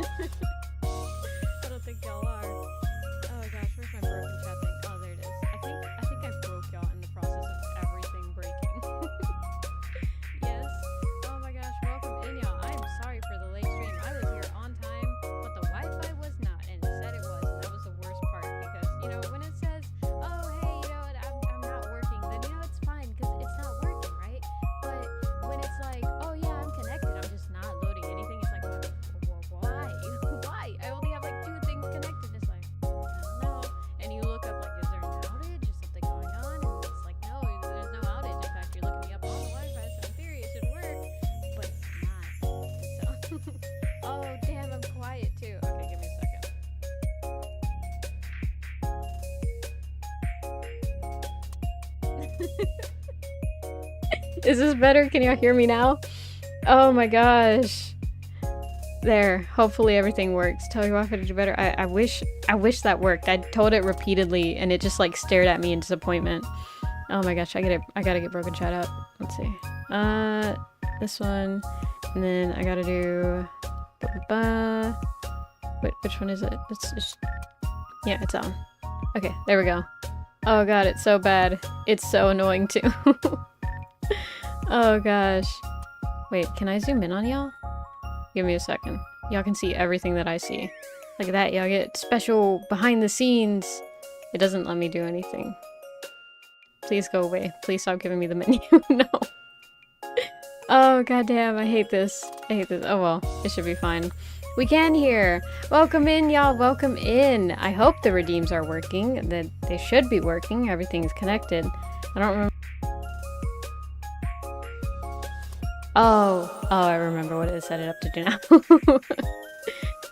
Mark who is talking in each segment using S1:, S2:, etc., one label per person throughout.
S1: I don't think y'all are. Oh gosh, where's my broken chat thing? Oh, there it is. I think I broke y'all in the process of everything breaking. Yes. Oh my gosh, welcome in y'all. I'm sorry for the late stream. I was here on time, but the Wi-Fi was not, and it said it was, and that was the worst part because, you know, when it says, oh hey, you know what, I'm not working, then you know it's fine because it's not working, right? But when it's like, oh yeah, I'm connected, I'm just not loading anything, it's like, why? Why? I only have like 2 things connected. It's like, I don't know. And you look up like, is there an outage? Is something going on? And it's like, no, there's no outage. In fact, you're looking me up on the Wi-Fi, so in theory it should work, but it's not. So, oh damn, I'm quiet too. Okay, give me a second. Is this better? Can y'all hear me now? Oh my gosh. There. Hopefully everything works. Tell your Wi-Fi to do better. I wish that worked. I told it repeatedly and it just like stared at me in disappointment. Oh my gosh, I gotta get broken chat up. Let's see. This one. And then I gotta do wait, which one is it? Yeah, it's on. Okay, there we go. Oh god, it's so bad. It's so annoying too. Oh gosh. Wait, can I zoom in on y'all? Give me a second. Y'all can see everything that I see. Like that, y'all get special behind the scenes. It doesn't let me do anything. Please go away. Please stop giving me the menu. No. Oh goddamn, I hate this. I hate this. Oh well, it should be fine. We can hear. Welcome in, y'all. Welcome in. I hope the redeems are working. That they should be working. Everything's connected. I don't remember. Oh, I remember what it set it up to do now.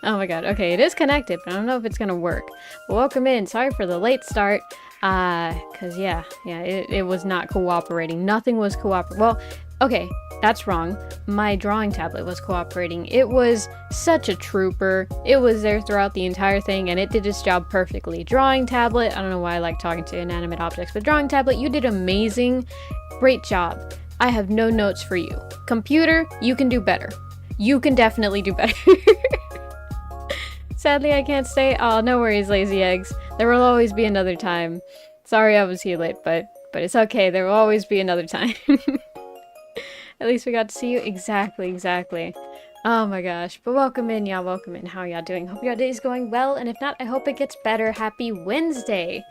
S1: Oh my god. Okay, it is connected, but I don't know if it's gonna work. But welcome in. Sorry for the late start. Cause yeah, it was not cooperating. Nothing was cooperating. Well, okay, that's wrong. My drawing tablet was cooperating. It was such a trooper. It was there throughout the entire thing, and it did its job perfectly. Drawing tablet, I don't know why I like talking to inanimate objects, but drawing tablet, you did amazing. Great job. I have no notes for you. Computer, you can do better. You can definitely do better. Sadly, I can't stay. Oh, no worries, lazy eggs. There will always be another time. Sorry I was here late, but it's okay. There will always be another time. At least we got to see you. Exactly. Oh my gosh. But welcome in, y'all. Welcome in. How y'all doing? Hope your day's going well. And if not, I hope it gets better. Happy Wednesday.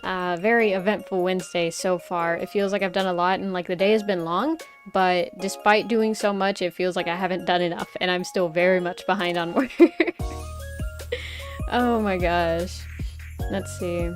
S1: Very eventful Wednesday so far. It feels like I've done a lot and like the day has been long. But despite doing so much, it feels like I haven't done enough. And I'm still very much behind on work. Oh my gosh. Let's see.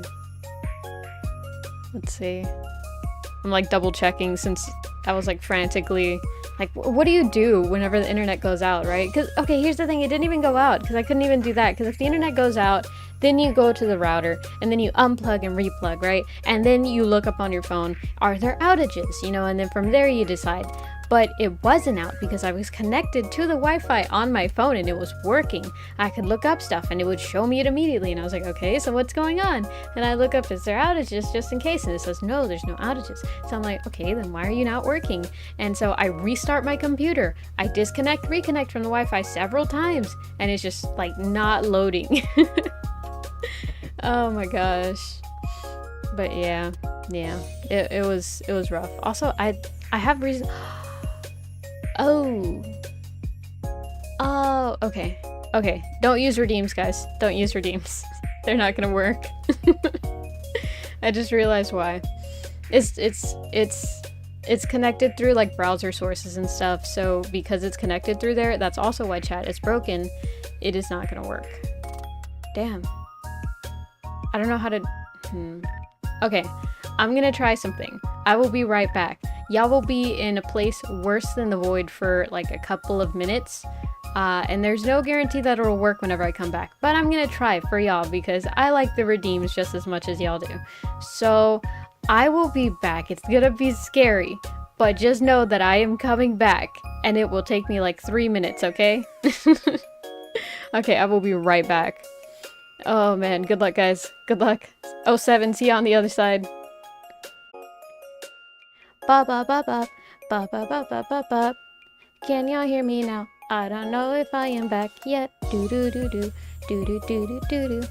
S1: I'm like double checking since I was like frantically like, what do you do whenever the internet goes out, right? Because, okay, here's the thing, it didn't even go out because I couldn't even do that, because if the internet goes out, then you go to the router and then you unplug and replug, right? And then you look up on your phone, are there outages, you know, and then from there you decide. But it wasn't out because I was connected to the Wi-Fi on my phone and it was working. I could look up stuff and it would show me it immediately, and I was like, okay, so what's going on? And I look up, is there outages just in case? And it says, no, there's no outages. So I'm like, okay, then why are you not working? And so I restart my computer. I disconnect, reconnect from the Wi-Fi several times, and it's just like not loading. Oh my gosh. But yeah, it was rough. Also, I have reason. Oh, okay. Don't use redeems, guys. Don't use redeems. They're not gonna work. I just realized why. It's connected through like browser sources and stuff. So because it's connected through there, that's also why chat is broken. It is not gonna work. Damn. I don't know how to. Okay, I'm gonna try something. I will be right back. Y'all will be in a place worse than the void for like a couple of minutes. And there's no guarantee that it'll work whenever I come back. But I'm gonna try for y'all because I like the redeems just as much as y'all do. So I will be back. It's gonna be scary. But just know that I am coming back. And it will take me like 3 minutes, okay? Okay, I will be right back. Oh man, good luck guys. Good luck. 07, see you on the other side. Ba ba ba ba ba ba ba ba ba ba. Can y'all hear me now? I don't know if I am back yet. Do do do do do do do do do do.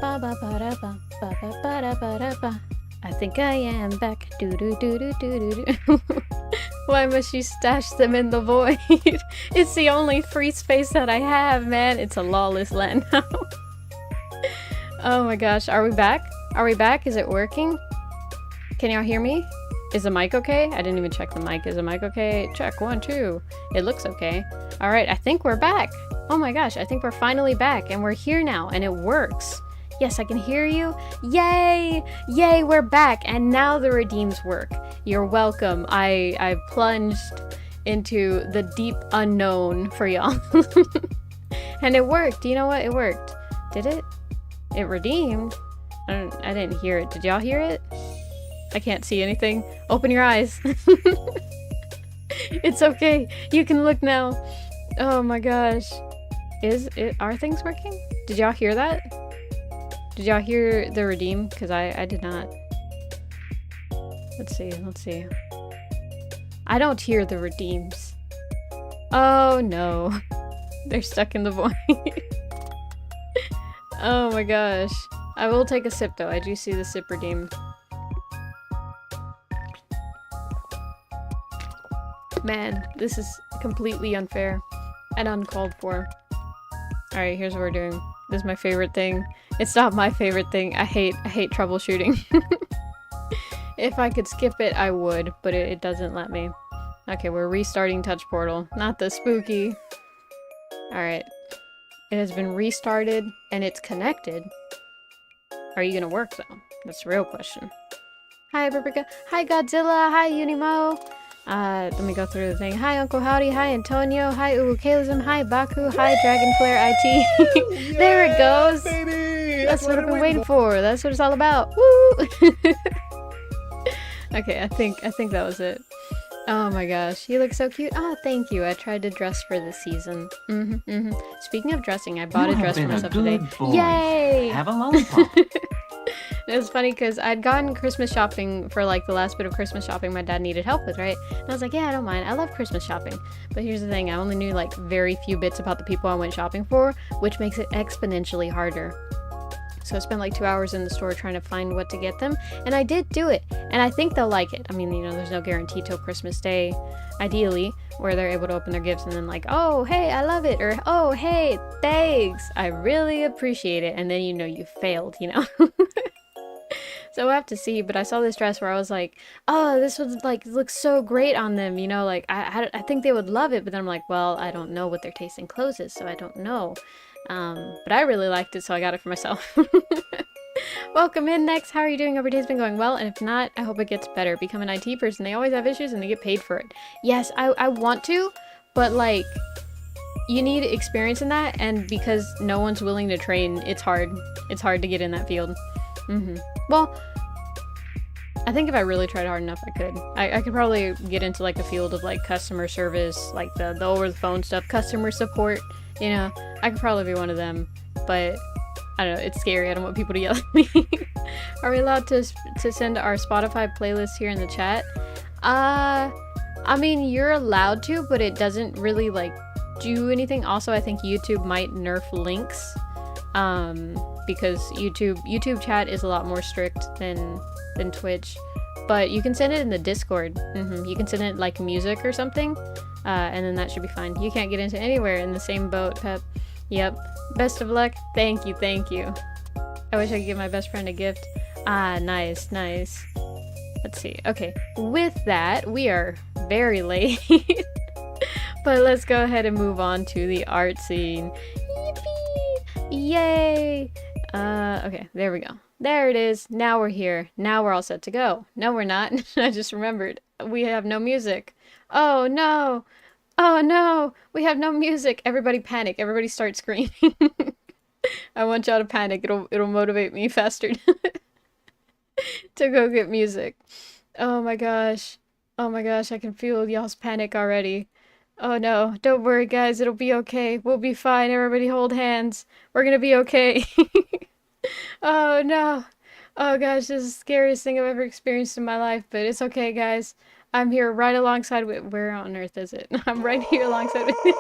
S1: Ba ba ba da ba ba ba ba da ba da ba. I think I am back. Do do do do do do do. Why must you stash them in the void? It's the only free space that I have, man. It's a lawless land now. Oh my gosh, are we back? Are we back? Is it working? Can y'all hear me? Is the mic okay? I didn't even check the mic. Is the mic okay? Check, 1, 2. It looks okay. All right, I think we're back. Oh my gosh, I think we're finally back and we're here now and it works. Yes, I can hear you. Yay! Yay, we're back and now the redeems work. You're welcome. I plunged into the deep unknown for y'all. And it worked. You know what? It worked. Did it? It redeemed? I didn't hear it. Did y'all hear it? I can't see anything. Open your eyes. It's okay. You can look now. Oh my gosh. Are things working? Did y'all hear that? Did y'all hear the redeem? Because I did not. Let's see. I don't hear the redeems. Oh no. They're stuck in the void. Oh my gosh. I will take a sip though. I do see the sip redeemed. Man, this is completely unfair and uncalled for. Alright, here's what we're doing. This is my favorite thing. It's not my favorite thing. I hate troubleshooting. If I could skip it, I would, but it doesn't let me. Okay, we're restarting Touch Portal. Not the spooky. Alright. It has been restarted, and it's connected. Are you gonna work, though? That's the real question. Hi, Paprika. Hi, Godzilla. Hi, Unimo. Let me go through the thing. Hi, Uncle Howdy. Hi, Antonio. Hi, Uwukalism. Hi, Baku. Hi, Dragonflare IT. There it goes.
S2: Baby!
S1: That's what I've been waiting for. That's what it's all about. Woo! Okay, I think that was it. Oh my gosh, you look so cute. Oh, thank you. I tried to dress for the season. Speaking of dressing, I bought a dress for myself today.
S2: Boy.
S1: Yay!
S2: Have a lollipop.
S1: It was funny because I'd gone Christmas shopping for like the last bit of Christmas shopping my dad needed help with, right? And I was like, yeah, I don't mind. I love Christmas shopping. But here's the thing, I only knew like very few bits about the people I went shopping for, which makes it exponentially harder. So I spent like 2 hours in the store trying to find what to get them, and I did do it, and I think they'll like it. I mean, you know, there's no guarantee till Christmas Day, ideally, where they're able to open their gifts and then like, oh, hey, I love it, or oh, hey, thanks, I really appreciate it, and then you know you failed, you know? So we'll have to see, but I saw this dress where I was like, oh, this would like look so great on them, you know, like I think they would love it, but then I'm like, well, I don't know what their taste in clothes is, so I don't know. But I really liked it, so I got it for myself. Welcome in next. How are you doing? Hope your day's been going well, and if not, I hope it gets better. Become an IT person. They always have issues and they get paid for it. Yes, I want to, but like, you need experience in that, and because no one's willing to train, it's hard. It's hard to get in that field. Well, I think if I really tried hard enough, I could. I could probably get into like a field of like customer service, like the over the phone stuff, customer support, you know. I could probably be one of them, but I don't know, it's scary. I don't want people to yell at me. Are we allowed to send our Spotify playlist here in the chat? I mean, you're allowed to, but it doesn't really like do anything. Also, I think YouTube might nerf links, because YouTube chat is a lot more strict than Twitch, but you can send it in the Discord. You can send it like music or something, and then that should be fine. You can't get into anywhere in the same boat, Pep. Yep. Best of luck. Thank you. I wish I could give my best friend a gift. Ah, nice. Let's see. Okay, with that, we are very late. But let's go ahead and move on to the art scene. Yippee! Yay! Okay, there we go. There it is. Now we're here. Now we're all set to go. No, we're not. I just remembered. We have no music. Oh no! Oh no! We have no music! Everybody panic. Everybody start screaming. I want y'all to panic. It'll motivate me faster to go get music. Oh my gosh. Oh my gosh, I can feel y'all's panic already. Oh no, don't worry guys, it'll be okay. We'll be fine. Everybody hold hands. We're gonna be okay. Oh no. Oh gosh, this is the scariest thing I've ever experienced in my life, but it's okay guys. I'm here right alongside with, where on earth is it? I'm right here alongside with you.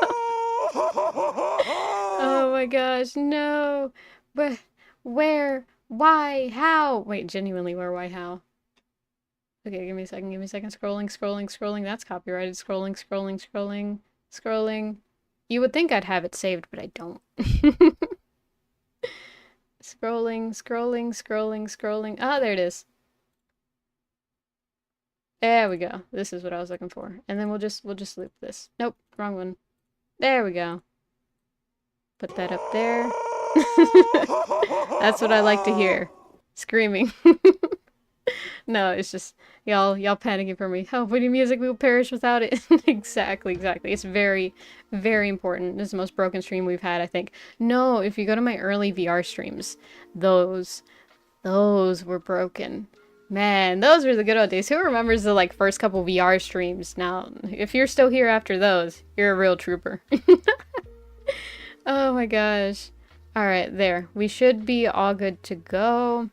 S1: Oh my gosh, no. But where? Why? How? Wait, genuinely, where, why, how? Okay, give me a second, give me a second. Scrolling, scrolling, scrolling. That's copyrighted. Scrolling, scrolling, scrolling, scrolling. You would think I'd have it saved, but I don't. Scrolling, scrolling, scrolling, scrolling. Ah, there it is. There we go. This is what I was looking for. And then we'll just loop this. Nope, wrong one. There we go. Put that up there. That's what I like to hear. Screaming. No, it's just y'all panicking for me. Oh, video music will perish without it. Exactly, exactly. It's very, very important. This is the most broken stream we've had, I think. No, if you go to my early VR streams, those were broken. Man, those were the good old days. Who remembers the like first couple VR streams? Now, if you're still here after those, you're a real trooper. Oh my gosh. All right, there. We should be all good to go.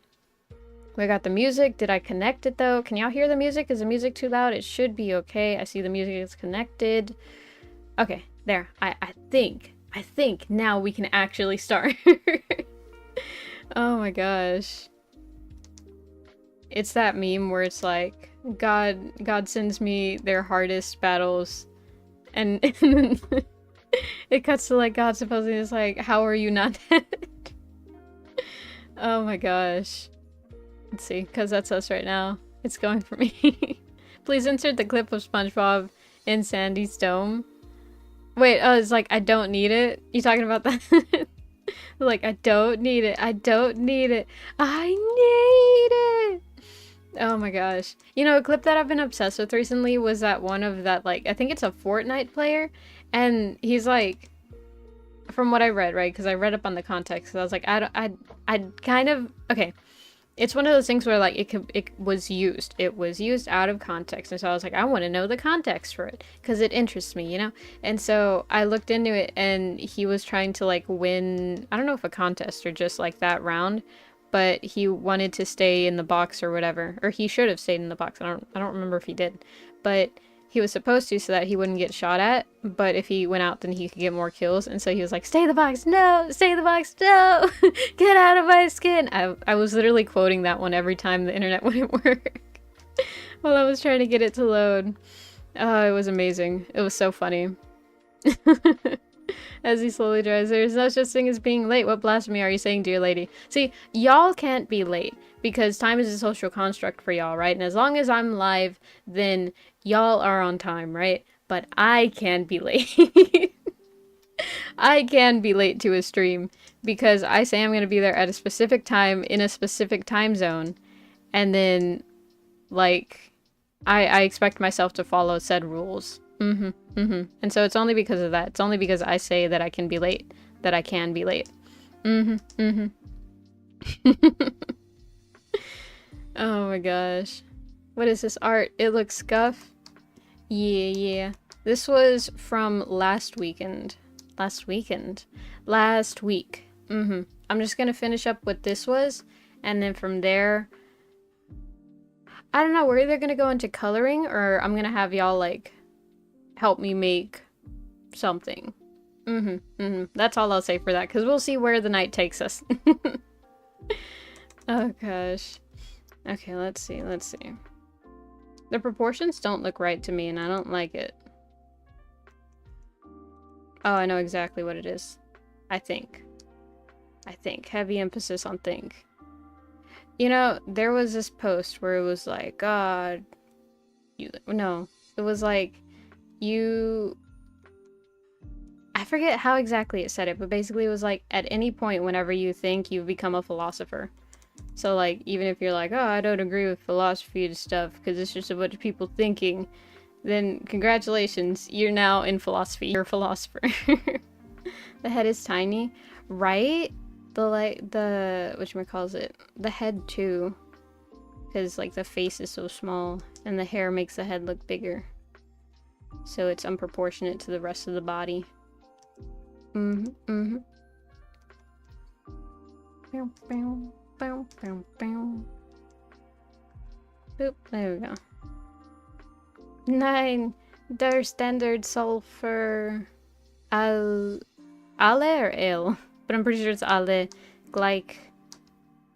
S1: We got the music. Did I connect it though? Can y'all hear the music? Is the music too loud? It should be okay. I see the music is connected. Okay, there. I think now we can actually start. Oh my gosh. It's that meme where it's like God sends me their hardest battles and then it cuts to like God supposedly is like, how are you not dead? Oh my gosh. Let's see, because that's us right now. It's going for me. Please insert the clip of SpongeBob in Sandy's dome. Wait, oh, it's like, I don't need it? You talking about that? Like, I don't need it. I don't need it. I need it! Oh my gosh. You know, a clip that I've been obsessed with recently was that one of that, like, I think it's a Fortnite player, and he's like, from what I read, right? Because I read up on the context, so I was like, I kind of, okay. It's one of those things where like it was used out of context, and so I was like, I want to know the context for it because it interests me, you know. And so I looked into it, and he was trying to like win, I don't know if a contest or just like that round, but he wanted to stay in the box or whatever, or he should have stayed in the box. I don't remember if he did, but he was supposed to so that he wouldn't get shot at, but if he went out then he could get more kills, and so he was like, stay in the box, no, stay in the box, no, get out of my skin. I was literally quoting that one every time the internet wouldn't work while I was trying to get it to load. Oh, it was amazing. It was so funny. As he slowly drives, there's no such thing as being late. What blasphemy are you saying, dear lady? See, y'all can't be late because time is a social construct for y'all, right? And as long as I'm live, then y'all are on time, right? But I can be late. I can be late to a stream because I say I'm going to be there at a specific time in a specific time zone, and then, like, I expect myself to follow said rules. And so it's only because of that. It's only because I say that I can be late that I can be late. Oh my gosh. What is this art? It looks scuff. Yeah. This was from last weekend. Last week. I'm just gonna finish up what this was, and then from there, I don't know, we're either gonna go into coloring, or I'm gonna have y'all, like, help me make something. That's all I'll say for that, because we'll see where the night takes us. Oh gosh. Okay, let's see. The proportions don't look right to me, and I don't like it. Oh, I know exactly what it is. I think. Heavy emphasis on think. You know, there was this post where it was like, God, no, it was like, I forget how exactly it said it, but basically it was like, at any point whenever you think, you've become a philosopher. So like, even if you're like, oh, I don't agree with philosophy and stuff because it's just a bunch of people thinking, then congratulations, you're now in philosophy. You're a philosopher. The head is tiny, right? The whatchamacallit, the head too, because like the face is so small and the hair makes the head look bigger, so it's unproportionate to the rest of the body. Bow, bow, bow, bow, bow. Boop, there we go. 9 their standard sulfur. Al Ale or ale? But I'm pretty sure it's ale. Gleich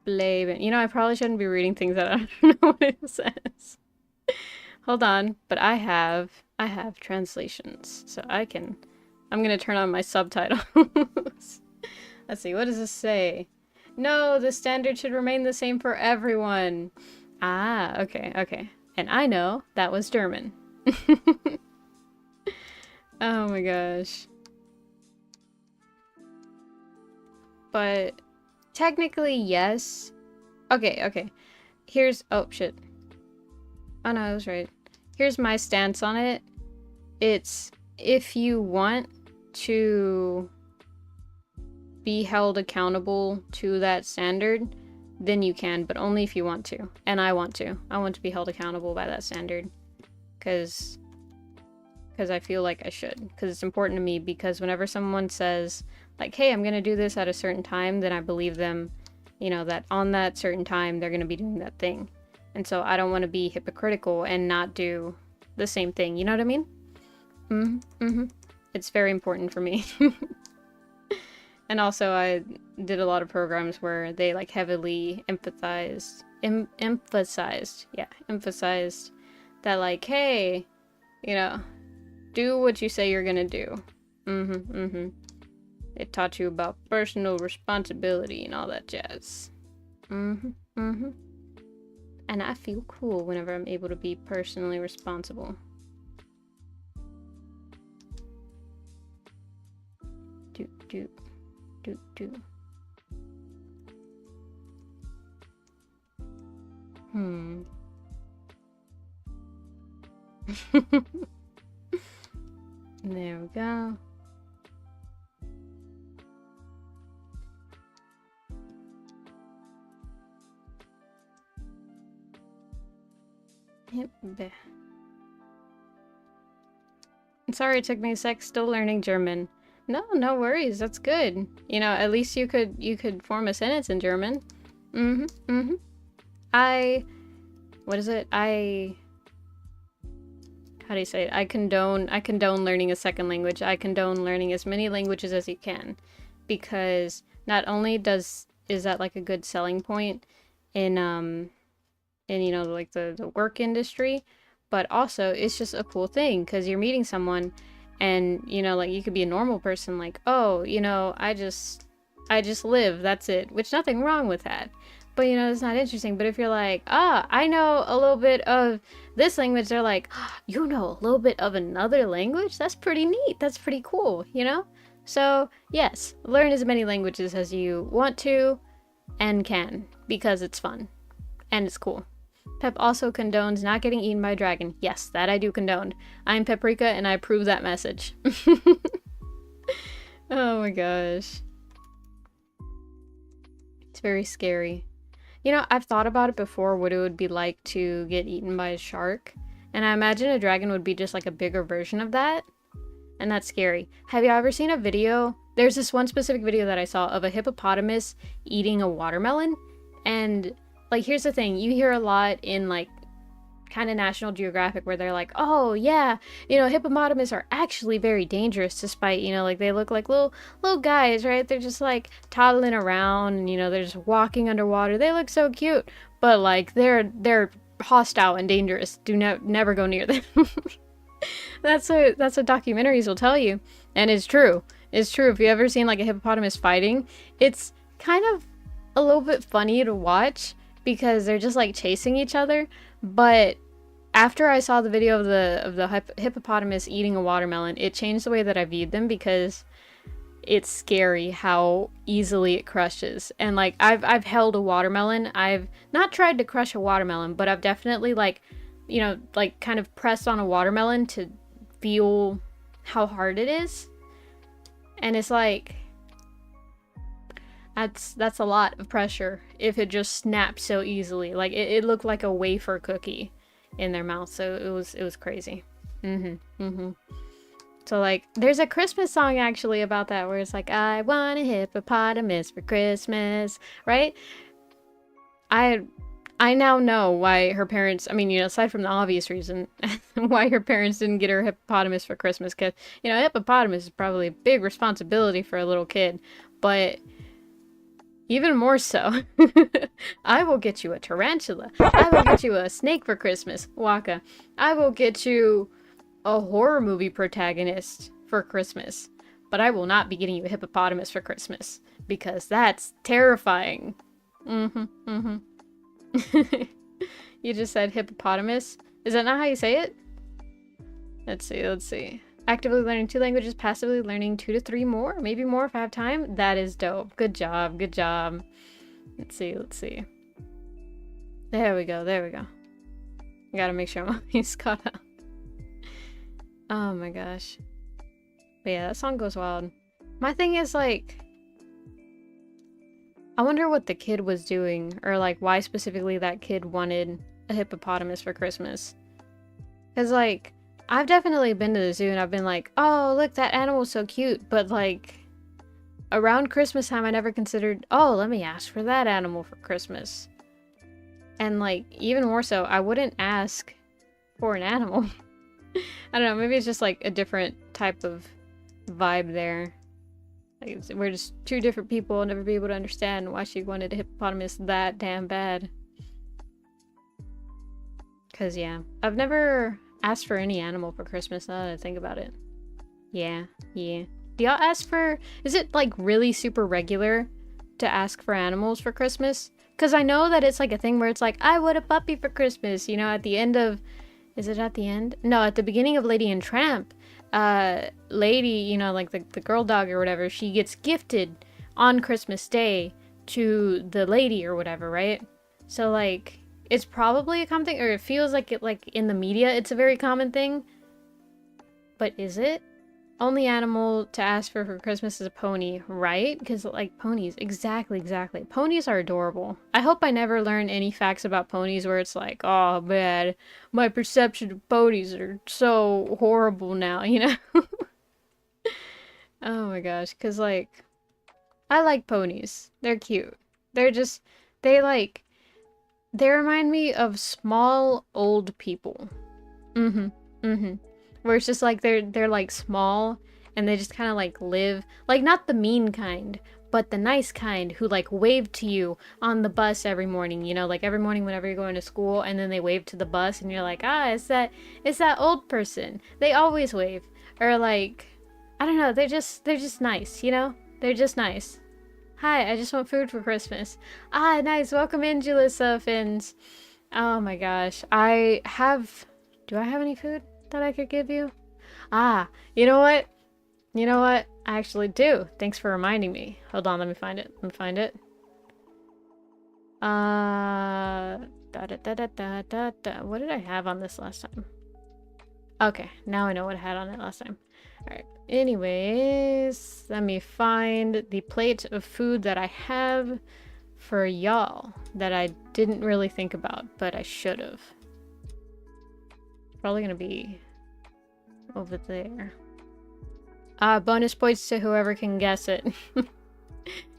S1: bleiben. You know, I probably shouldn't be reading things that I don't know what it says. Hold on, but I have translations, so I'm gonna turn on my subtitles. Let's see, what does this say? No, the standard should remain the same for everyone. Ah, okay, okay. And I know that was German. Oh my gosh. But technically, yes. Okay, okay. Here's, oh shit. Oh no, I was right. Here's my stance on it. It's if you want to be held accountable to that standard, then you can, but only if you want to. And I want to. I want to be held accountable by that standard. Because I feel like I should. Because it's important to me, because whenever someone says, like, hey, I'm going to do this at a certain time, then I believe them, you know, that on that certain time, they're going to be doing that thing. And so I don't want to be hypocritical and not do the same thing. You know what I mean? It's very important for me. And also I did a lot of programs where they like heavily emphasized that like, hey, you know, do what you say you're gonna do. It taught you about personal responsibility and all that jazz. And I feel cool whenever I'm able to be personally responsible. Do. There we go. Yep. Sorry it took me a sec, still learning German. No, no worries, that's good. You know, at least you could form a sentence in German. What is it? How do you say it? I condone learning a second language. I condone learning as many languages as you can. Because not only is that like a good selling point in you know, like the work industry, but also it's just a cool thing because you're meeting someone and, you know, like you could be a normal person like, oh, you know, I just live, that's it, which nothing wrong with that. But, you know, it's not interesting. But if you're like, I know a little bit of this language, they're like, you know a little bit of another language? That's pretty neat. That's pretty cool, you know? So, yes, learn as many languages as you want to and can because it's fun and it's cool. Pep also condones not getting eaten by a dragon. Yes, that I do condone. I'm Paprika and I approve that message. Oh my gosh. It's very scary. You know, I've thought about it before, what it would be like to get eaten by a shark. And I imagine a dragon would be just like a bigger version of that. And that's scary. Have you ever seen a video? There's this one specific video that I saw of a hippopotamus eating a watermelon. And like, here's the thing, you hear a lot in like kind of National Geographic where they're like, oh yeah, you know, hippopotamus are actually very dangerous despite, you know, like they look like little guys, right? They're just like toddling around and, you know, they're just walking underwater. They look so cute, but like they're hostile and dangerous. Do never go near them. That's what documentaries will tell you. And it's true. It's true. If you ever seen like a hippopotamus fighting, it's kind of a little bit funny to watch because they're just like chasing each other. But after I saw the video of the hippopotamus eating a watermelon, it changed the way that I viewed them because it's scary how easily it crushes. And like I've held a watermelon. I've not tried to crush a watermelon, but I've definitely like, you know, like kind of pressed on a watermelon to feel how hard it is. And it's like that's a lot of pressure if it just snaps so easily. Like it looked like a wafer cookie in their mouth, so it was crazy. So like there's a Christmas song actually about that where it's like, I want a hippopotamus for Christmas, right? I I now know why her parents, I mean, you know, aside from the obvious reason, why her parents didn't get her a hippopotamus for Christmas. Because, you know, a hippopotamus is probably a big responsibility for a little kid. But even more so, I will get you a tarantula. I will get you a snake for Christmas, Waka. I will get you a horror movie protagonist for Christmas. But I will not be getting you a hippopotamus for Christmas. Because that's terrifying. Mm-hmm, mm-hmm. You just said hippopotamus. Is that not how you say it? Let's see, let's see. Actively learning 2 languages, passively learning 2 to 3 more. Maybe more if I have time. That is dope. Good job, good job. Let's see, let's see. There we go, there we go. I gotta make sure I'm always caught up. Oh my gosh. But yeah, that song goes wild. My thing is like, I wonder what the kid was doing, or like why specifically that kid wanted a hippopotamus for Christmas. Because like, I've definitely been to the zoo and I've been like, oh, look, that animal's so cute. But like, around Christmas time, I never considered, oh, let me ask for that animal for Christmas. And like, even more so, I wouldn't ask for an animal. I don't know, maybe it's just like a different type of vibe there. Like, we're just 2 different people. I'll never be able to understand why she wanted a hippopotamus that damn bad. Cause yeah, I've never asked for any animal for Christmas now that I think about it. Yeah, yeah. Do y'all ask for, is it like really super regular to ask for animals for Christmas? Cause I know that it's like a thing where it's like, I want a puppy for Christmas, you know, at the end of, is it at the end? No, at the beginning of Lady and Tramp. Lady, you know, like the girl dog or whatever, she gets gifted on Christmas Day to the lady or whatever, right? So like, it's probably a common thing, or it feels like it, like in the media, it's a very common thing. But is it? Only animal to ask for Christmas is a pony, right? Because like ponies, exactly. Ponies are adorable. I hope I never learn any facts about ponies where it's like, oh man, my perception of ponies are so horrible now, you know? Oh my gosh, because like, I like ponies. They're cute. They're just, they like, they remind me of small old people. Mm-hmm. Mm-hmm. Where it's just like they're like small and they just kind of like live, like not the mean kind, but the nice kind who like wave to you on the bus every morning, you know, like every morning whenever you're going to school, and then they wave to the bus and you're like, ah, it's that old person. They always wave. Or like, I don't know, they're just nice, you know? They're just nice. Hi, I just want food for Christmas. Ah, nice. Welcome in, Julissa Fins. Oh my gosh. Do I have any food that I could give you? Ah, you know what? You know what? I actually do. Thanks for reminding me. Hold on, let me find it. What did I have on this last time? Okay, now I know what I had on it last time. Alright, anyways, let me find the plate of food that I have for y'all that I didn't really think about, but I should have. Probably gonna be over there. Bonus points to whoever can guess it.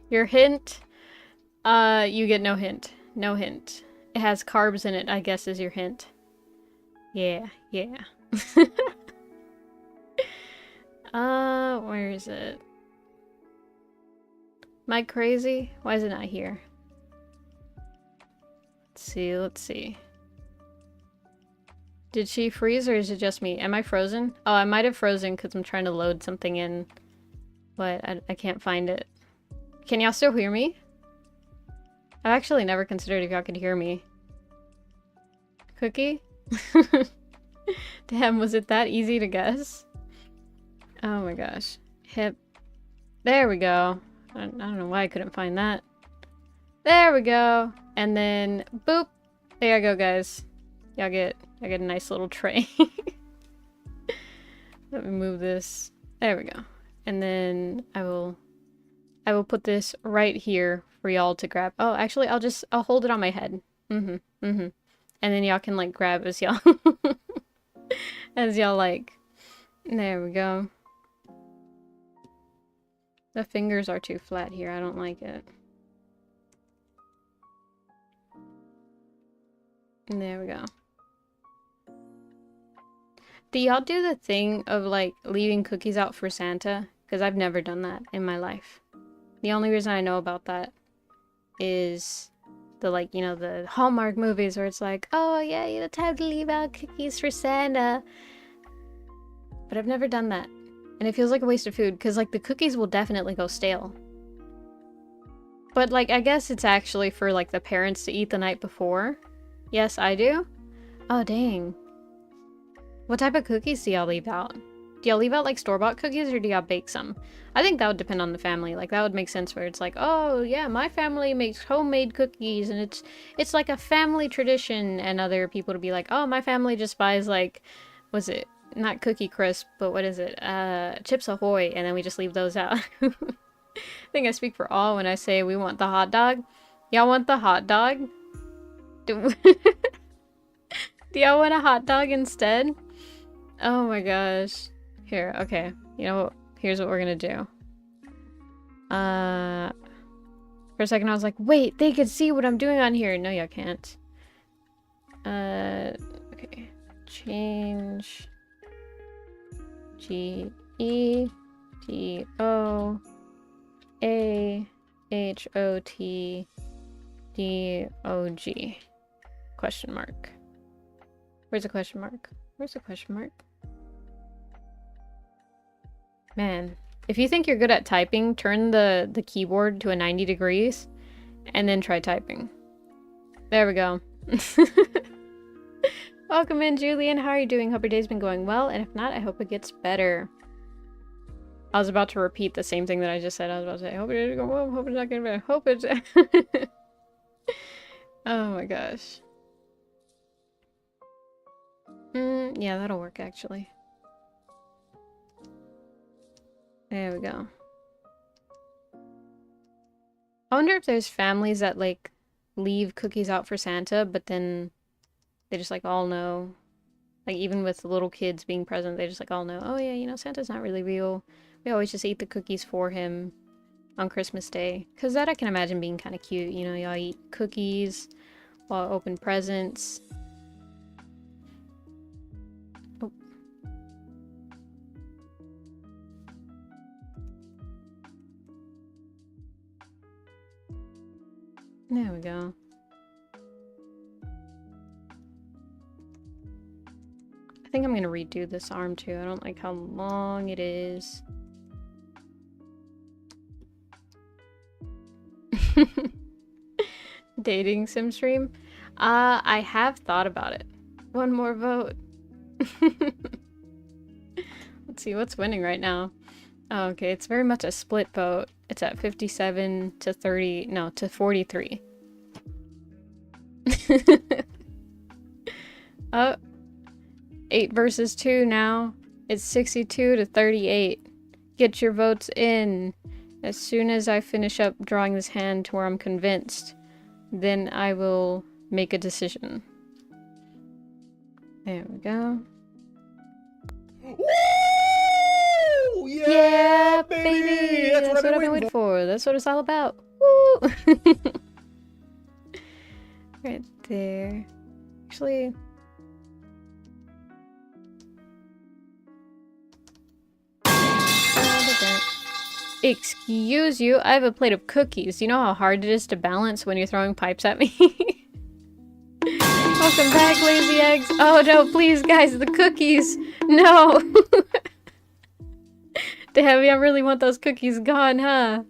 S1: Your hint? You get no hint. No hint. It has carbs in it, I guess, is your hint. Yeah. Where is it? Am I crazy? Why is it not here? Let's see. Did she freeze or is it just me? Am I frozen? Oh, I might have frozen because I'm trying to load something in, but I can't find it. Can y'all still hear me? I've actually never considered if y'all could hear me. Cookie? Damn, was it that easy to guess? Oh my gosh. Hip. There we go. I don't know why I couldn't find that. There we go. And then, boop. There you go, guys. Y'all get a nice little tray. Let me move this. There we go. And then I will put this right here for y'all to grab. Oh, actually, I'll hold it on my head. And then y'all can like grab as y'all as y'all like. There we go. The fingers are too flat here. I don't like it. And there we go. Do y'all do the thing of like leaving cookies out for Santa? Because I've never done that in my life. The only reason I know about that is the, like, you know, the Hallmark movies where it's like, oh yeah, you know, time to leave out cookies for Santa. But I've never done that. And it feels like a waste of food because, like, the cookies will definitely go stale. But, like, I guess it's actually for, like, the parents to eat the night before. Yes, I do. Oh, dang. What type of cookies do y'all leave out? Do y'all leave out, like, store-bought cookies, or do y'all bake some? I think that would depend on the family. Like, that would make sense where it's like, oh, yeah, my family makes homemade cookies, and it's like a family tradition. And other people to be like, oh, my family just buys, like, was it? Not Cookie Crisp, but what is it? Chips Ahoy, and then we just leave those out. I think I speak for all when I say we want the hot dog. Y'all want the hot dog? Do y'all want a hot dog instead? Oh my gosh. Here, okay. You know what? Here's what we're gonna do. For a second I was like, wait, they could see what I'm doing on here. No, y'all can't. Okay. Change GETOAHOTDOG. Question mark. Where's the question mark? Where's the question mark? Man, if you think you're good at typing, turn the keyboard to a 90 degrees and then try typing. There we go. Welcome in, Julian. How are you doing? Hope your day's been going well, and if not, I hope it gets better. I was about to repeat the same thing that I just said. I was about to say, I hope it's going well, hope it's not getting better, hope it's... Oh my gosh. Yeah, that'll work, actually. There we go. I wonder if there's families that, like, leave cookies out for Santa, but then they just, like, all know. Like, even with little kids being present, they just, like, all know, oh yeah, you know, Santa's not really real. We always just eat the cookies for him on Christmas Day. Because that I can imagine being kind of cute. You know, y'all eat cookies while open presents. Oh. There we go. I think I'm gonna redo this arm too. I don't like how long it is. Dating sim stream? I have thought about it. One more vote. Let's see what's winning right now. Oh, okay, it's very much a split vote. It's at 57 to 30, no, to 43. Oh, 8 versus 2 now. It's 62 to 38. Get your votes in. As soon as I finish up drawing this hand to where I'm convinced, then I will make a decision. There we go.
S2: Woo! Yeah, baby!
S1: That's what I've been waiting for. That's what it's all about. Woo! Right there. Actually... Excuse you, I have a plate of cookies. You know how hard it is to balance when you're throwing pipes at me? Welcome back, lazy eggs. Oh no, please guys, the cookies. No. Damn, I really want those cookies gone, huh?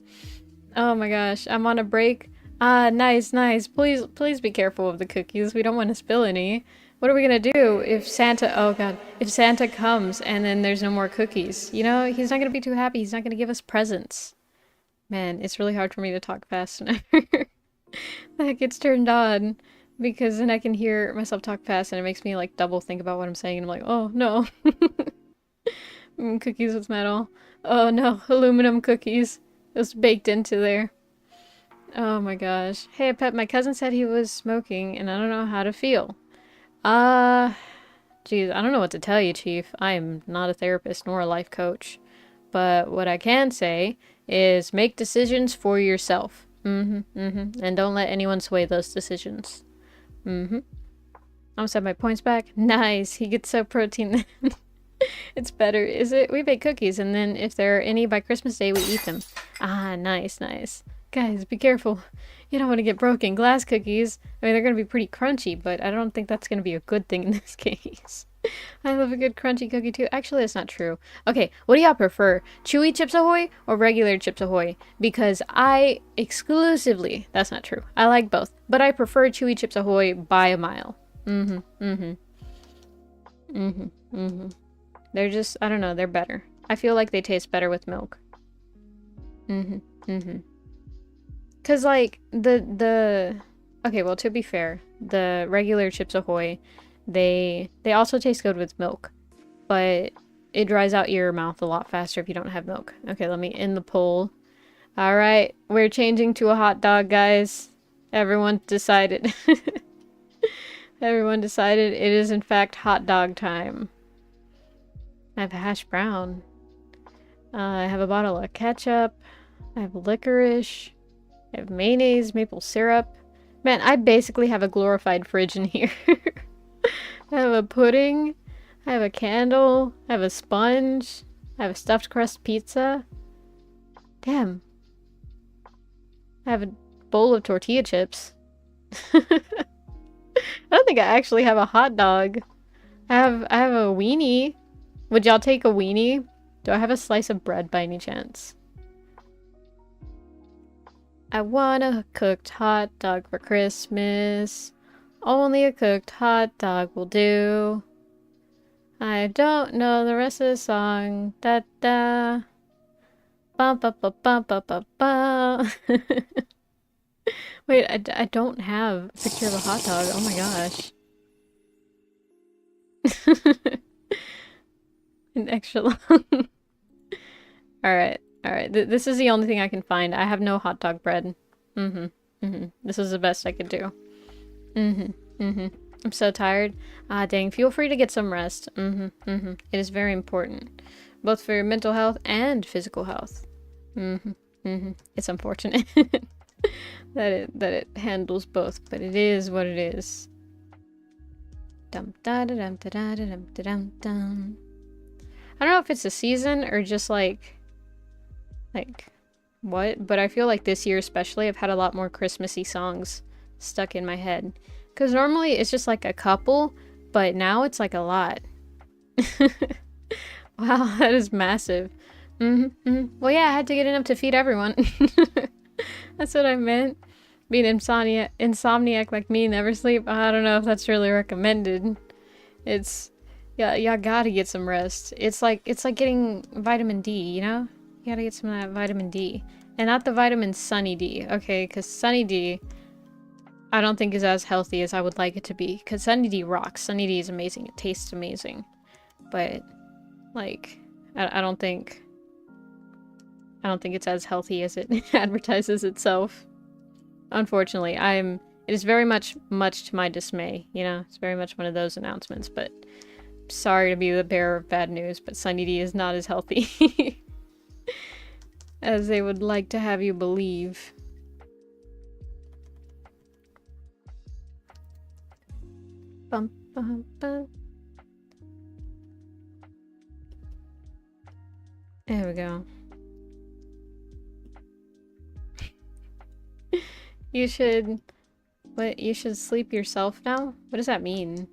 S1: Oh my gosh, I'm on a break. Ah, nice, nice. Please be careful of the cookies. We don't want to spill any. What are we gonna do if Santa, oh god, if Santa comes and then there's no more cookies? You know, he's not gonna be too happy. He's not gonna give us presents. Man, it's really hard for me to talk fast whenever that gets turned on, because then I can hear myself talk fast and it makes me like double think about what I'm saying and I'm like, oh no. Cookies with metal. Oh no, aluminum cookies. It was baked into there. Oh my gosh. Hey Pep, my cousin said he was smoking and I don't know how to feel. Geez, I don't know what to tell you, Chief. I am not a therapist nor a life coach. But what I can say is make decisions for yourself. And don't let anyone sway those decisions. Almost have my points back. Nice. He gets so protein. It's better. Is it? We bake cookies, and then if there are any by Christmas Day, we eat them. Ah, nice, nice. Guys, be careful. You don't want to get broken glass cookies. I mean, they're going to be pretty crunchy, but I don't think that's going to be a good thing in this case. I love a good crunchy cookie too. Actually, that's not true. Okay, what do y'all prefer? Chewy Chips Ahoy or regular Chips Ahoy? Because I exclusively, that's not true. I like both, but I prefer Chewy Chips Ahoy by a mile. They're just, I don't know, they're better. I feel like they taste better with milk. Cause like okay, well, to be fair, the regular Chips Ahoy, they also taste good with milk, but it dries out your mouth a lot faster if you don't have milk. Okay, let me end the poll. All right, we're changing to a hot dog, guys. Everyone decided. Everyone decided it is in fact hot dog time. I have a hash brown. I have a bottle of ketchup. I have licorice. I have mayonnaise, maple syrup. Man, I basically have a glorified fridge in here. I have a pudding. I have a candle. I have a sponge. I have a stuffed crust pizza. Damn. I have a bowl of tortilla chips. I don't think I actually have a hot dog. I have a weenie. Would y'all take a weenie? Do I have a slice of bread by any chance? I want a cooked hot dog for Christmas. Only a cooked hot dog will do. I don't know the rest of the song. Da da. Bum ba ba bum ba ba ba. Wait, I don't have a picture of a hot dog. Oh my gosh. An extra long. Alright, alright. This is the only thing I can find. I have no hot dog bread. This is the best I could do. I'm so tired. Ah, dang. Feel free to get some rest. It is very important. Both for your mental health and physical health. It's unfortunate that it handles both, but it is what it is. Dum da da dum da da da dum da dum dum. I don't know if it's a season or just like what, but I feel like this year especially I've had a lot more Christmassy songs stuck in my head. Because normally it's just like a couple, but now it's like a lot. Wow, that is massive. Well, yeah, I had to get enough to feed everyone. That's what I meant. Being insomniac like me, never sleep. I don't know if that's really recommended. It's, yeah, y'all gotta get some rest. It's like getting vitamin D, you know? You gotta get some of that vitamin D. And not the vitamin Sunny D, okay? Because Sunny D, I don't think is as healthy as I would like it to be. Because Sunny D rocks. Sunny D is amazing. It tastes amazing. But, like, I don't think it's as healthy as it advertises itself. Unfortunately, it is very much to my dismay, you know? It's very much one of those announcements, but sorry to be the bearer of bad news, but Sunny D is not as healthy as they would like to have you believe. Bum, bum, bum. There we go. You should sleep yourself now? What does that mean?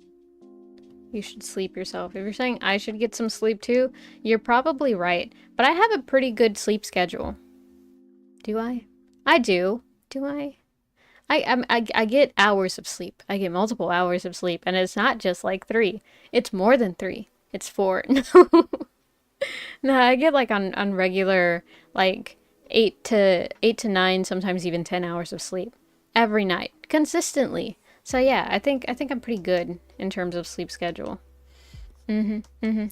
S1: You should sleep yourself. If you're saying I should get some sleep too, you're probably right. But I have a pretty good sleep schedule. Do I? I do. Do I? I get hours of sleep. I get multiple hours of sleep. And it's not just like 3. It's more than 3. It's 4. No, I get like on regular, like 8 to 9, sometimes even 10 hours of sleep every night consistently. So yeah, I think I'm pretty good in terms of sleep schedule. Am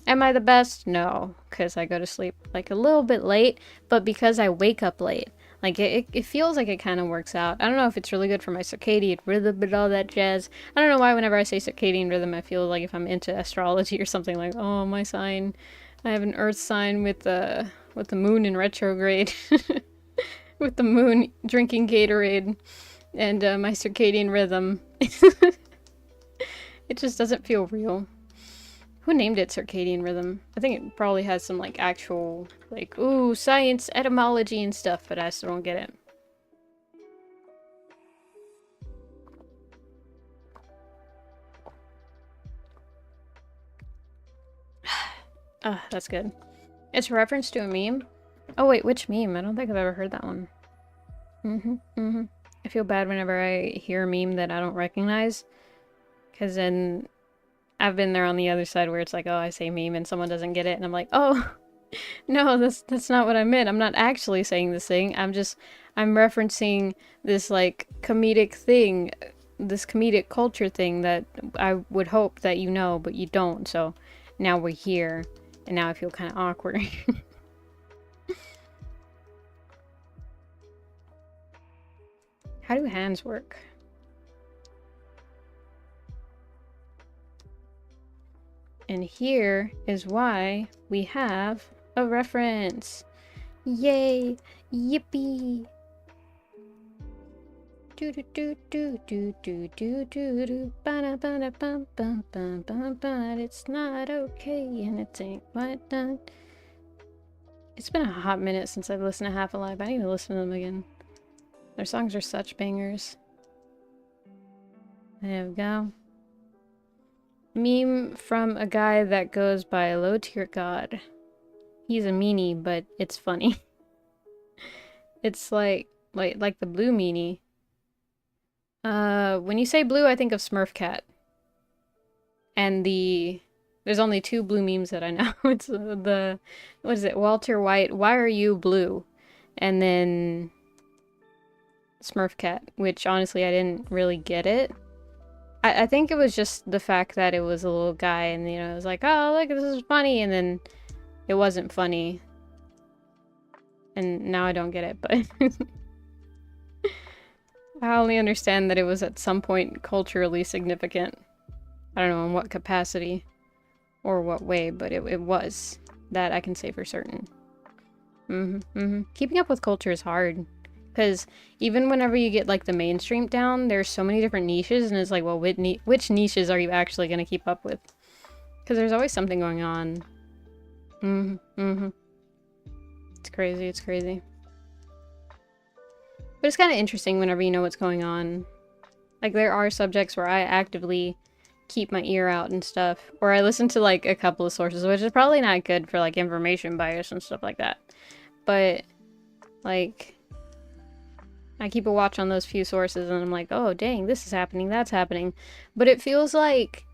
S1: I the best? No, because I go to sleep like a little bit late, but because I wake up late, like it feels like it kind of works out. I don't know if it's really good for my circadian rhythm and all that jazz. I don't know why whenever I say circadian rhythm, I feel like if I'm into astrology or something, like, oh, my sign, I have an earth sign with the moon in retrograde, with the moon drinking Gatorade, and my circadian rhythm It just doesn't feel real. Who named it circadian rhythm? I think it probably has some like actual like ooh science etymology and stuff, but I still don't get it. Ah, that's good. It's a reference to a meme. Oh wait, which meme? I don't think I've ever heard that one. I feel bad whenever I hear a meme that I don't recognize, because then I've been there on the other side where it's like, oh, I say meme and someone doesn't get it, and I'm like, oh, no, that's not what I meant. I'm not actually saying this thing. I'm referencing this like comedic thing, this comedic culture thing that I would hope that you know, but you don't. So now we're here, and now I feel kind of awkward. How do hands work? And here is why we have a reference. Yay! Yippee! Do do do do do do do do do ba ba bum bum bum bum but it's not okay and it ain't quite done. It's been a hot minute since I've listened to Half Alive. I need to listen to them again. Their songs are such bangers. There we go. Meme from a guy that goes by low tier god. He's a meanie, but it's funny. It's like the blue meanie. When you say blue, I think of Smurf Cat. And there's only two blue memes that I know. It's what is it? Walter White, why are you blue? And then Smurf Cat, which honestly I didn't really get it. I think it was just the fact that it was a little guy and, you know, it was like, oh, look, this is funny, and then it wasn't funny. And now I don't get it, but I only understand that it was at some point culturally significant. I don't know in what capacity or what way, but it was. That I can say for certain. Keeping up with culture is hard. Because even whenever you get, like, the mainstream down, there's so many different niches, and it's like, well, which niches are you actually going to keep up with? Because there's always something going on. It's crazy, it's crazy. But it's kind of interesting whenever you know what's going on. Like, there are subjects where I actively keep my ear out and stuff. Or I listen to, like, a couple of sources, which is probably not good for, like, information bias and stuff like that. But, like, I keep a watch on those few sources and I'm like, oh, dang, this is happening, that's happening. But it feels like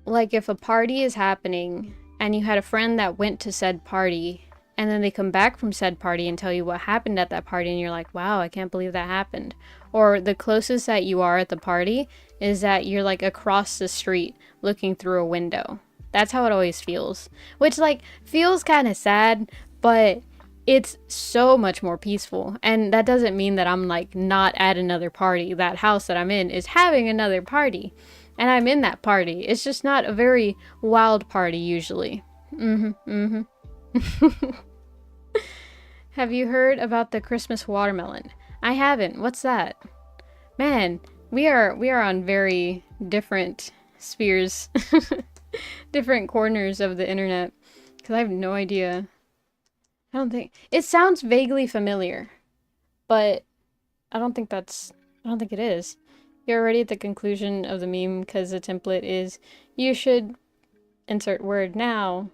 S1: if a party is happening and you had a friend that went to said party and then they come back from said party and tell you what happened at that party and you're like, wow, I can't believe that happened. Or the closest that you are at the party is that you're like across the street looking through a window. That's how it always feels. Which, like, feels kind of sad, but it's so much more peaceful. And that doesn't mean that I'm, like, not at another party. That house that I'm in is having another party. And I'm in that party. It's just not a very wild party, usually. Have you heard about the Christmas watermelon? I haven't. What's that? Man, we are on very different spheres. Different corners of the internet. Because I have no idea. I don't think... It sounds vaguely familiar. But I don't think it is. You're already at the conclusion of the meme because the template is, you should insert word now.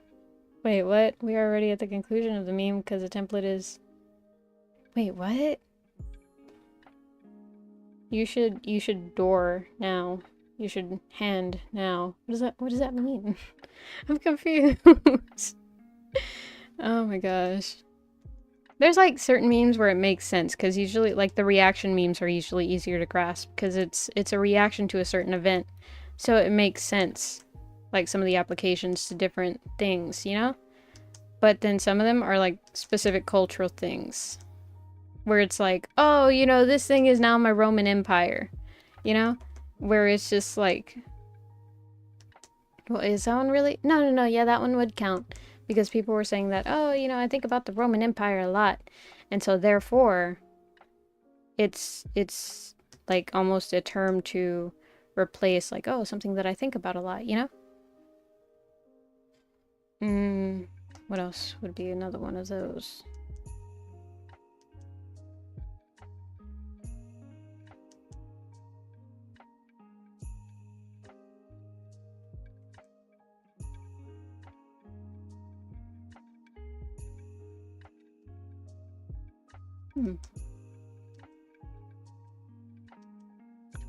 S1: Wait, what? We are already at the conclusion of the meme because the template is... Wait, what? You should door now. You should hand now. What does that mean? I'm confused. Oh my gosh. There's like certain memes where it makes sense because usually like the reaction memes are usually easier to grasp because it's a reaction to a certain event. So it makes sense. Like some of the applications to different things, you know? But then some of them are like specific cultural things. Where it's like, oh, you know, this thing is now my Roman Empire. You know? Where it's just like... Well, is that one really? No, yeah, that one would count. Because people were saying that, oh, you know, I think about the Roman Empire a lot. And so therefore, it's like almost a term to replace like, oh, something that I think about a lot, you know? What else would be another one of those?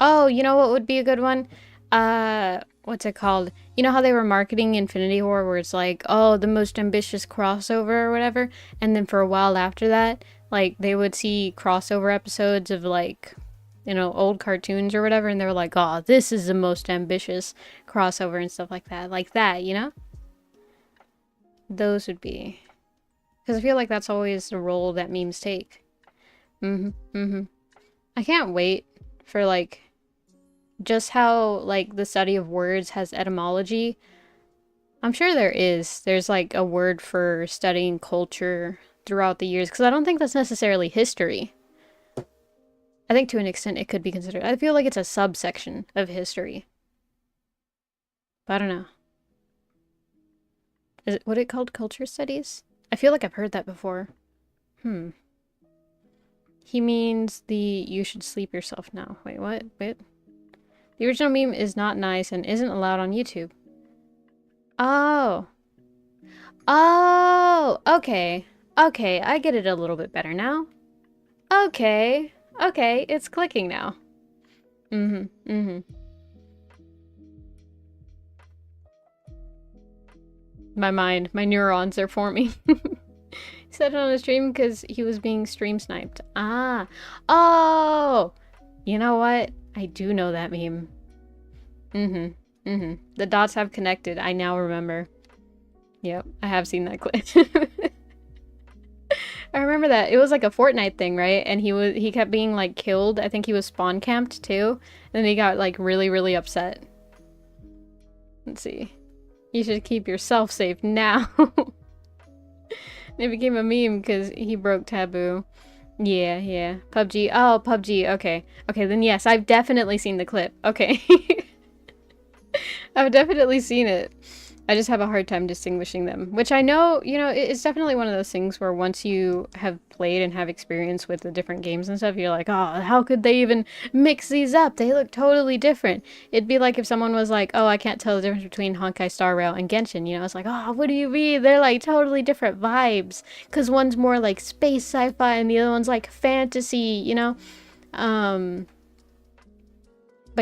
S1: Oh, you know what would be a good one? What's it called? You know how they were marketing Infinity War where it's like, oh, the most ambitious crossover or whatever? And then for a while after that, like, they would see crossover episodes of, like, you know, old cartoons or whatever, and they were like, oh, this is the most ambitious crossover and stuff like that. Like that, you know? Those would be. Because I feel like that's always the role that memes take. I can't wait for, like, just how, like, the study of words has etymology. I'm sure there's like a word for studying culture throughout the years, because I don't think that's necessarily history. I think to an extent it could be considered. I feel like it's a subsection of history. But I don't know. Is it what it called? Culture studies? I feel like I've heard that before. He means the you should sleep yourself now. Wait, what? Wait. The original meme is not nice and isn't allowed on YouTube. Oh. Oh, okay. Okay, I get it a little bit better now. Okay. Okay, it's clicking now. My neurons are forming. He said it on a stream because he was being stream sniped. Ah. Oh! You know what? I do know that meme. The dots have connected. I now remember. Yep, I have seen that clip. I remember that. It was like a Fortnite thing, right? And he kept being like killed. I think he was spawn camped too. And then he got like really, really upset. Let's see. You should keep yourself safe now. It became a meme because he broke taboo. Yeah. PUBG. Oh, PUBG. Okay. Okay, then yes, I've definitely seen the clip. Okay. I've definitely seen it. I just have a hard time distinguishing them, which I know, you know, it's definitely one of those things where once you have played and have experience with the different games and stuff, you're like, oh, how could they even mix these up? They look totally different. It'd be like if someone was like, oh, I can't tell the difference between Honkai Star Rail and Genshin, you know? It's like, oh, what do you mean? They're like totally different vibes, because one's more like space sci-fi and the other one's like fantasy, you know? But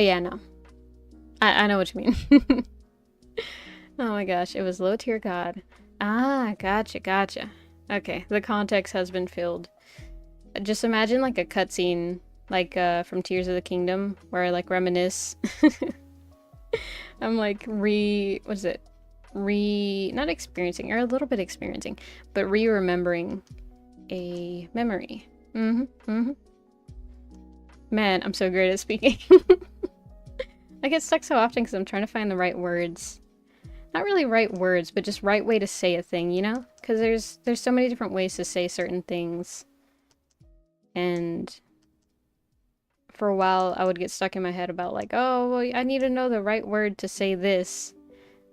S1: yeah, no. I know what you mean. Oh my gosh, it was low tier god. Ah, gotcha. Okay, the context has been filled. Just imagine like a cutscene, like from Tears of the Kingdom, where I like reminisce. I'm like not experiencing, or a little bit experiencing, but remembering a memory. Man, I'm so great at speaking. I get stuck so often because I'm trying to find the right words. Not really right words, but just right way to say a thing, you know? Because there's so many different ways to say certain things. And for a while, I would get stuck in my head about like, oh, well, I need to know the right word to say this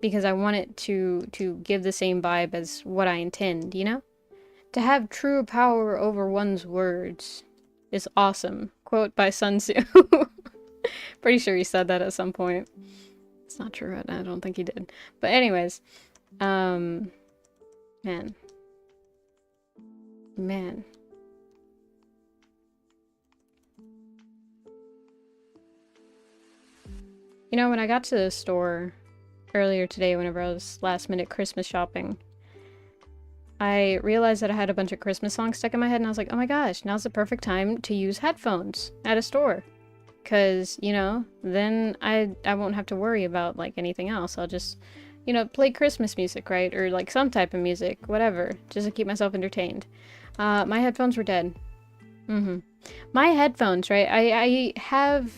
S1: because I want it to give the same vibe as what I intend, you know? To have true power over one's words is awesome. Quote by Sun Tzu. Pretty sure he said that at some point. It's not true. I don't think he did. But anyways, man. You know, when I got to the store earlier today, whenever I was last minute Christmas shopping, I realized that I had a bunch of Christmas songs stuck in my head, and I was like, oh my gosh, now's the perfect time to use headphones at a store. Because, you know, then I won't have to worry about, like, anything else. I'll just, you know, play Christmas music, right? Or, like, some type of music, whatever. Just to keep myself entertained. My headphones were dead. My headphones, right? I have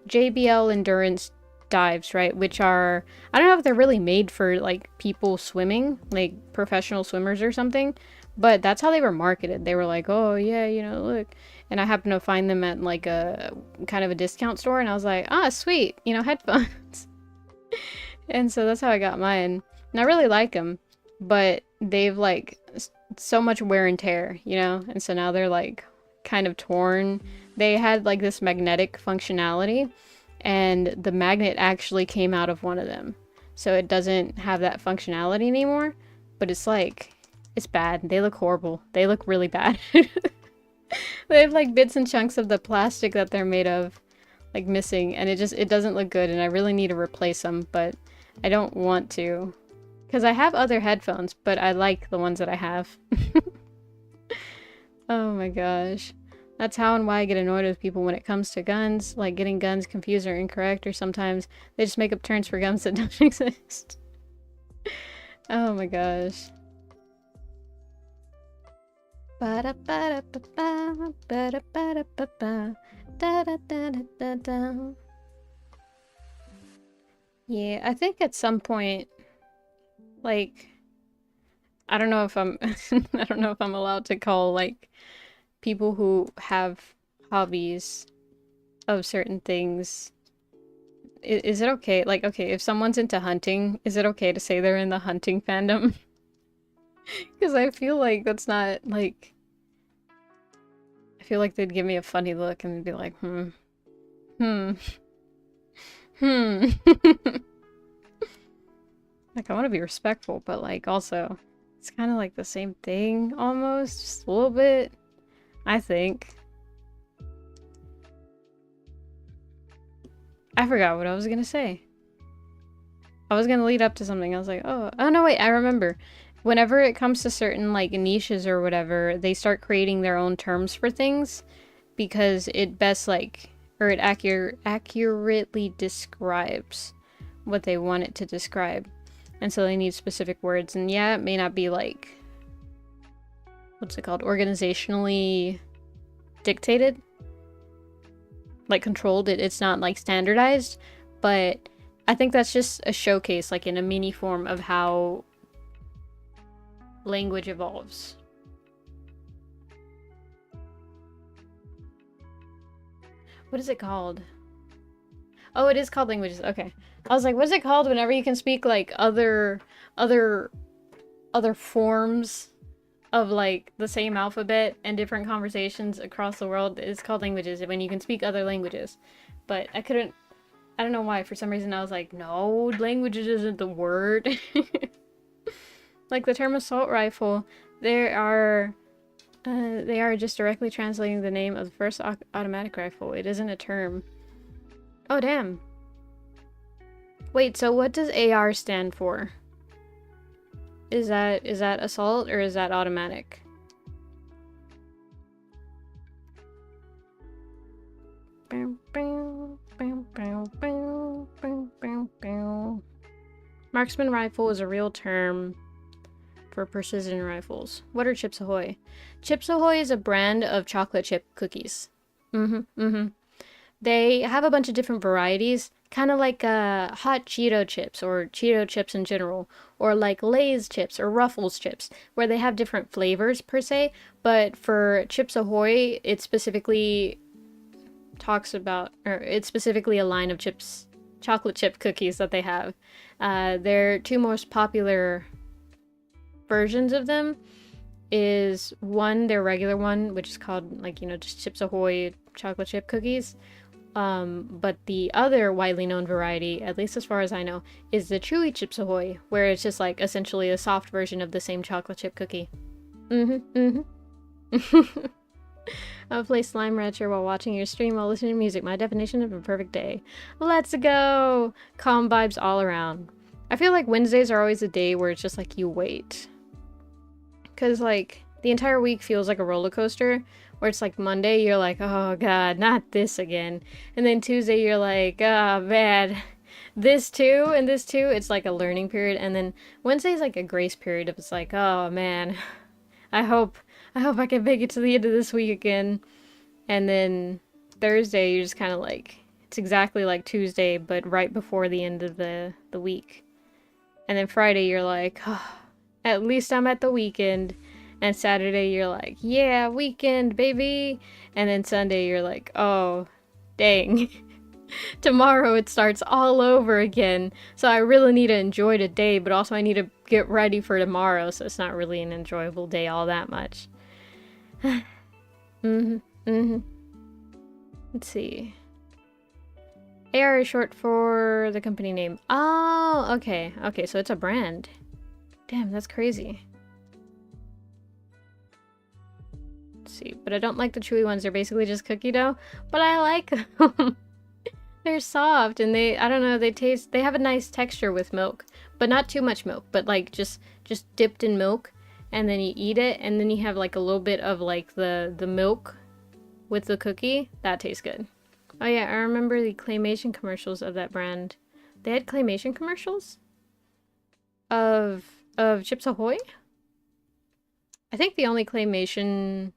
S1: JBL Endurance dives, right? Which are, I don't know if they're really made for like people swimming, like professional swimmers or something, but that's how they were marketed. They were like, oh yeah, you know, look. And I happened to find them at like a kind of a discount store, and I was like, ah, sweet, you know, headphones. And so that's how I got mine. And I really like them, but they've like so much wear and tear, you know? And so now they're like kind of torn. They had like this magnetic functionality, and the magnet actually came out of one of them. So it doesn't have that functionality anymore, but it's like, it's bad. They look horrible. They look really bad. They have like bits and chunks of the plastic that they're made of like missing, and it doesn't look good, and I really need to replace them, but I don't want to. Because I have other headphones, but I like the ones that I have. Oh my gosh. That's how and why I get annoyed with people when it comes to guns. Like getting guns confused or incorrect, or sometimes they just make up terms for guns that don't exist. Oh my gosh. Ba-da-ba-da-ba-ba, ba-da-ba-da-ba-ba, da-da-da-da-da-da. Yeah, I think at some point, like, I don't know if I'm I don't know if I'm allowed to call like people who have hobbies of certain things. Is it okay? Like, okay, if someone's into hunting, is it okay to say they're in the hunting fandom? Because I feel like that's not like, I feel like they'd give me a funny look and be like, hmm, hmm, hmm. Like, I want to be respectful, but like also, it's kind of like the same thing almost, just a little bit, I think. I forgot what I was gonna say. I was gonna lead up to something. I was like, oh no, wait, I remember. Whenever it comes to certain like niches or whatever, they start creating their own terms for things because it best like, or it accurately describes what they want it to describe. And so they need specific words. And yeah, it may not be like, what's it called? Organizationally dictated. Like controlled. It's not like standardized. But I think that's just a showcase, like in a mini form of how language evolves. What is it called? Oh, it is called languages. Okay. I was like, what is it called whenever you can speak like other forms of like the same alphabet and different conversations across the world? It's called languages when you can speak other languages. But I don't know why. For some reason I was like, no, languages isn't the word. Like the term assault rifle, they are just directly translating the name of the first automatic rifle. It isn't a term. Oh, damn. Wait, so what does AR stand for? Is that assault or is that automatic? Marksman rifle is a real term for precision rifles. What are Chips Ahoy? Chips Ahoy is a brand of chocolate chip cookies. They have a bunch of different varieties, kind of like hot Cheeto chips or Cheeto chips in general, or like Lay's chips or Ruffles chips, where they have different flavors per se. But for Chips Ahoy, it specifically talks about, or it's specifically a line of chips, chocolate chip cookies that they have. Their two most popular versions of them is one, their regular one, which is called like, you know, just Chips Ahoy chocolate chip cookies. But the other widely known variety, at least as far as I know, is the Chewy Chips Ahoy, where it's just like essentially a soft version of the same chocolate chip cookie. I'll play Slime Rancher while watching your stream while listening to music. My definition of a perfect day. Let's go! Calm vibes all around. I feel like Wednesdays are always a day where it's just like you wait. Because like the entire week feels like a roller coaster, where it's like Monday you're like, oh god, not this again. And then Tuesday you're like, oh man, this too and this too. It's like a learning period. And then Wednesday's like a grace period of it's like, oh man, I hope I can make it to the end of this week again. And then Thursday you're just kind of like, It's exactly like Tuesday, but right before the end of the week. And then Friday, you're like, oh, at least I'm at the weekend. And Saturday, you're like, yeah, weekend, baby. And then Sunday, you're like, oh, dang. Tomorrow it starts all over again. So I really need to enjoy today, but also I need to get ready for tomorrow. So it's not really an enjoyable day all that much. Let's see. AR is short for the company name. Oh, okay. Okay, so it's a brand. Damn, that's crazy. Let's see, but I don't like the chewy ones. They're basically just cookie dough, but I like them. They're soft and I don't know, they have a nice texture with milk, but not too much milk, but like just dipped in milk, and then you eat it, and then you have like a little bit of like the milk with the cookie. That tastes good. Oh yeah, I remember the claymation commercials of that brand. They had claymation commercials of Chips Ahoy? I think the only claymation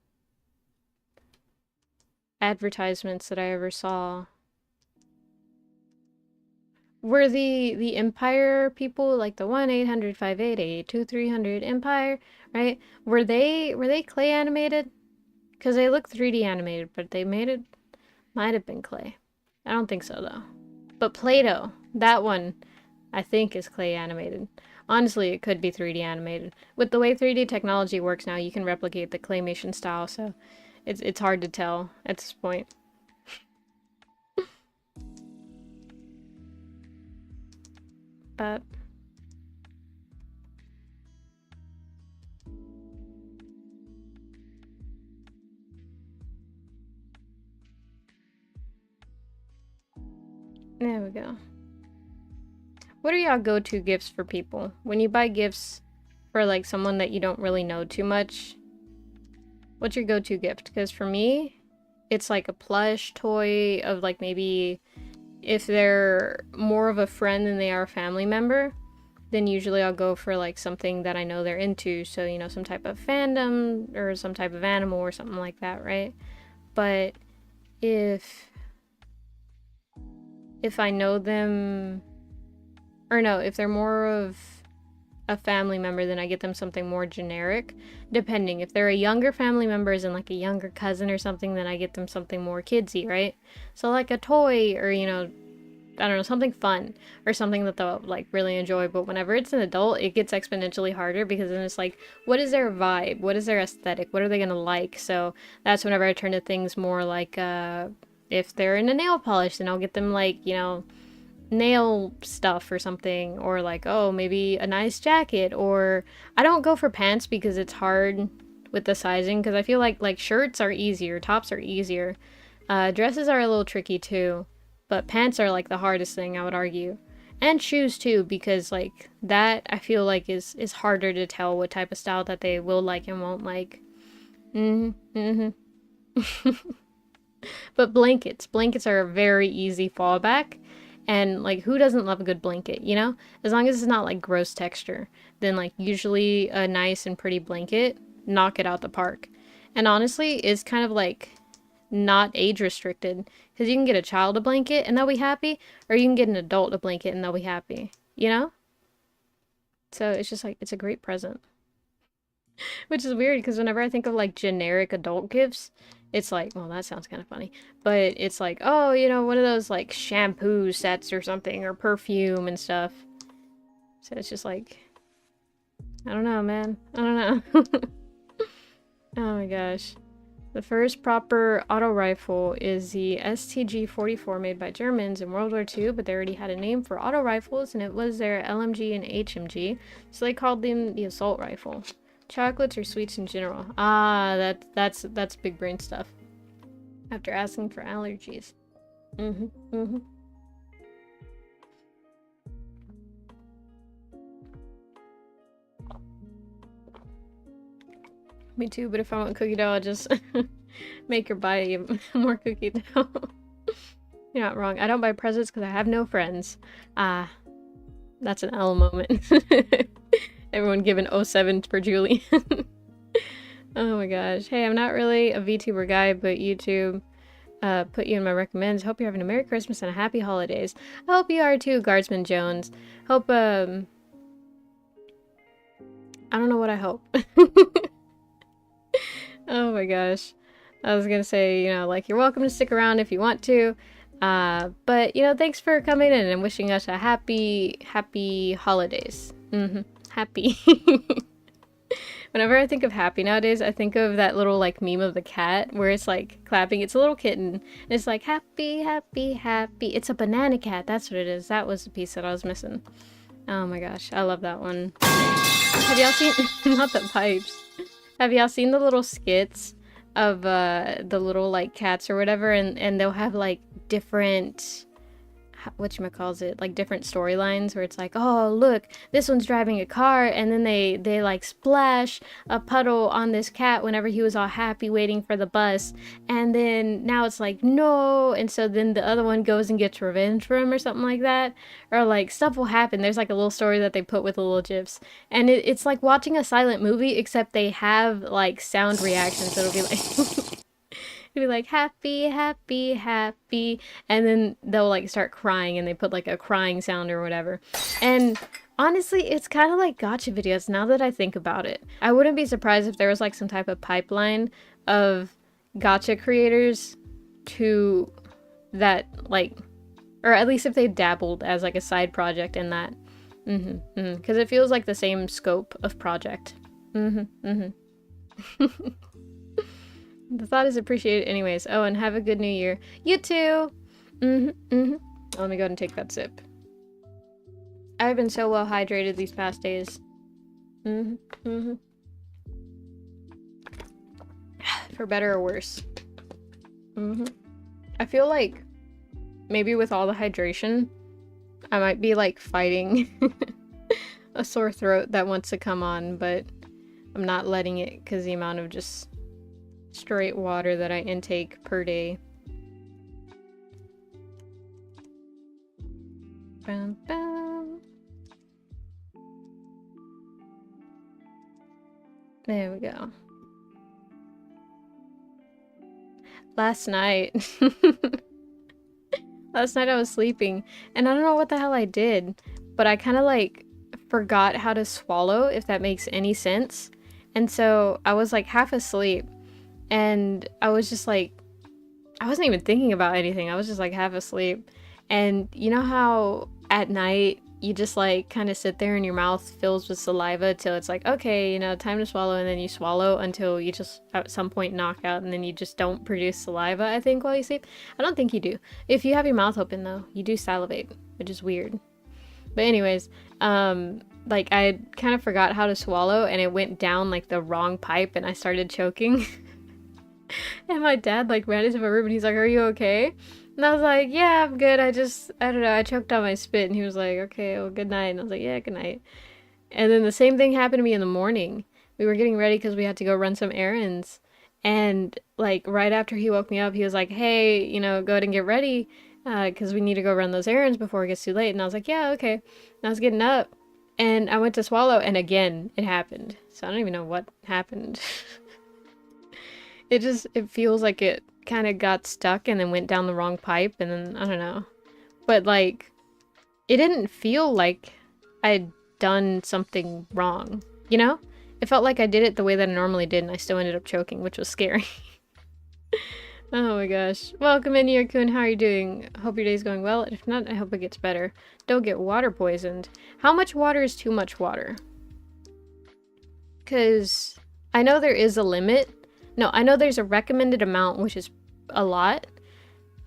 S1: advertisements that I ever saw were the Empire people, like the 1-800-588-2300 Empire, right? Were they clay animated? Because they look 3D animated, but they might have been clay. I don't think so though. But Play-Doh, that one I think is clay animated. Honestly, it could be 3D animated. With the way 3D technology works now, you can replicate the claymation style, so it's hard to tell at this point. But there we go. What are y'all go-to gifts for people? When you buy gifts for like someone that you don't really know too much, what's your go-to gift? Because for me, it's like a plush toy of like maybe if they're more of a friend than they are a family member, then usually I'll go for like something that I know they're into. So, you know, some type of fandom or some type of animal or something like that, right? But if I know them, or no, if they're more of a family member, then I get them something more generic. Depending, if they're a younger family member, as in like a younger cousin or something, then I get them something more kidsy, right? So like a toy, or you know, I don't know, something fun or something that they'll like really enjoy. But whenever it's an adult, it gets exponentially harder, because then it's like, what is their vibe? What is their aesthetic? What are they gonna like? So that's whenever I turn to things more like if they're into nail polish, then I'll get them like, you know, nail stuff or something, or like, oh, maybe a nice jacket. Or I don't go for pants because it's hard with the sizing, because I feel like shirts are easier, tops are easier, dresses are a little tricky too, but pants are like the hardest thing, I would argue. And shoes too, because like that I feel like is harder to tell what type of style that they will like and won't like. But blankets are a very easy fallback. And like, who doesn't love a good blanket, you know? As long as it's not like gross texture, then like usually a nice and pretty blanket, knock it out the park. And honestly, it's kind of like not age restricted, because you can get a child a blanket and they'll be happy, or you can get an adult a blanket and they'll be happy, you know? So it's just like, it's a great present. Which is weird, because whenever I think of like generic adult gifts, it's like, well, that sounds kind of funny, but it's like, oh, you know, one of those like shampoo sets or something, or perfume and stuff. So it's just like, I don't know, man. I don't know. Oh my gosh. The first proper auto rifle is the STG-44, made by Germans in World War II, but they already had a name for auto rifles, and it was their LMG and HMG, so they called them the assault rifle. Chocolates or sweets in general? Ah, that's big brain stuff. After asking for allergies. Me too, but if I want cookie dough, I'll just make her buy more cookie dough. You're not wrong. I don't buy presents because I have no friends. Ah, that's an L moment. Everyone giving 07 for Julie. Oh my gosh. Hey, I'm not really a VTuber guy, but YouTube put you in my recommends. Hope you're having a Merry Christmas and a Happy Holidays. I hope you are too, Guardsman Jones. Hope, I don't know what I hope. Oh my gosh. I was gonna say, you know, like, you're welcome to stick around if you want to. But, you know, thanks for coming in and wishing us a happy holidays. Happy. Whenever I think of happy nowadays, I think of that little, like, meme of the cat where it's, like, clapping. It's a little kitten. And it's like, happy, happy, happy. It's a banana cat. That's what it is. That was the piece that I was missing. Oh my gosh. I love that one. Have y'all seen... Not the pipes. Have y'all seen the little skits of, the little, like, cats or whatever? And they'll have, like, different... whatchamacallit, like different storylines where it's like, oh look, this one's driving a car, and then they like splash a puddle on this cat whenever he was all happy waiting for the bus, and then now it's like no, and so then the other one goes and gets revenge for him or something like that, or like stuff will happen. There's like a little story that they put with the little gifs, and it's like watching a silent movie except they have like sound reactions. It'll be like it'd be like happy, happy, happy, and then they'll like start crying and they put like a crying sound or whatever. And honestly, it's kind of like gacha videos now that I think about it. I wouldn't be surprised if there was like some type of pipeline of gacha creators to that, like, or at least if they dabbled as like a side project in that. Because it feels like the same scope of project. The thought is appreciated anyways. Oh, and have a good new year. You too! Let me go ahead and take that sip. I've been so well hydrated these past days. For better or worse. I feel like maybe with all the hydration, I might be like fighting a sore throat that wants to come on, but I'm not letting it because the amount of just straight water that I intake per day. Bum, bum. There we go. Last night I was sleeping and I don't know what the hell I did, but I kind of like forgot how to swallow, if that makes any sense. And so I was like half asleep. And I was just like, I wasn't even thinking about anything. I was just like half asleep. And you know how at night you just like kind of sit there and your mouth fills with saliva till it's like, okay, you know, time to swallow. And then you swallow until you just at some point knock out and then you just don't produce saliva, I think, while you sleep. I don't think you do. If you have your mouth open though, you do salivate, which is weird. But anyways, like I kind of forgot how to swallow and it went down like the wrong pipe and I started choking. And my dad like ran into my room and he's like, are you okay? And I was like, yeah, I'm good. I don't know, I choked on my spit. And he was like, okay, well, good night. And I was like, yeah, good night. And then the same thing happened to me in the morning. We were getting ready because we had to go run some errands. And like right after he woke me up, he was like, hey, you know, go ahead and get ready because we need to go run those errands before it gets too late. And I was like, yeah, okay. And I was getting up and I went to swallow and again, it happened. So I don't even know what happened. It feels like it kind of got stuck and then went down the wrong pipe and then, I don't know. But like, it didn't feel like I'd done something wrong, you know? It felt like I did it the way that I normally did and I still ended up choking, which was scary. Oh my gosh. Welcome in, Yakun. How are you doing? Hope your day's going well. If not, I hope it gets better. Don't get water poisoned. How much water is too much water? Because I know there is a limit. No, I know there's a recommended amount, which is a lot.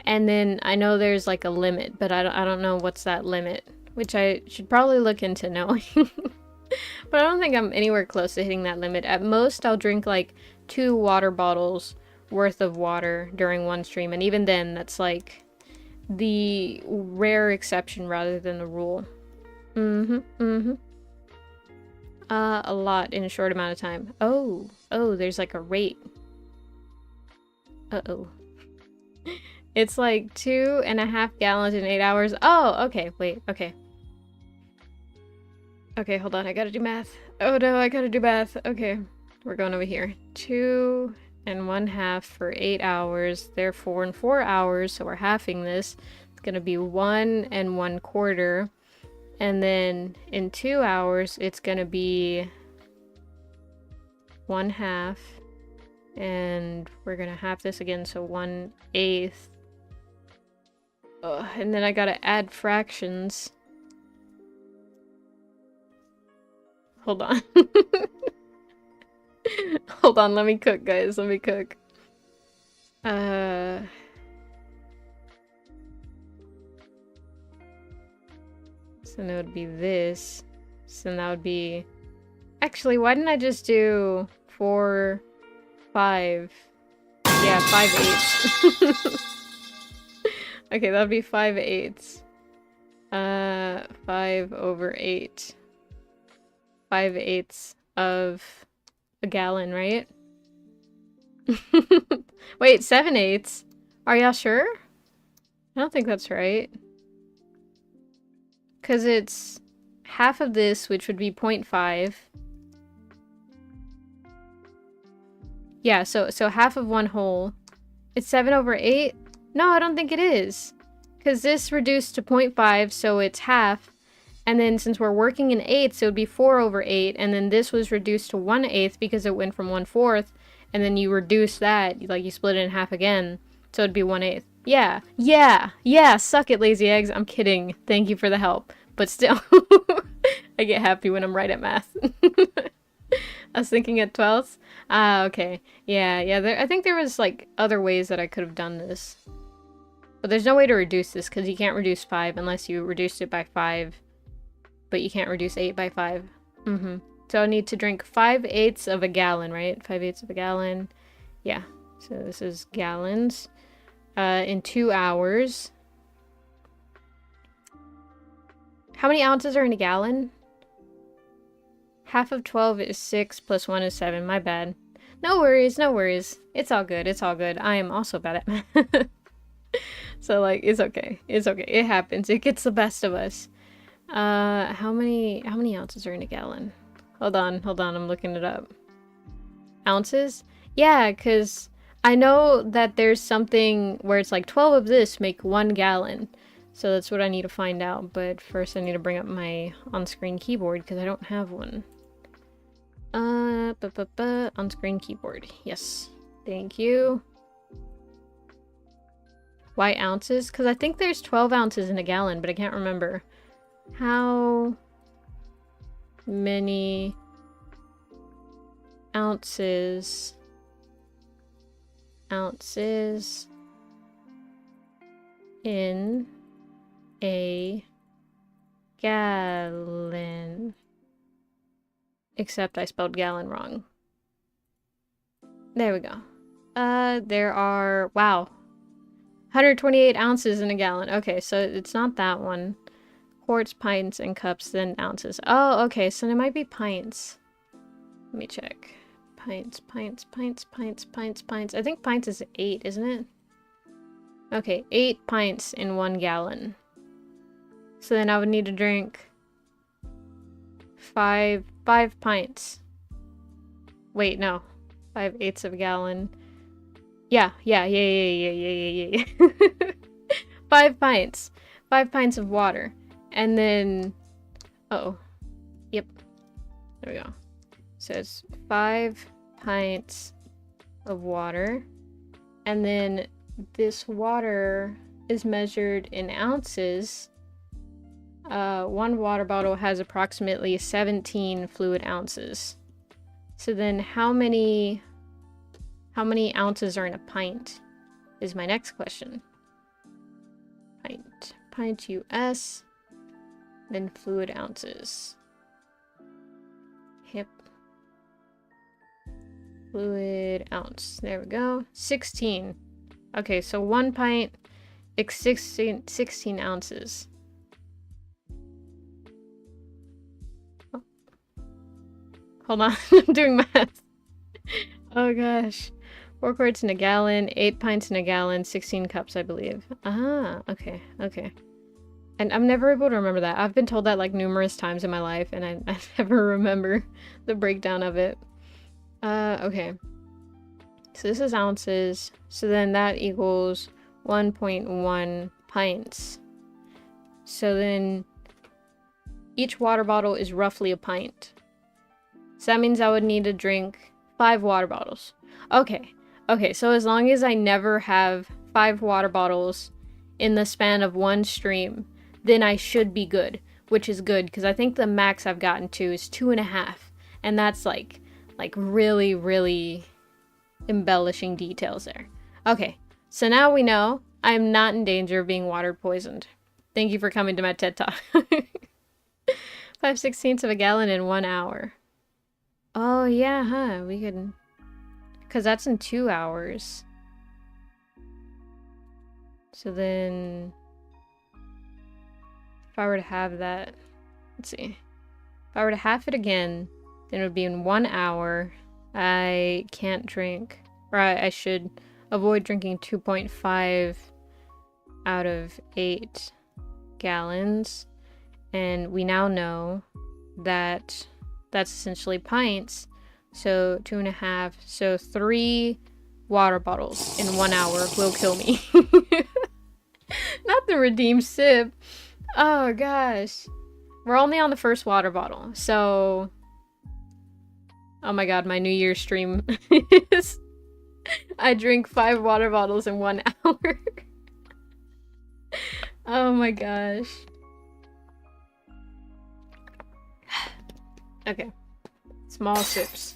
S1: And then I know there's like a limit, but I don't know what's that limit, which I should probably look into knowing. But I don't think I'm anywhere close to hitting that limit. At most, I'll drink like 2 water bottles worth of water during one stream. And even then, that's like the rare exception rather than the rule. A lot in a short amount of time. Oh, there's like a rate. Uh-oh. It's like 2.5 gallons in 8 hours. Oh, okay, wait, okay. Okay, hold on, I gotta do math. Oh no, I gotta do math. Okay, we're going over here. 2 and 1/2 for 8 hours. Therefore, in 4 hours, so we're halving this, it's gonna be 1 1/4. And then in 2 hours, it's gonna be 1/2. And we're gonna halve this again, so 1/8. And then I gotta add fractions. Hold on. Hold on, let me cook, guys. Let me cook. So then it would be this. So then that would be... Actually, why didn't I just do 4, 5? Yeah, 5/8. Okay, that would be 5/8. 5/8. 5/8 of a gallon, right? Wait, 7/8? Are y'all sure? I don't think that's right. Because it's half of this, which would be 0.5. Yeah, so half of 1 whole. It's 7/8? No, I don't think it is. Because this reduced to 0.5, so it's half. And then since we're working in eighths, it would be 4/8. And then this was reduced to 1/8 because it went from 1/4. And then you reduce that, like you split it in half again. So it'd be 1/8. Yeah, suck it, lazy eggs. I'm kidding. Thank you for the help. But still, I get happy when I'm right at math. I was thinking at 12ths. Ah, okay. Yeah, I think there was like other ways that I could have done this. But there's no way to reduce this because you can't reduce 5 unless you reduced it by 5. But you can't reduce 8 by 5. So I need to drink 5/8 of a gallon, right? 5/8 of a gallon. Yeah. So this is gallons. In 2 hours. How many ounces are in a gallon? Half of 12 is 6 plus 1 is 7. My bad. No worries, no worries. It's all good. It's all good. I am also bad at math. So like, it's okay. It's okay. It happens. It gets the best of us. How many ounces are in a gallon? Hold on, I'm looking it up. Ounces? Yeah, because I know that there's something where it's like 12 of this make 1 gallon. So that's what I need to find out. But first I need to bring up my on-screen keyboard because I don't have one. On-screen keyboard. Yes. Thank you. Why ounces? Because I think there's 12 ounces in a gallon, but I can't remember. How many ounces in a gallon? Except I spelled gallon wrong. There we go. There are, wow, 128 ounces in a gallon. Okay, so it's not that one. Quarts, pints, and cups, then ounces. Oh, okay, so it might be pints. Let me check. Pints. I think pints is 8, isn't it? Okay, 8 pints in 1 gallon. So then I would need to drink 5 pints. Wait, no. 5/8 of a gallon. Yeah. 5 pints. 5 pints of water. And then, uh-oh. Yep. There we go. So it's 5 pints of water. And then this water is measured in ounces. 1 water bottle has approximately 17 fluid ounces. So then how many ounces are in a pint is my next question. Pint US, then fluid ounces. Yep. Fluid ounce. There we go. 16. Okay, so 1 pint is 16 ounces. Oh. Hold on, I'm doing math. Oh gosh. 4 quarts in a gallon, 8 pints in a gallon, 16 cups, I believe. Ah, okay. And I'm never able to remember that. I've been told that like numerous times in my life, and I never remember the breakdown of it. Okay. So this is ounces. So then that equals 1.1 pints. So then each water bottle is roughly a pint. So that means I would need to drink 5 water bottles. Okay. Okay, so as long as I never have 5 water bottles in the span of one stream, then I should be good, which is good because I think the max I've gotten to is 2.5, and that's like really, really embellishing details there. Okay, so now we know I'm not in danger of being water poisoned. Thank you for coming to my TED Talk. 5/16 of a gallon in 1 hour. Oh yeah, huh? We could, because that's in 2 hours. So then, if I were to have that, let's see. If I were to half it again, then it would be in 1 hour. I can't drink, or I should avoid drinking 2.5 out of 8 gallons. And we now know that that's essentially pints. So 2.5, so 3 water bottles in 1 hour will kill me. Not the redeemed sip. Oh gosh. We're only on the first water bottle, so... Oh my god, my New Year's stream is... I drink 5 water bottles in 1 hour. Oh my gosh. Okay. Small sips.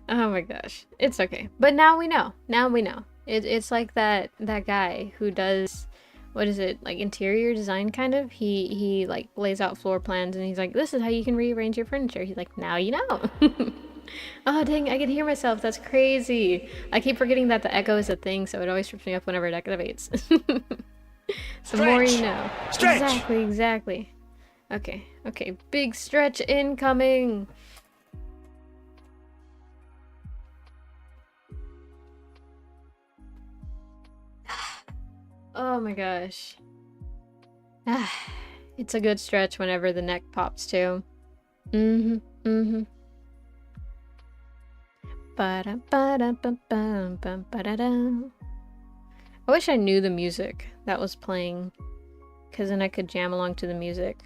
S1: Oh my gosh. It's okay. But now we know. Now we know. It's like that guy who does... What is it, like interior design kind of? He like lays out floor plans and he's like, this is how you can rearrange your furniture. He's like, now you know. Oh dang, I can hear myself. That's crazy. I keep forgetting that the echo is a thing, so it always trips me up whenever it activates. The more you know.
S2: Stretch.
S1: Exactly. Okay, big stretch incoming. Oh my gosh. It's a good stretch whenever the neck pops too. I wish I knew the music that was playing, because then I could jam along to the music.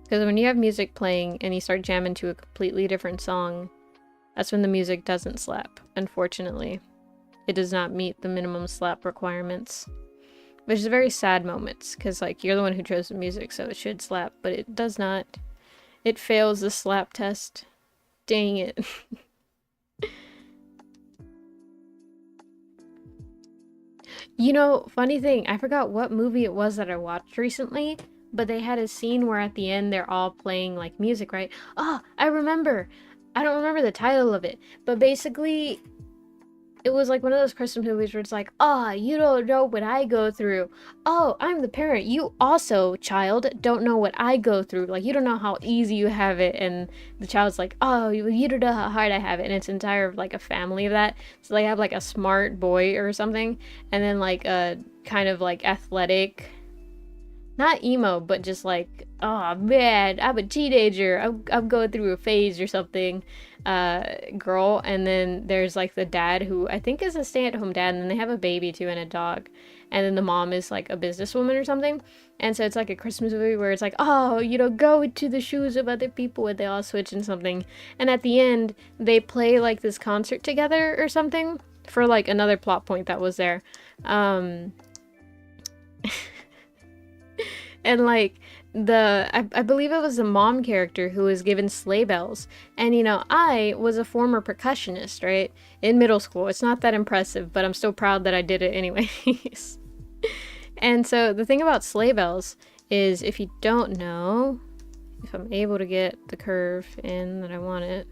S1: Because when you have music playing and you start jamming to a completely different song, that's when the music doesn't slap, unfortunately. It does not meet the minimum slap requirements. Which is a very sad moment, because like you're the one who chose the music, so it should slap, but it does not. It fails the slap test. Dang it. You know, funny thing, I forgot what movie it was that I watched recently, but they had a scene where at the end they're all playing like music, right? Oh, I remember. I don't remember the title of it, but basically it was like one of those Christmas movies where it's like, oh, you don't know what I go through. Oh, I'm the parent. You also, child, don't know what I go through. Like, you don't know how easy you have it. And the child's like, oh, you don't know how hard I have it. And it's entire, like, a family of that. So they have, like, a smart boy or something. And then, like, a kind of, like, athletic... Not emo, but just like, oh man, I'm a teenager. I'm going through a phase or something. Girl. And then there's like the dad who I think is a stay-at-home dad. And then they have a baby too and a dog. And then the mom is like a businesswoman or something. And so it's like a Christmas movie where it's like, oh, you know, go into the shoes of other people. And they all switch in something. And at the end, they play like this concert together or something for like another plot point that was there. And like I believe it was the mom character who was given sleigh bells. And you know, I was a former percussionist, right? In middle school. It's not that impressive, but I'm still proud that I did it anyways. And so the thing about sleigh bells is, if you don't know, if I'm able to get the curve in that I want it.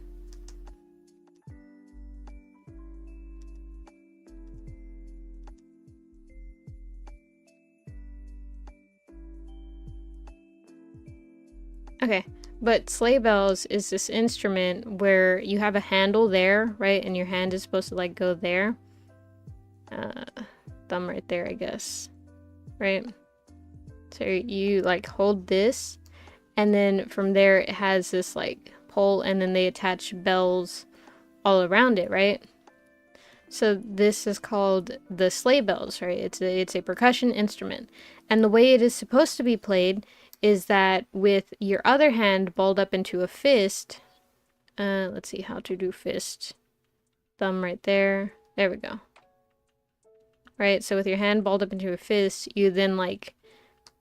S1: Okay, but sleigh bells is this instrument where you have a handle there, right? And your hand is supposed to like go there. Thumb right there, I guess. Right? So you like hold this, and then from there it has this like pole, and then they attach bells all around it, right? So this is called the sleigh bells, right? It's a percussion instrument. And the way it is supposed to be played is that with your other hand balled up into a fist. Let's see how to do fist. Thumb right there. There we go. Right, so with your hand balled up into a fist, you then like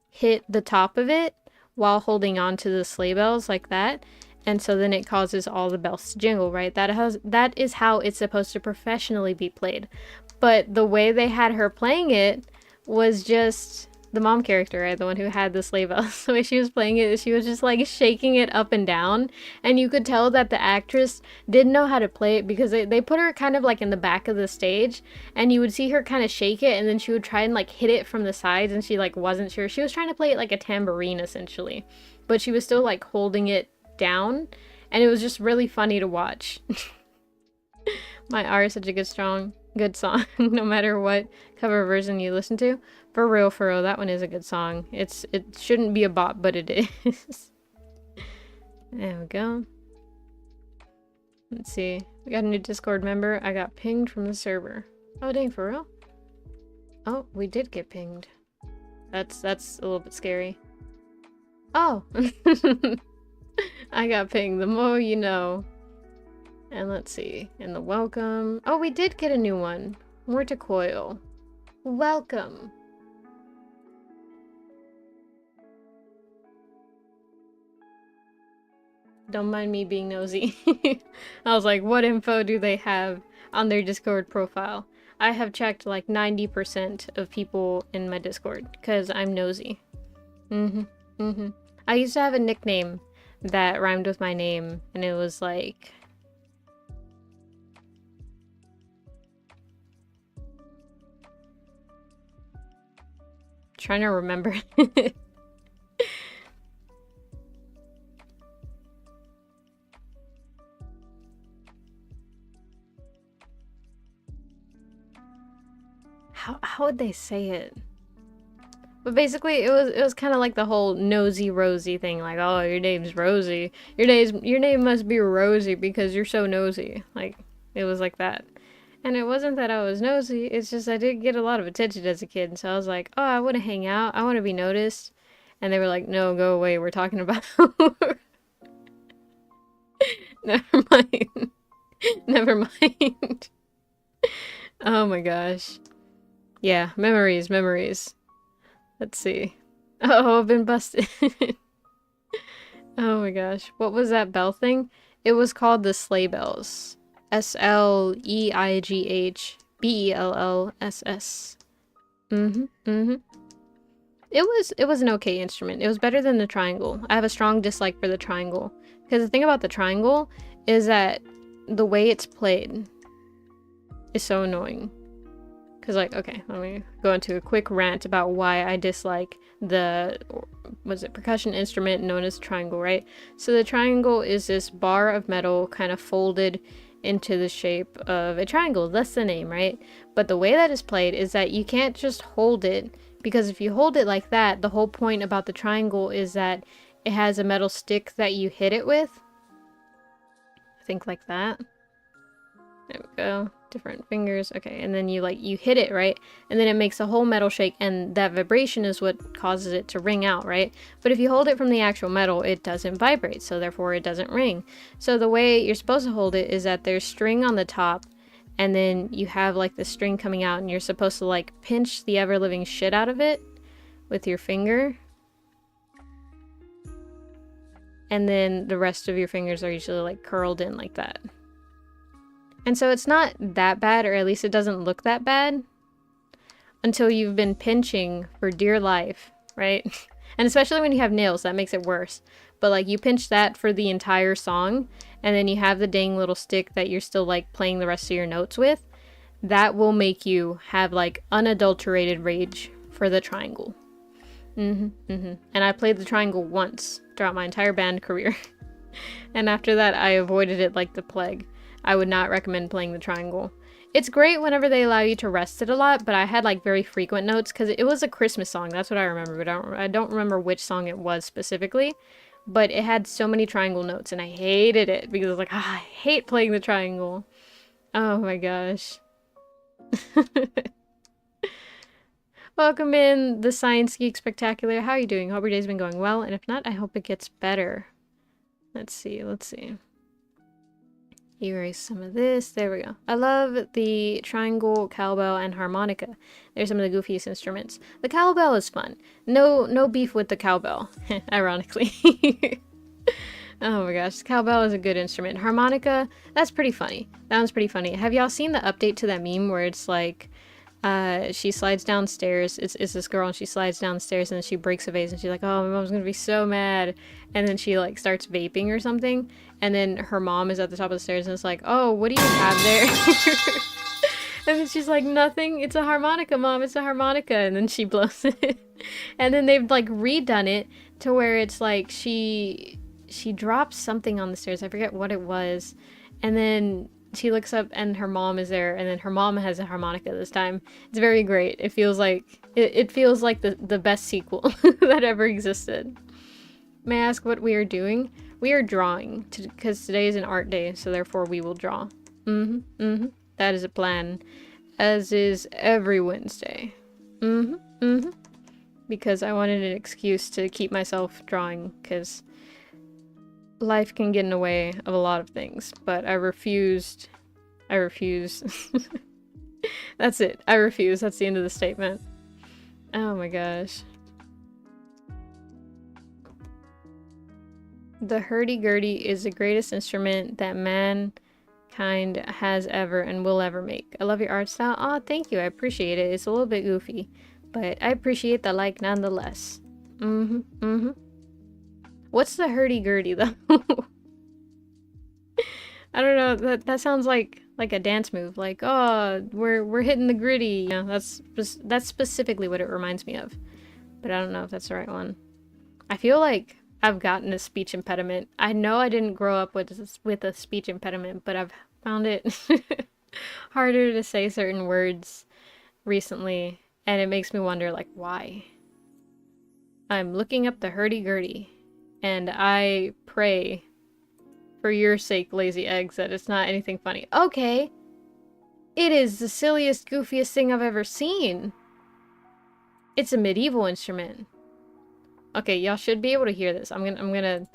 S1: hit the top of it while holding on to the sleigh bells like that. And so then it causes all the bells to jingle, right? That is how it's supposed to professionally be played. But the way they had her playing it was just the mom character, right? The one who had the sleigh bells. The way she was playing it, she was just like shaking it up and down. And you could tell that the actress didn't know how to play it because they put her kind of like in the back of the stage. And you would see her kind of shake it and then she would try and like hit it from the sides and she like wasn't sure. She was trying to play it like a tambourine essentially. But she was still like holding it down, and it was just really funny to watch. My R is such a good song no matter what cover version you listen to. For real, that one is a good song. It shouldn't be a bop, but it is. There we go. Let's see. We got a new Discord member. I got pinged from the server. Oh dang, for real? Oh, we did get pinged. That's a little bit scary. Oh. I got pinged. The more you know. And let's see. And the welcome. Oh, we did get a new one. Morticoil. Welcome. Don't mind me being nosy. I was like, what info do they have on their Discord profile? I have checked like 90% of people in my Discord because I'm nosy. I used to have a nickname that rhymed with my name, and it was like... trying to remember. How would they say it? But basically, it was kind of like the whole nosy Rosie thing, like, oh, your name's Rosie. Your name must be Rosie because you're so nosy. Like, it was like that. And it wasn't that I was nosy, it's just I did get a lot of attention as a kid, so I was like, oh, I want to hang out, I want to be noticed. And they were like, no, go away, we're talking about... Never mind. Never mind. Oh my gosh. Yeah, memories. Let's see. Oh, I've been busted. Oh my gosh. What was that bell thing? It was called the sleigh bells. SLEIGHBELLSS. It was an okay instrument. It was better than the triangle. I have a strong dislike for the triangle. Because the thing about the triangle is that the way it's played is so annoying. Because, like, okay, let me go into a quick rant about why I dislike the, percussion instrument known as triangle, right? So the triangle is this bar of metal kind of folded into the shape of a triangle. That's the name, right? But the way that is played is that you can't just hold it, because if you hold it like that, the whole point about the triangle is that it has a metal stick that you hit it with. I think like that. There we go. Different fingers. Okay, and then you hit it, right? And then it makes a whole metal shake, and that vibration is what causes it to ring out, right? But if you hold it from the actual metal, it doesn't vibrate, so therefore it doesn't ring. So the way you're supposed to hold it is that there's string on the top, and then you have like the string coming out, and you're supposed to like pinch the ever-living shit out of it with your finger. And then the rest of your fingers are usually like curled in like that. And so it's not that bad, or at least it doesn't look that bad until you've been pinching for dear life, right? And especially when you have nails, that makes it worse. But like you pinch that for the entire song, and then you have the dang little stick that you're still like playing the rest of your notes with, that will make you have like unadulterated rage for the triangle. And I played the triangle once throughout my entire band career. And after that, I avoided it like the plague. I would not recommend playing the triangle. It's great whenever they allow you to rest it a lot, but I had like very frequent notes because it was a Christmas song. That's what I remember, but I don't remember which song it was specifically. But it had so many triangle notes, and I hated it because I was like, I hate playing the triangle. Oh my gosh. Welcome in the Science Geek Spectacular. How are you doing? Hope your day's been going well, and if not, I hope it gets better. Let's see, let's see. Erase some of this. There we go. I love the triangle, cowbell, and harmonica. They're some of the goofiest instruments. The cowbell is fun. No beef with the cowbell, ironically. Oh my gosh, cowbell is a good instrument. Harmonica, that's pretty funny. That one's pretty funny. Have y'all seen the update to that meme where it's like, she slides downstairs. It's this girl and she slides downstairs and then she breaks a vase and she's like, oh, my mom's gonna be so mad. And then she like starts vaping or something. And then her mom is at the top of the stairs and it's like, oh, what do you have there? And then she's like, nothing. It's a harmonica, mom. It's a harmonica. And then she blows it. And then they've like redone it to where it's like she drops something on the stairs. I forget what it was. And then she looks up and her mom is there, and then her mom has a harmonica this time. It's very great. It feels like it feels like the best sequel that ever existed. May I ask what we are doing? We are drawing because today is an art day, so therefore we will draw. That is a plan, as is every Wednesday. Because I wanted an excuse to keep myself drawing, because life can get in the way of a lot of things, but I refuse. That's it. I refuse. That's the end of the statement. Oh my gosh. The hurdy-gurdy is the greatest instrument that mankind has ever and will ever make. I love your art style. Aw, thank you. I appreciate it. It's a little bit goofy, but I appreciate the like nonetheless. What's the hurdy-gurdy though? I don't know. That sounds like a dance move. Like, oh, we're hitting the gritty. You know, that's specifically what it reminds me of. But I don't know if that's the right one. I feel like I've gotten a speech impediment. I know I didn't grow up with a speech impediment, but I've found it harder to say certain words recently, and it makes me wonder, like, why? I'm looking up the hurdy-gurdy, and I pray for your sake, lazy eggs, that it's not anything funny. Okay. It is the silliest, goofiest thing I've ever seen. It's a medieval instrument. Okay, y'all should be able to hear this. I'm gonna...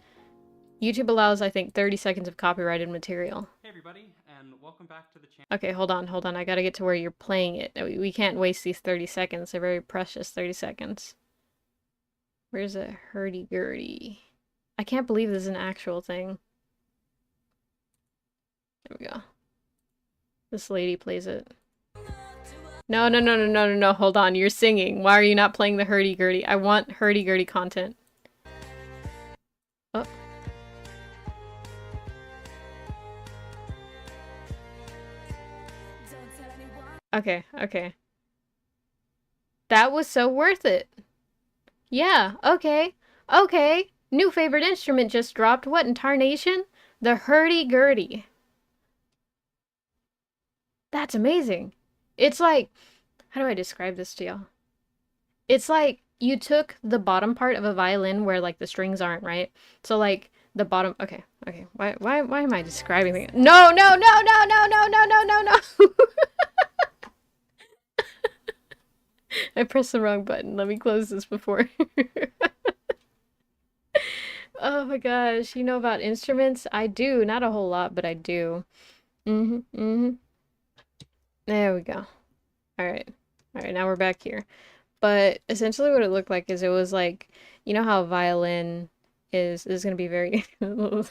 S1: YouTube allows, I think, 30 seconds of copyrighted material.
S3: Hey everybody, and welcome back to the channel.
S1: Okay, hold on. I gotta get to where you're playing it. We can't waste these 30 seconds. They're very precious 30 seconds. Where's a hurdy-gurdy? I can't believe this is an actual thing. There we go. This lady plays it. No, hold on. You're singing. Why are you not playing the hurdy-gurdy? I want hurdy-gurdy content. Oh. Okay. That was so worth it. Yeah, okay. New favorite instrument just dropped. What in tarnation? The hurdy-gurdy. That's amazing. It's like, how do I describe this to y'all? It's like you took the bottom part of a violin where like the strings aren't, right? So like the bottom, okay. Why am I describing it? No. I pressed the wrong button. Let me close this before. Oh my gosh, you know about instruments? I do, not a whole lot, but I do. There we go. Alright, now we're back here. But essentially what it looked like is it was like, you know how a violin is gonna be very a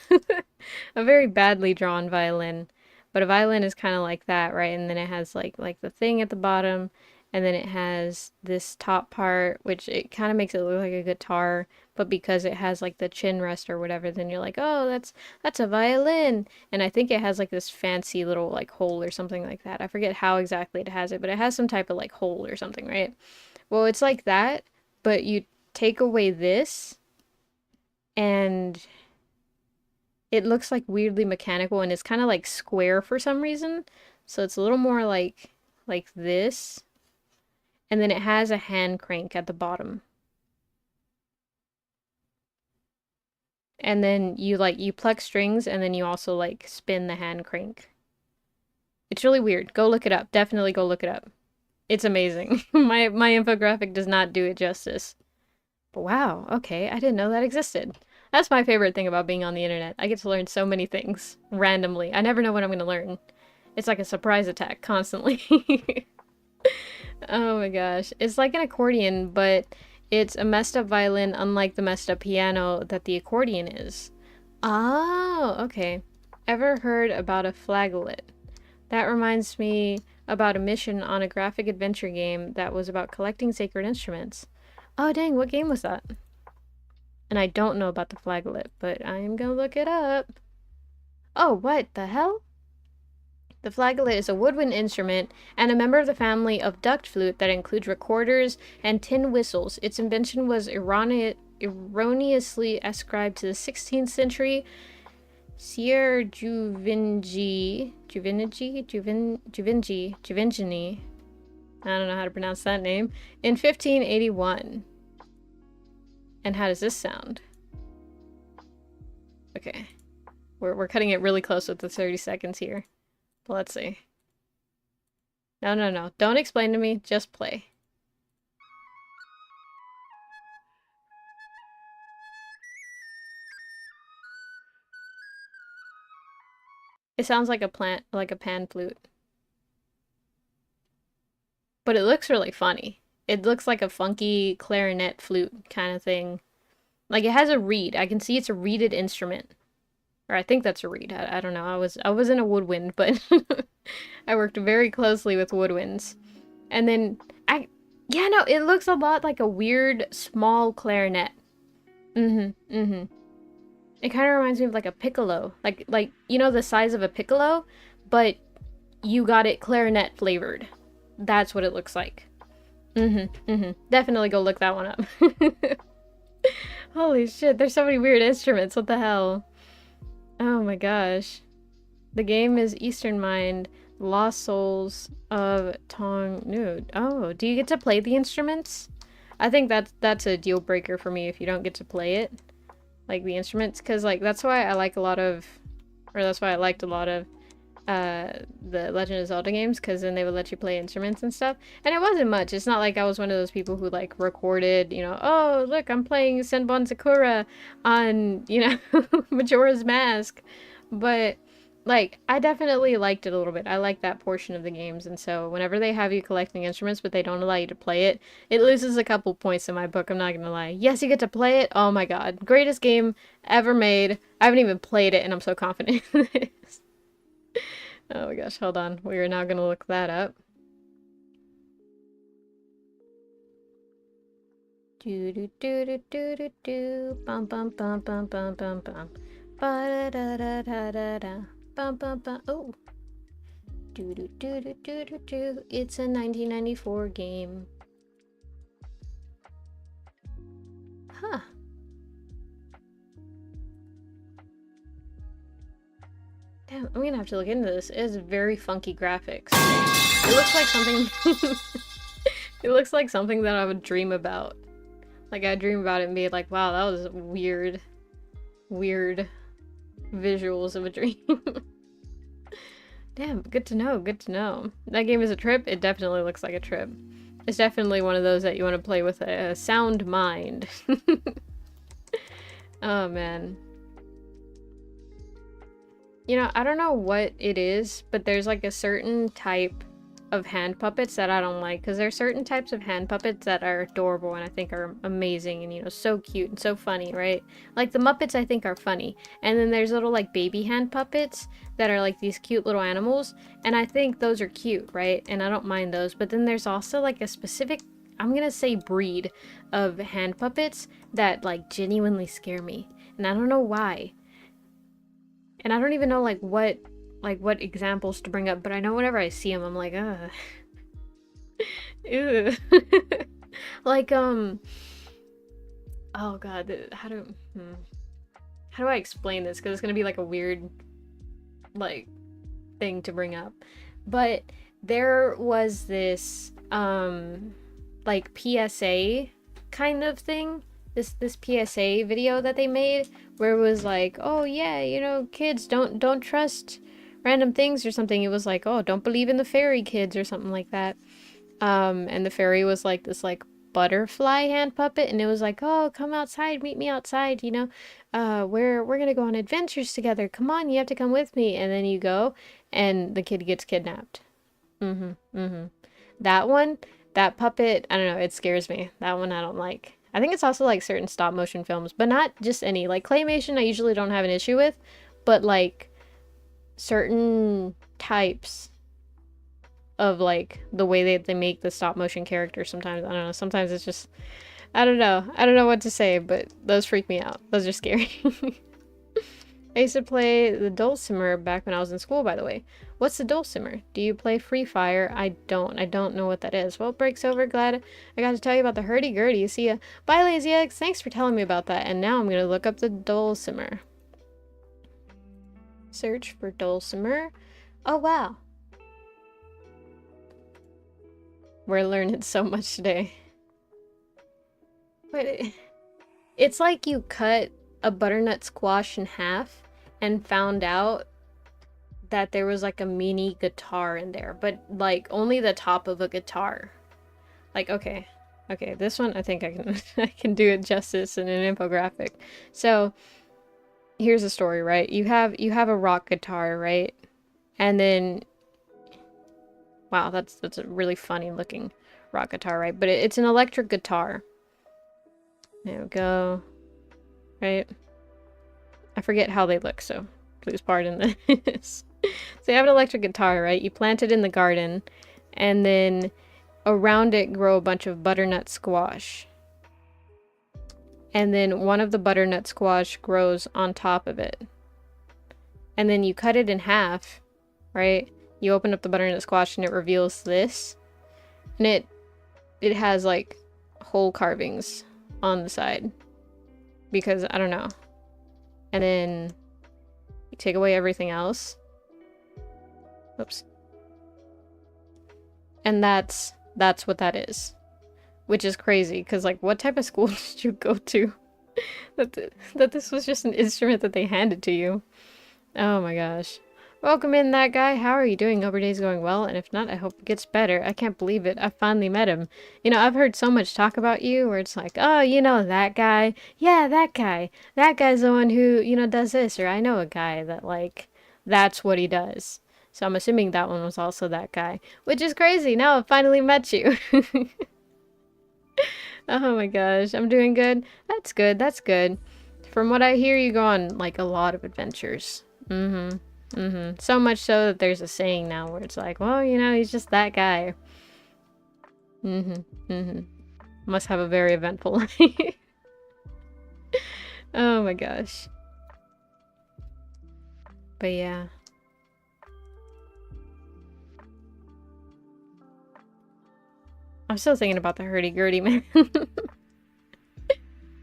S1: very badly drawn violin. But a violin is kind of like that, right? And then it has like the thing at the bottom, and then it has this top part, which it kind of makes it look like a guitar, but because it has like the chin rest or whatever, then you're like, oh, that's a violin. And I think it has like this fancy little like hole or something like that. I forget how exactly it has it, but it has some type of like hole or something, right? Well, it's like that, but you take away this, and it looks like weirdly mechanical, and it's kind of like square for some reason. So it's a little more like this. And then it has a hand crank at the bottom. And then you pluck strings, and then you also like spin the hand crank. It's really weird. Go look it up. Definitely go look it up. It's amazing. My infographic does not do it justice. But wow, okay, I didn't know that existed. That's my favorite thing about being on the internet. I get to learn so many things randomly. I never know what I'm going to learn. It's like a surprise attack constantly. Oh my gosh. It's like an accordion, but it's a messed up violin, unlike the messed up piano that the accordion is. Oh, okay. Ever heard about a flageolet? That reminds me about a mission on a graphic adventure game that was about collecting sacred instruments. Oh dang, what game was that? And I don't know about the flageolet, but I am gonna look it up. Oh, what the hell? The flageolet is a woodwind instrument and a member of the family of duct flute that includes recorders and tin whistles. Its invention was erroneously ascribed to the 16th century Sieur Juvigny. I don't know how to pronounce that name. In 1581. And how does this sound? Okay. We're cutting it really close with the 30 seconds here. But let's see. No. Don't explain to me. Just play. It sounds like a pan flute. But it looks really funny. It looks like a funky clarinet flute kind of thing. Like it has a reed. I can see it's a reeded instrument. Or I think that's a reed. I don't know. I wasn't a woodwind, but I worked very closely with woodwinds. And then yeah, no, it looks a lot like a weird small clarinet. It kind of reminds me of like a piccolo. Like you know the size of a piccolo, but you got it clarinet flavored. That's what it looks like. Definitely go look that one up. Holy shit, there's so many weird instruments. What the hell? Oh my gosh. The game is Eastern Mind, Lost Souls of Tong Nude. Oh, do you get to play the instruments? I think that's a deal breaker for me if you don't get to play it. Like the instruments, because like that's why I liked a lot of the Legend of Zelda games, because then they would let you play instruments and stuff. And it wasn't much. It's not like I was one of those people who like recorded, you know, oh look, I'm playing Senbon Sakura on, you know, Majora's Mask. But like I definitely liked it a little bit. I like that portion of the games, and so whenever they have you collecting instruments but they don't allow you to play it, it loses a couple points in my book, I'm not gonna lie. Yes, you get to play it. Oh my god. Greatest game ever made. I haven't even played it and I'm so confident in this. Oh my gosh, hold on. We are now gonna look that up. Do do do do do do do bum bum bum bum bum bum bum ba da da da da da bum bum bum. Oh, do do do do do do do. It's a 1994 game. Huh. Damn, I'm gonna have to look into this. It has very funky graphics. It looks like something. It looks like something that I would dream about. Like I dream about it and be like, wow, that was weird visuals of a dream. Damn, good to know, good to know. That game is a trip? It definitely looks like a trip. It's definitely one of those that you want to play with a sound mind. Oh man. You know, I don't know what it is, but there's like a certain type of hand puppets that I don't like, because there are certain types of hand puppets that are adorable and I think are amazing and, you know, so cute and so funny, right? Like the Muppets I think are funny, and then there's little like baby hand puppets that are like these cute little animals, and I think those are cute, right? And I don't mind those. But then there's also like a specific, I'm gonna say, breed of hand puppets that like genuinely scare me, and I don't know why. And I don't even know like what examples to bring up, but I know whenever I see them, I'm like, ugh. Ew. Like, oh god, how do I explain this? Because it's gonna be like a weird, like, thing to bring up. But there was this, like, PSA kind of thing. This PSA video that they made where it was like, oh yeah, you know, kids don't trust random things or something. It was like, oh, don't believe in the fairy kids or something like that. And the fairy was like this like butterfly hand puppet, and it was like, oh, come outside, meet me outside, you know. We're gonna go on adventures together. Come on, you have to come with me. And then you go, and the kid gets kidnapped. That one, that puppet, I don't know, it scares me. That one I don't like. I think it's also like certain stop motion films, but not just any. Like claymation I usually don't have an issue with, but like certain types of like the way they make the stop motion characters sometimes, I don't know, sometimes it's just, I don't know what to say, but those freak me out. Those are scary. I used to play the dulcimer back when I was in school, by the way. What's the dulcimer? Do you play Free Fire? I don't know what that is. Well, breaks over. Glad I got to tell you about the hurdy-gurdy. See ya. Bye, Lazy Eggs. Thanks for telling me about that. And now I'm going to look up the dulcimer. Search for dulcimer. Oh, wow. We're learning so much today. Wait, it's like you cut a butternut squash in half and found out that there was like a mini guitar in there, but like only the top of a guitar. Like, okay, this one I think I can I can do it justice in an infographic. So here's the story, right? You have a rock guitar, right? And then, wow, that's a really funny looking rock guitar, right? But it's an electric guitar. There we go. Right? I forget how they look, so please pardon this. So you have an electric guitar, right? You plant it in the garden, and then around it grow a bunch of butternut squash. And then one of the butternut squash grows on top of it. And then you cut it in half, right? You open up the butternut squash and it reveals this. And it has like hole carvings on the side. Because, I don't know. And then you take away everything else. Oops. And that's what that is. Which is crazy, because like, what type of school did you go to? that this was just an instrument that they handed to you. Oh my gosh. Welcome in, that guy. How are you doing? Hope your day's going well, and if not, I hope it gets better. I can't believe it. I finally met him. You know, I've heard so much talk about you, where it's like, oh, you know, that guy. Yeah, that guy. That guy's the one who, you know, does this. Or I know a guy that, like, that's what he does. So I'm assuming that one was also that guy. Which is crazy. Now I've finally met you. Oh my gosh. I'm doing good. That's good. That's good. From what I hear, you go on, like, a lot of adventures. So much so that there's a saying now where it's like, well, you know, he's just that guy. Must have a very eventful life. Oh my gosh. But yeah. I'm still thinking about the hurdy-gurdy, man.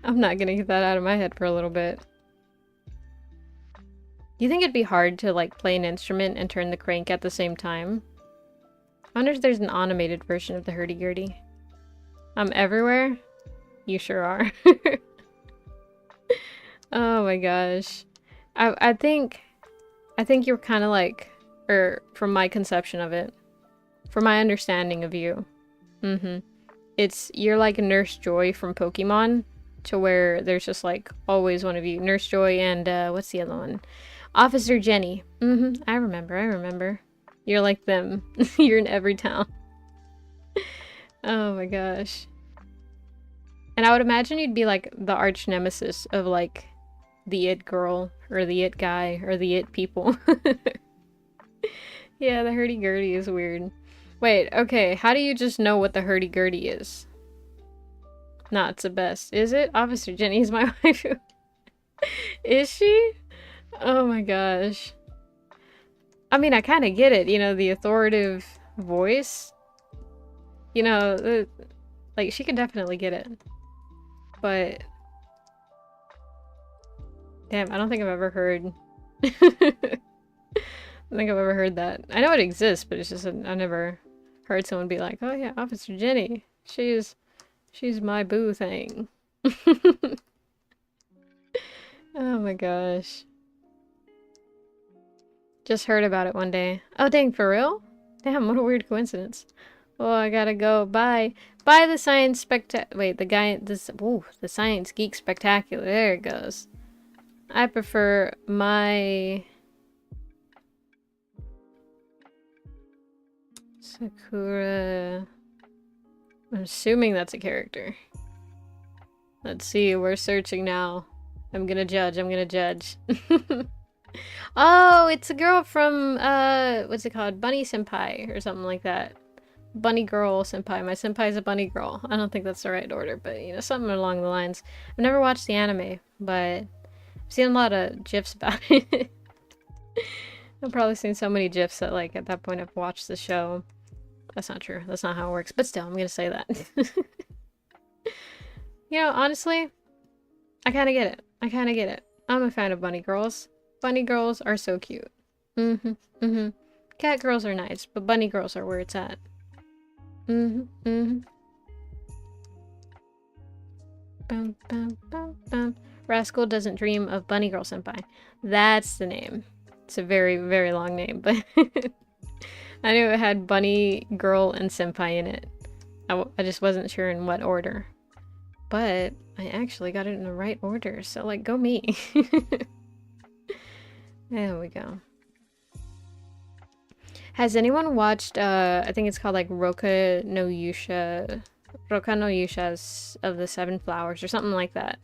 S1: I'm not gonna get that out of my head for a little bit. Do you think it'd be hard to, like, play an instrument and turn the crank at the same time? I wonder if there's an animated version of the hurdy-gurdy. I'm everywhere? You sure are. Oh my gosh. I think you're kind of like, or from my conception of it, from my understanding of you, you're like a Nurse Joy from Pokemon, to where there's just like always one of you. Nurse Joy and what's the other one? Officer Jenny. I remember. You're like them. You're in every town. Oh my gosh. And I would imagine you'd be like the arch nemesis of like the it girl or the it guy or the it people. Yeah, the hurdy-gurdy is weird. Wait, okay, how do you just know what the hurdy-gurdy is? Nah, it's the best. Is it? Officer Jenny's my wife. Is she? Oh my gosh. I mean, I kind of get it, you know, the authoritative voice. You know, like, she can definitely get it. But damn, I don't think I've ever heard... I don't think I've ever heard that. I know it exists, but it's just I never heard someone be like, oh yeah, Officer Jenny. She's my boo thing. Oh my gosh. Just heard about it one day. Oh, dang, for real? Damn, what a weird coincidence. Oh, I gotta go. Bye. Bye, the science wait, the guy, the science geek spectacular. There it goes. I prefer my... Sakura... I'm assuming that's a character. Let's see, we're searching now. I'm gonna judge. Oh, it's a girl from, what's it called? Bunny Senpai or something like that. Bunny Girl Senpai. My senpai's a bunny girl. I don't think that's the right order, but, you know, something along the lines. I've never watched the anime, but I've seen a lot of GIFs about it. I've probably seen so many GIFs that, like, at that point I've watched the show. That's not true. That's not how it works. But still, I'm gonna say that. You know, honestly, I kind of get it. I'm a fan of bunny girls. Bunny girls are so cute. Cat girls are nice, but bunny girls are where it's at. Bum, bum, bum, bum. Rascal doesn't dream of Bunny Girl Senpai. That's the name. It's a very, very long name, but I knew it had Bunny Girl and Senpai in it. I just wasn't sure in what order. But I actually got it in the right order, so like, go me. There we go. Has anyone watched, I think it's called like Roka no Yusha's of the Seven Flowers or something like that.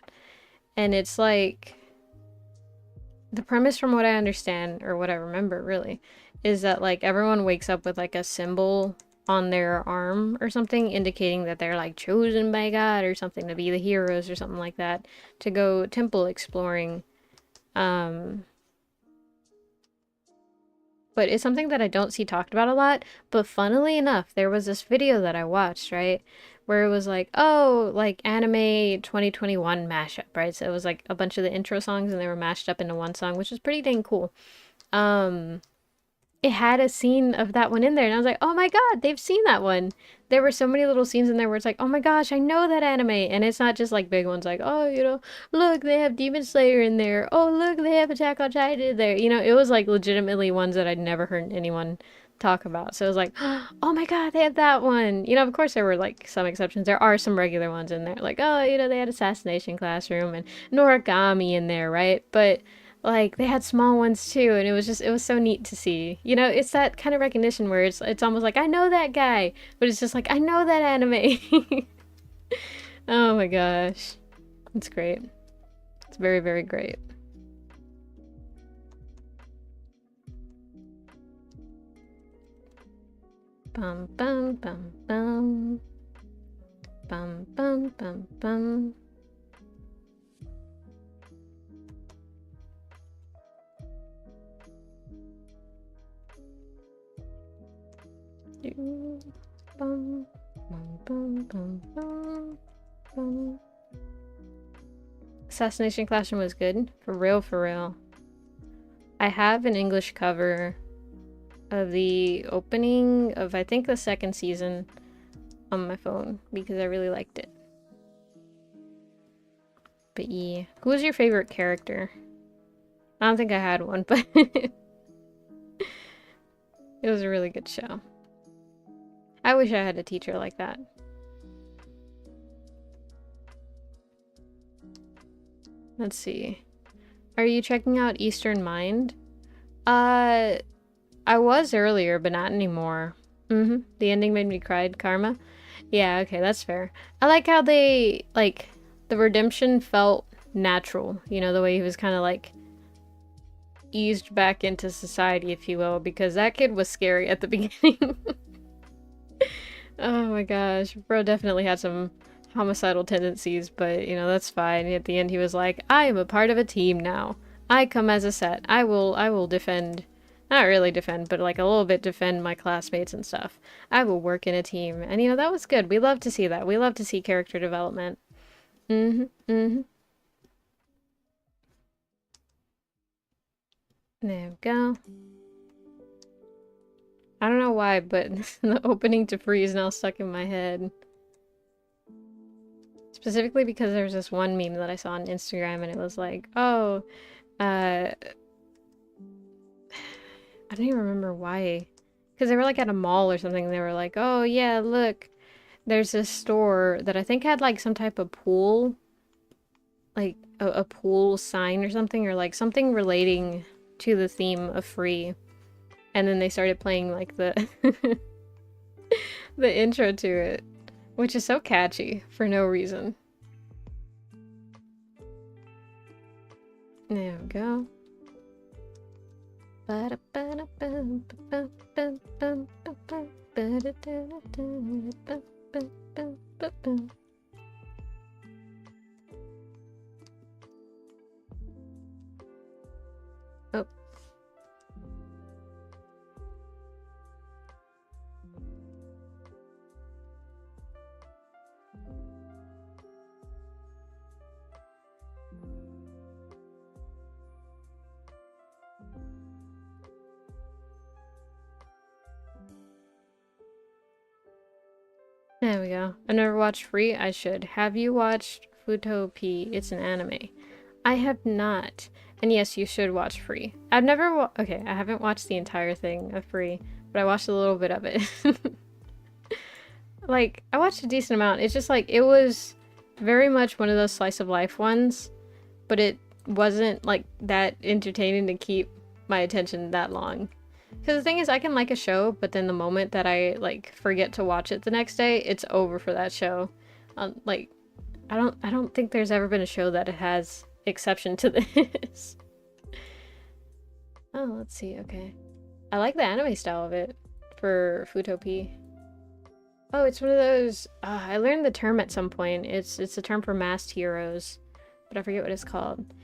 S1: And it's like, the premise from what I understand, or what I remember really, is that like everyone wakes up with like a symbol on their arm or something indicating that they're like chosen by God or something to be the heroes or something like that, to go temple exploring. But it's something that I don't see talked about a lot. But funnily enough, there was this video that I watched, right? Where it was like, oh, like anime 2021 mashup, right? So it was like a bunch of the intro songs and they were mashed up into one song, which is pretty dang cool. It had a scene of that one in there, and I was like, oh my god, they've seen that one. There were so many little scenes in there where it's like, oh my gosh, I know that anime. And it's not just like big ones like, oh, you know, look, they have Demon Slayer in there. Oh, look, they have Attack on Titan there. You know, it was like legitimately ones that I'd never heard anyone talk about. So it was like, oh my god, they have that one. You know, of course there were like some exceptions. There are some regular ones in there. Like, oh, you know, they had Assassination Classroom and Noragami in there, right? But like they had small ones too, and it was so neat to see. You know, it's that kind of recognition where it's almost like I know that guy, but it's just like I know that anime. Oh my gosh, it's great. It's very, very great. Bum bum bum bum bum bum bum bum. Bum, bum, bum, bum, bum, bum. Assassination Classroom was good. For real, for real. I have an English cover of the opening of, I think, the second season on my phone because I really liked it. But yeah. Who was your favorite character? I don't think I had one, but it was a really good show. I wish I had a teacher like that. Let's see. Are you checking out Eastern Mind? I was earlier, but not anymore. The ending made me cry. Karma? Yeah, okay, that's fair. I like how they, like, the redemption felt natural. You know, the way he was kind of, like, eased back into society, if you will, because that kid was scary at the beginning. Oh my gosh, bro definitely had some homicidal tendencies, but you know, that's fine. At the end he was like, I am a part of a team now. I come as a set. I will defend, not really defend, but like a little bit defend my classmates and stuff. I will work in a team. And you know, that was good. We love to see that. We love to see character development. There we go. I don't know why, but the opening to Freeze now stuck in my head. Specifically because there's this one meme that I saw on Instagram and it was like, oh, I don't even remember why. Because they were like at a mall or something. And they were like, oh yeah, look, there's this store that I think had like some type of pool, like a pool sign or something, or like something relating to the theme of free. And then they started playing like the the intro to it, which is so catchy for no reason. There we go. Oh. There we go. I never watched Free. I should. Have you watched Futopia? It's an anime. I have not. And yes, you should watch Free. I've never okay, I haven't watched the entire thing of Free, but I watched a little bit of it. Like, I watched a decent amount. It's just like, it was very much one of those slice of life ones, but it wasn't like that entertaining to keep my attention that long. Because the thing is, I can like a show, but then the moment that I like forget to watch it the next day, it's over for that show. Like, I don't think there's ever been a show that has exception to this. Oh, let's see. Okay, I like the anime style of it for Futopia. Oh, it's one of those. I learned the term at some point. It's a term for masked heroes, but I forget what it's called.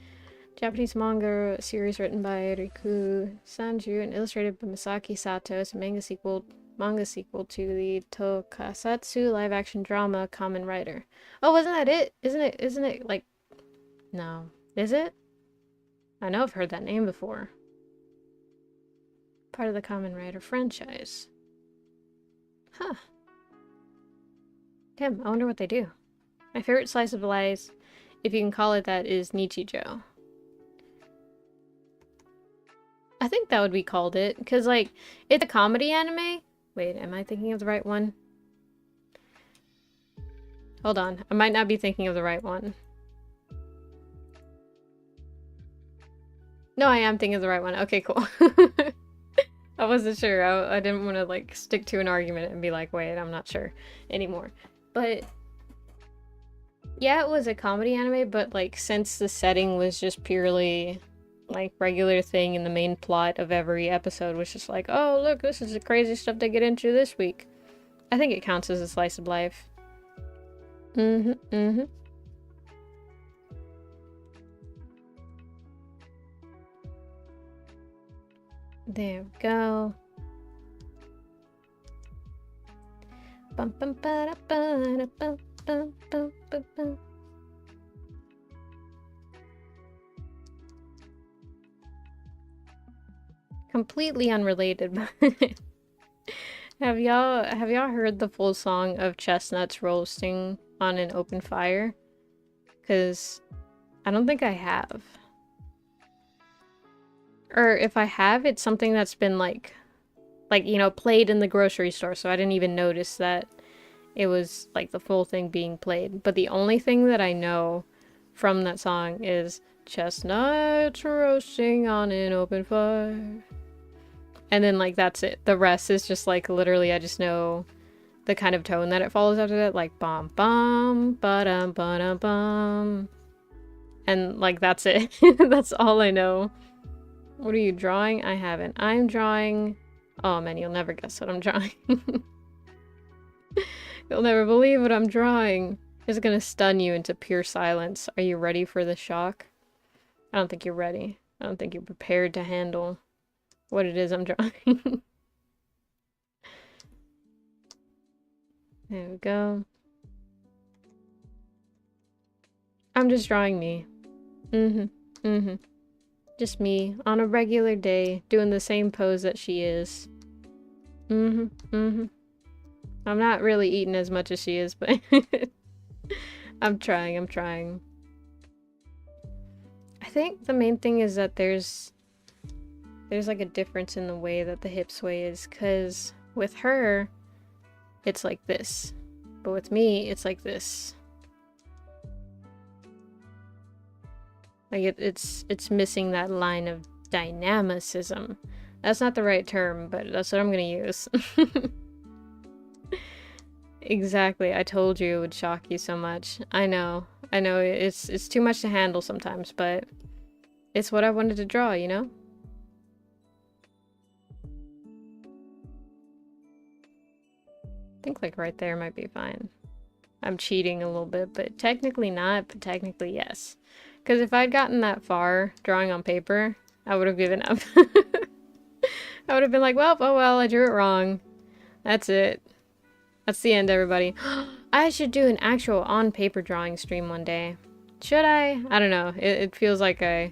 S1: Japanese manga series written by Riku Sanju and illustrated by Masaki Sato. It's a manga sequel to the Tokusatsu live-action drama Kamen Rider. Oh, wasn't that it? Isn't it like... No. Is it? I know I've heard that name before. Part of the Kamen Rider franchise. Huh. Damn, I wonder what they do. My favorite slice of life, if you can call it that, is Nichijou. I think that would be called it, because, like, it's a comedy anime. Wait, am I thinking of the right one? Hold on, I might not be thinking of the right one. No, I am thinking of the right one. Okay, cool. I wasn't sure. I didn't want to, like, stick to an argument and be like, wait, I'm not sure anymore. But, yeah, it was a comedy anime, but, like, since the setting was just purely... like regular thing, and the main plot of every episode was just like, oh look, this is the crazy stuff they get into this week. I think it counts as a slice of life. There we go. Bum, bum, ba, da, ba, da, bum, bum, bum, bum, bum. Completely unrelated, but have y'all heard the full song of Chestnuts roasting on an open fire? Because I don't think I have. Or if I have, it's something that's been like, you know, played in the grocery store, so I didn't even notice that it was like the full thing being played. But the only thing that I know from that song is chestnuts roasting on an open fire. And then, like, that's it. The rest is just, like, literally, I just know the kind of tone that it follows after that. Like, bum, bum, ba-dum, ba-dum, bum. And, like, that's it. That's all I know. What are you drawing? I haven't. I'm drawing... Oh, man, you'll never guess what I'm drawing. You'll never believe what I'm drawing. It's gonna stun you into pure silence. Are you ready for the shock? I don't think you're ready. I don't think you're prepared to handle... what it is I'm drawing. There we go. I'm just drawing me. Just me on a regular day doing the same pose that she is. I'm not really eating as much as she is, but I'm trying. I think the main thing is that there's There's like a difference in the way that the hip sway is, because with her, it's like this. But with me, it's like this. Like it's missing that line of dynamicism. That's not the right term, but that's what I'm gonna use. Exactly. I told you it would shock you so much. I know. I know it's too much to handle sometimes, but it's what I wanted to draw, you know? I think like right there might be fine. I'm cheating a little bit, but technically not, but technically yes. Because if I'd gotten that far drawing on paper, I would have given up. I would have been like, well, oh well, I drew it wrong. That's it. That's the end, everybody. I should do an actual on-paper drawing stream one day. Should I? I don't know. It feels like I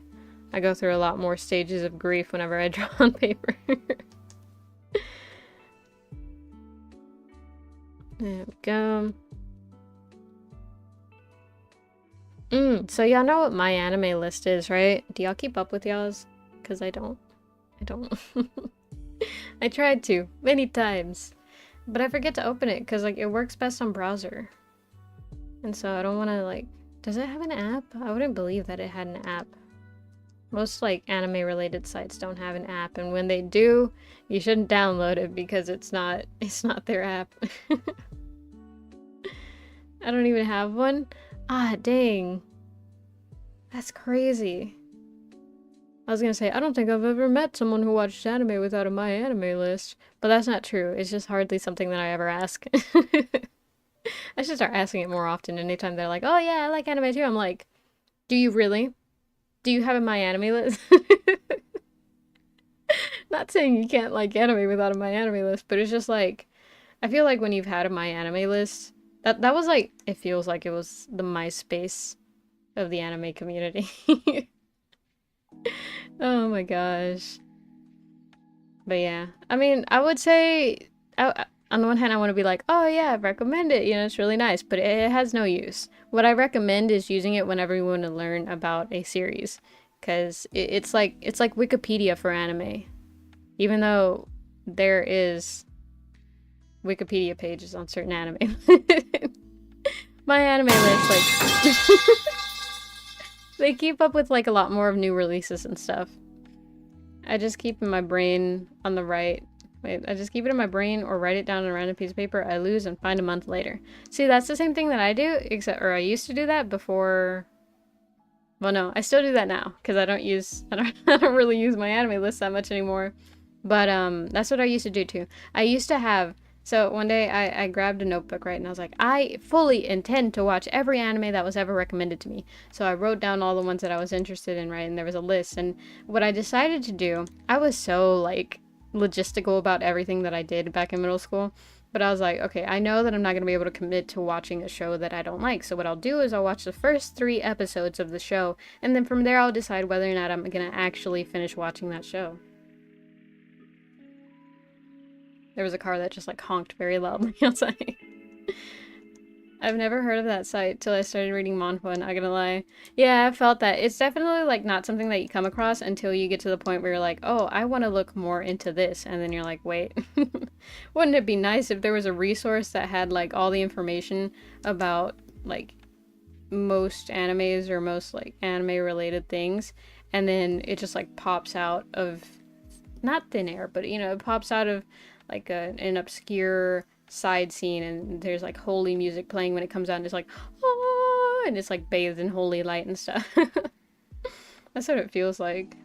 S1: go through a lot more stages of grief whenever I draw on paper. There we go. So y'all know what my anime list is, right? Do y'all keep up with y'all's? Because I don't. I don't. I tried to, many times. But I forget to open it, because like, it works best on browser. And so I don't want to, like... Does it have an app? I wouldn't believe that it had an app. Most, like, anime-related sites don't have an app, and when they do, you shouldn't download it, because it's not their app. I don't even have one? Ah, dang. That's crazy. I was gonna say, I don't think I've ever met someone who watched anime without a My Anime list. But that's not true. It's just hardly something that I ever ask. I should start asking it more often. Anytime they're like, oh yeah, I like anime too. I'm like, do you really? Do you have a My Anime list? Not saying you can't like anime without a My Anime list, but it's just like, I feel like when you've had a My Anime list, that was like, it feels like it was the MySpace of the anime community. Oh my gosh. But yeah, I mean, I would say, on the one hand, I want to be like, oh yeah, recommend it, you know, it's really nice, but it has no use. What I recommend is using it whenever you want to learn about a series, because it's like Wikipedia for anime, even though there is Wikipedia pages on certain anime. My anime list, like, they keep up with like a lot more of new releases and stuff. I just keep in my brain on the right. Wait, I just keep it in my brain or write it down on a random piece of paper I lose and find a month later. See, that's the same thing that I do, except, or I used to do that before. Well, no, I still do that now because I don't really use my anime list that much anymore. But that's what I used to do too. I used to have, so one day I grabbed a notebook, right, and I was like, I fully intend to watch every anime that was ever recommended to me. So I wrote down all the ones that I was interested in, right, and there was a list. And what I decided to do, I was so like logistical about everything that I did back in middle school. But I was like, okay, I know that I'm not going to be able to commit to watching a show that I don't like. So what I'll do is I'll watch the first 3 episodes of the show. And then from there I'll decide whether or not I'm going to actually finish watching that show. There was a car that just like honked very loudly outside. I've never heard of that site till I started reading manhwa, not gonna lie. Yeah, I felt that. It's definitely like not something that you come across until you get to the point where you're like, oh, I want to look more into this. And then you're like, wait, wouldn't it be nice if there was a resource that had like all the information about like most animes or most like anime related things, and then it just like pops out of, not thin air, but you know, it pops out of like an obscure side scene, and there's like holy music playing when it comes out, and it's like, oh, and it's like bathed in holy light and stuff. That's what it feels like.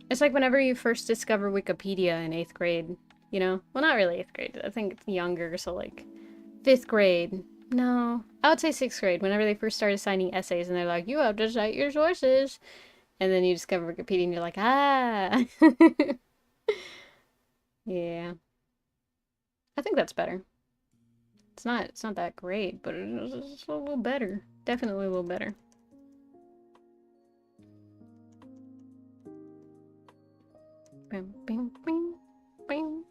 S1: It's like whenever you first discover Wikipedia in 8th grade, you know? Well, not really 8th grade. I think it's younger, so like 5th grade. No, I would say 6th grade, whenever they first started signing essays, and they're like, you have to cite your sources. And then you discover Wikipedia, and you're like, ah. Yeah. I think that's better. It's not that great, but it's a little better. Definitely a little better. Bing, bing, bing, bing.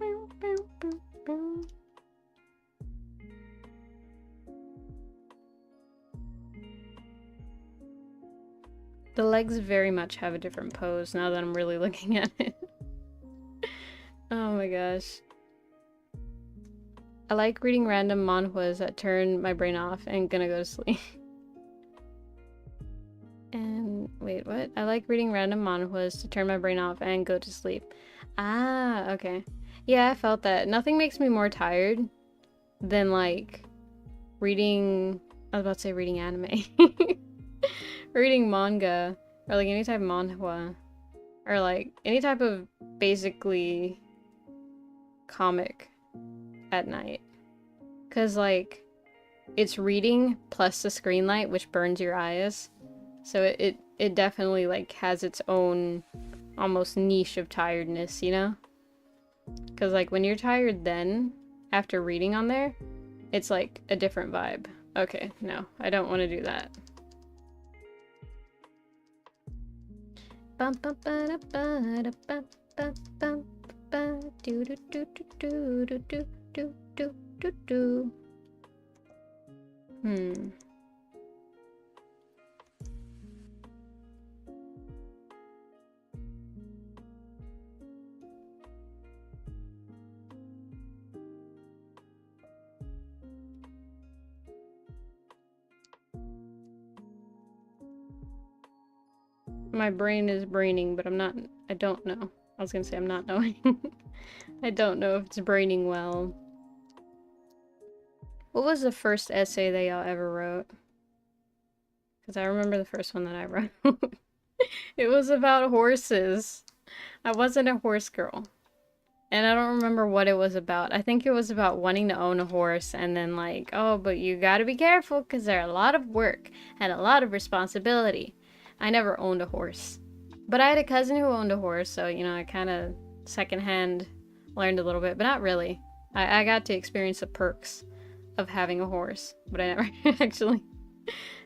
S1: Bing, bing, bing. The legs very much have a different pose now that I'm really looking at it. Oh my gosh. I like reading random manhwas that turn my brain off and gonna go to sleep. And wait, what? I like reading random manhwas to turn my brain off and go to sleep. Ah, okay. Yeah, I felt that. Nothing makes me more tired than like reading, I was about to say reading anime. Reading manga or like any type of manhwa or like any type of basically comic at night. Cause like it's reading plus the screen light which burns your eyes. So it definitely like has its own almost niche of tiredness, you know? Cause like when you're tired then after reading on there, it's like a different vibe. Okay, no, I don't want to do that. Bum bum ba da ba da ba ba bum ba do do do do do do do do do do. My brain is braining, but I don't know. I was gonna say I'm not knowing. I don't know if it's braining well. What was the first essay that y'all ever wrote? Because I remember the first one that I wrote. It was about horses. I wasn't a horse girl. And I don't remember what it was about. I think it was about wanting to own a horse and then like, oh, but you gotta be careful because they're a lot of work and a lot of responsibility. I never owned a horse. But I had a cousin who owned a horse, so, you know, I kind of secondhand learned a little bit, but not really. I got to experience the perks of having a horse, but I never actually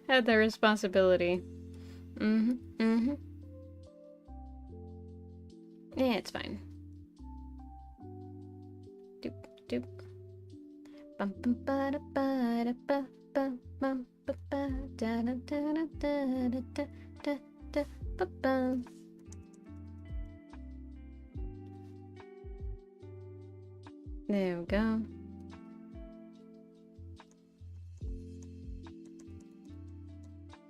S1: had the responsibility. Yeah, it's fine. Doop, doop. Bum bum ba da ba da ba bum bum ba ba da da da da da da da da ba bum. There we go.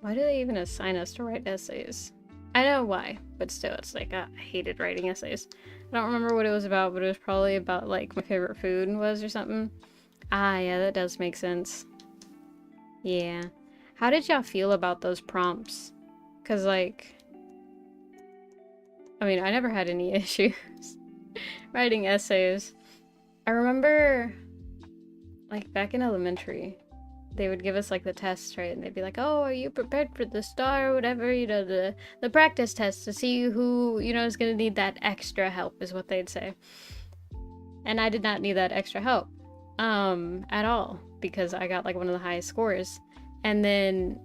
S1: Why do they even assign us to write essays? I know why, but still, it's like, I hated writing essays. I don't remember what it was about, but it was probably about, like, my favorite food was or something. Ah, yeah, that does make sense. Yeah. How did y'all feel about those prompts? Because, like, I mean, I never had any issues writing essays. I remember, like, back in elementary, they would give us, like, the tests, right? And they'd be like, oh, are you prepared for the STAR or whatever? You know, the practice test to see who, you know, is going to need that extra help is what they'd say. And I did not need that extra help at all because I got, like, one of the highest scores. And then,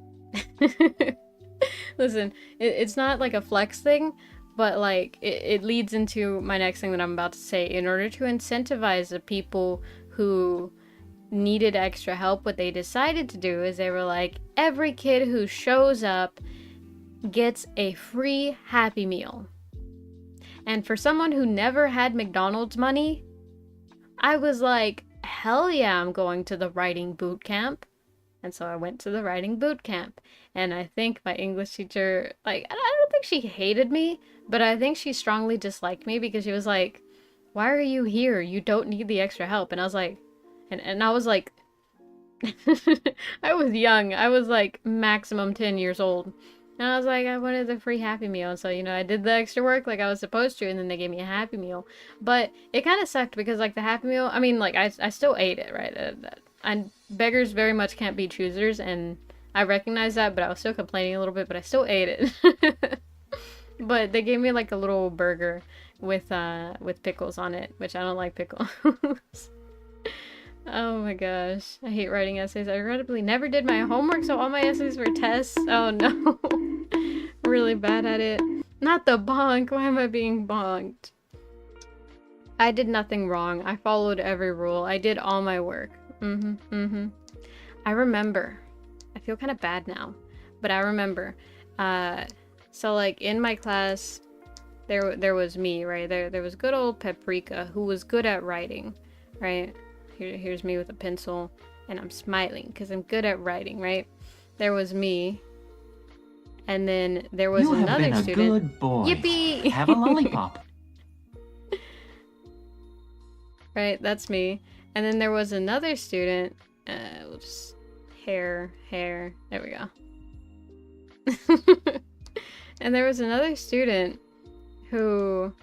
S1: listen, it's not, like, a flex thing, but, like, it leads into my next thing that I'm about to say. In order to incentivize the people who needed extra help, what they decided to do is they were like, every kid who shows up gets a free Happy Meal. And for someone who never had McDonald's money, I was like, hell yeah, I'm going to the writing boot camp. And so I went to the writing boot camp. And I think my English teacher, like, I don't think she hated me, but I think she strongly disliked me because she was like, why are you here? You don't need the extra help. And I was like, and I was like, I was young. I was like maximum 10 years old. And I was like, I wanted the free Happy Meal. And so, you know, I did the extra work like I was supposed to, and then they gave me a Happy Meal. But it kind of sucked because, like, the Happy Meal, I mean, like, I still ate it, right? And beggars very much can't be choosers, and I recognize that, but I was still complaining a little bit, but I still ate it. But they gave me, like, a little burger with pickles on it, which I don't like pickles. Oh my gosh, I hate writing essays. I regrettably never did my homework, so all my essays were tests. Oh no. Really bad at it. Not the bonk. Why am I being bonked? I did nothing wrong. I followed every rule. I did all my work. I remember. I feel kind of bad now, but I remember So like in my class, there was me, right? There was good old Paprika, who was good at writing, right? Here's me with a pencil, and I'm smiling because I'm good at writing, right? There was me, and then there was
S4: You have
S1: another
S4: been a
S1: student.
S4: good boy.
S1: Yippee!
S4: Have a lollipop.
S1: Right, that's me. And then there was another student. We'll just hair. There we go. And there was another student who,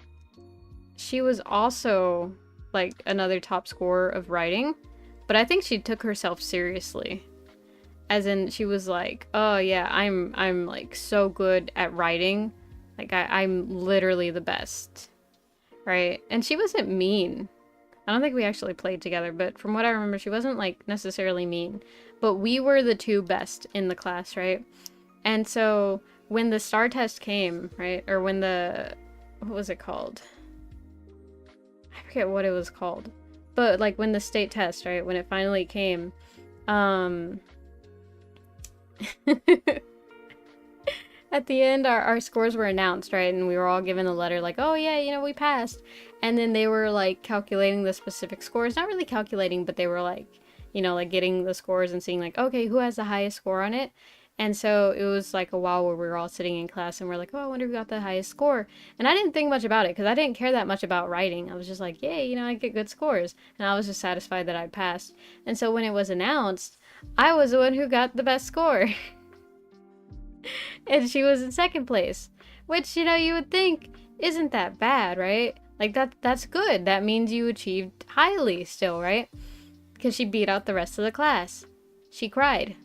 S1: she was also like another top scorer of writing, but I think she took herself seriously. As in, she was like, "Oh yeah, I'm like so good at writing, like I'm literally the best," right? And she wasn't mean. I don't think we actually played together, but from what I remember, she wasn't like necessarily mean. But we were the two best in the class, right? And so when the STAR test came, right, or when the, what was it called? I forget what it was called, but like when the state test, right, when it finally came, at the end, our scores were announced, right? And we were all given a letter like, oh yeah, you know, we passed. And then they were like calculating the specific scores. Not really calculating, but they were like, you know, like getting the scores and seeing like, okay, who has the highest score on it? And so it was like a while where we were all sitting in class and we're like, oh, I wonder who got the highest score. And I didn't think much about it because I didn't care that much about writing. I was just like, yay, you know, I get good scores. And I was just satisfied that I'd passed. And so when it was announced, I was the one who got the best score. And she was in second place, which, you know, you would think isn't that bad, right? Like that's good. That means you achieved highly still, right? Because she beat out the rest of the class. She cried.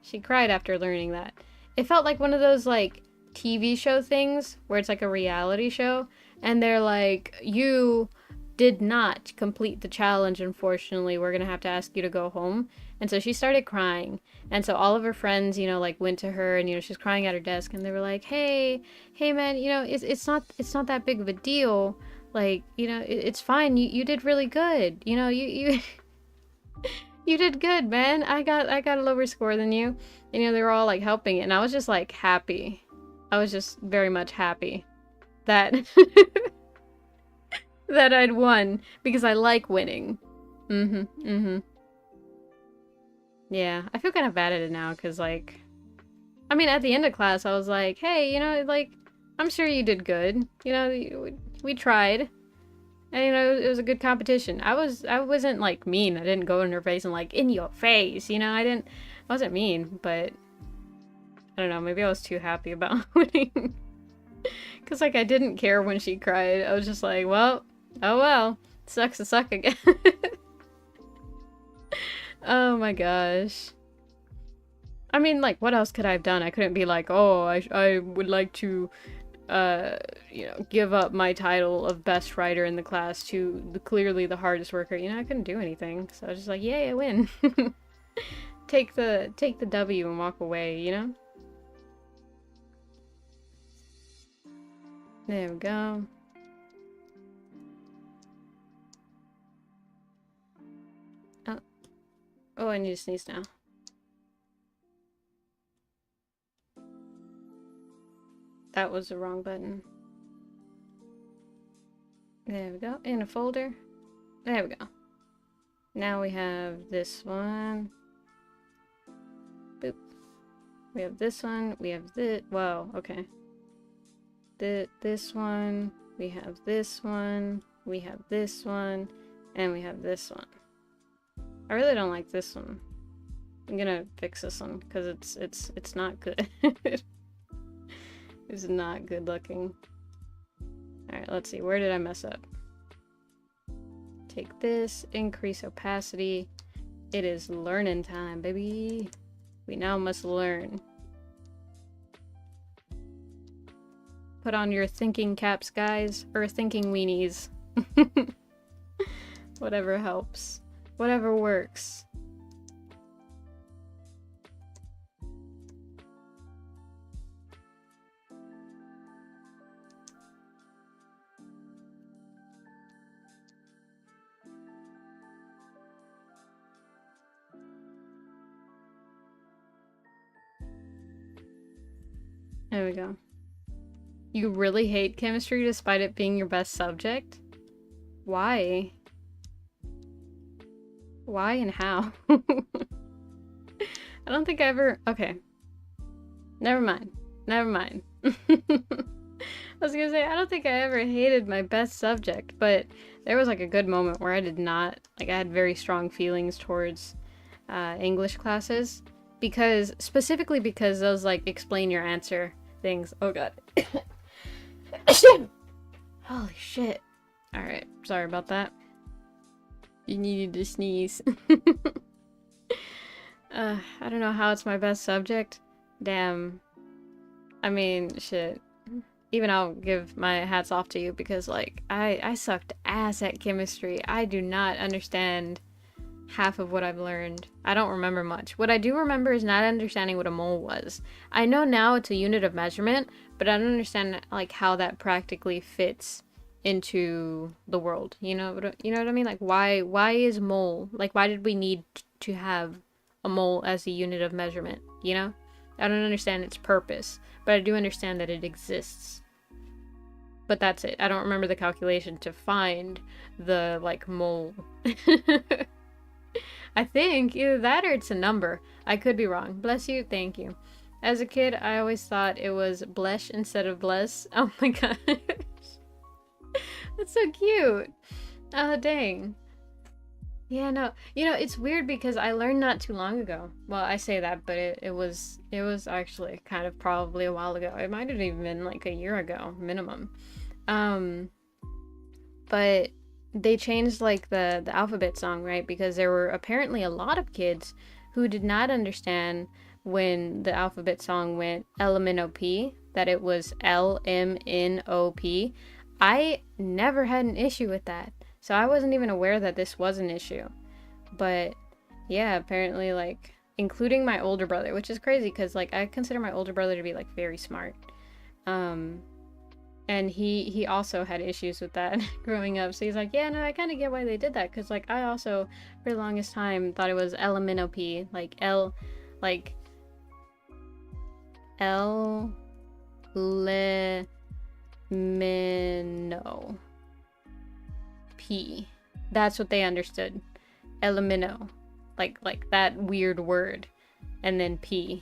S1: She cried after learning that. It felt like one of those like TV show things where it's like a reality show and they're like, you did not complete the challenge, unfortunately. We're gonna have to ask you to go home. And so she started crying. And so all of her friends, you know, like went to her and, you know, she's crying at her desk and they were like, hey man, you know, it's not that big of a deal. Like, you know, it's fine. You did really good. You know, you you did good, man. I got a lower score than you. And, you know, they were all like helping it. And I was just like happy. I was just very much happy that that I'd won because I like winning. Yeah, I feel kind of bad at it now because, like, I mean, at the end of class, I was like, hey, you know, like, I'm sure you did good. You know, we tried. And, you know, it was a good competition. I wasn't, like, mean. I didn't go in her face and, like, in your face, you know? I wasn't mean, but I don't know, maybe I was too happy about winning. Because, like, I didn't care when she cried. I was just like, well, oh well. Sucks to suck again. Oh my gosh. I mean, like, what else could I have done? I couldn't be like, oh, I would like to, you know, give up my title of best writer in the class to clearly the hardest worker. You know, I couldn't do anything. So I was just like, yay, I win. Take the W and walk away, you know? There we go. Oh, I need to sneeze now. That was the wrong button. There we go. In a folder. There we go. Now we have this one. Boop. We have this one. We have this. Whoa, okay. This one. We have this one. We have this one. And we have this one. I really don't like this one. I'm gonna fix this one because it's not good. It's not good looking. Alright, let's see. Where did I mess up? Take this, increase opacity. It is learning time, baby. We now must learn. Put on your thinking caps, guys. Or thinking weenies. Whatever helps. Whatever works. There we go. You really hate chemistry despite it being your best subject? Why? Why and how? I don't think I ever... Okay. Never mind. Never mind. I was gonna say, I don't think I ever hated my best subject, but there was like a good moment where I did not, like I had very strong feelings towards English classes, specifically because those like explain your answer things. Oh god. Holy shit. Alright, sorry about that. You needed to sneeze. I don't know how it's my best subject. Damn. I mean, shit. Even I'll give my hats off to you because, like, I sucked ass at chemistry. I do not understand half of what I've learned. I don't remember much. What I do remember is not understanding what a mole was. I know now it's a unit of measurement, but I don't understand, like, how that practically fits into the world. You know what I mean? Like, why is mole? Like, why did we need to have a mole as a unit of measurement? You know? I don't understand its purpose, but I do understand that it exists. But that's it. I don't remember the calculation to find the, like, mole. I think either that or it's a number. I could be wrong. Bless you. Thank you. As a kid, I always thought it was blesh instead of bless. Oh my gosh. That's so cute. Oh, dang. Yeah, no. You know, it's weird because I learned not too long ago. Well, I say that, but it was actually kind of probably a while ago. It might have even been like a year ago, minimum. But they changed like the alphabet song, right? Because there were apparently a lot of kids who did not understand when the alphabet song went LMNOP, that it was LMNOP. I never had an issue with that. So I wasn't even aware that this was an issue. But yeah, apparently, like, including my older brother, which is crazy because, like, I consider my older brother to be, like, very smart. And he also had issues with that growing up. So he's like, yeah, no, I kind of get why they did that. Because, like, I also, for the longest time, thought it was LMNOP. Like, L-Le-Mino. P. That's what they understood. Elimino. Like that weird word. And then P.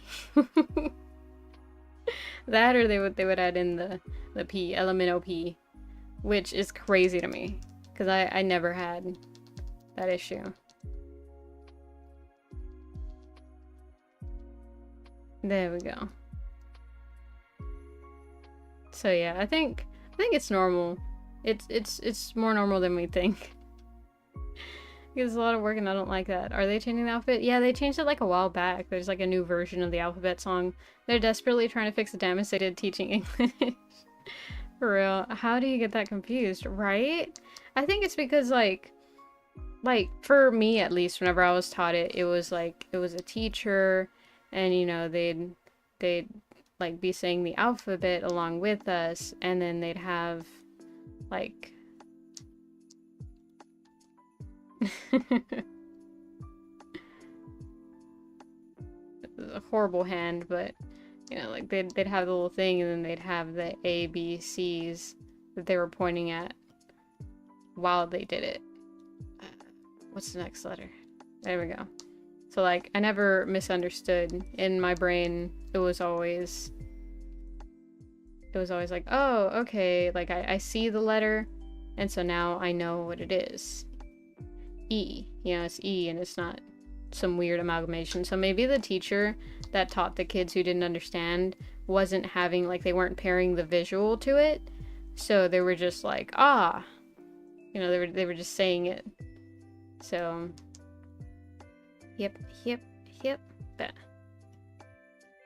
S1: That or they would add in the P. Elimino P. Which is crazy to me. Because I never had that issue. There we go. So yeah, I think it's normal. It's more normal than we think. It's a lot of work and I don't like that. Are they changing the alphabet? Yeah, they changed it like a while back. There's like a new version of the alphabet song. They're desperately trying to fix the damage they did teaching English. For real. How do you get that confused, right? I think it's because like for me at least, whenever I was taught it, it was a teacher and you know, they'd like be saying the alphabet along with us and then they'd have like a horrible hand, but you know, like they'd have the little thing and then they'd have the A, B, C's that they were pointing at while they did it. What's the next letter? There we go. So like I never misunderstood. In my brain it was always like, oh, okay, like I see the letter and so now I know what it is. E, you know, it's E and it's not some weird amalgamation. So maybe the teacher that taught the kids who didn't understand wasn't having, like, they weren't pairing the visual to it, so they were just like, ah, you know, they were just saying it. So yep, that.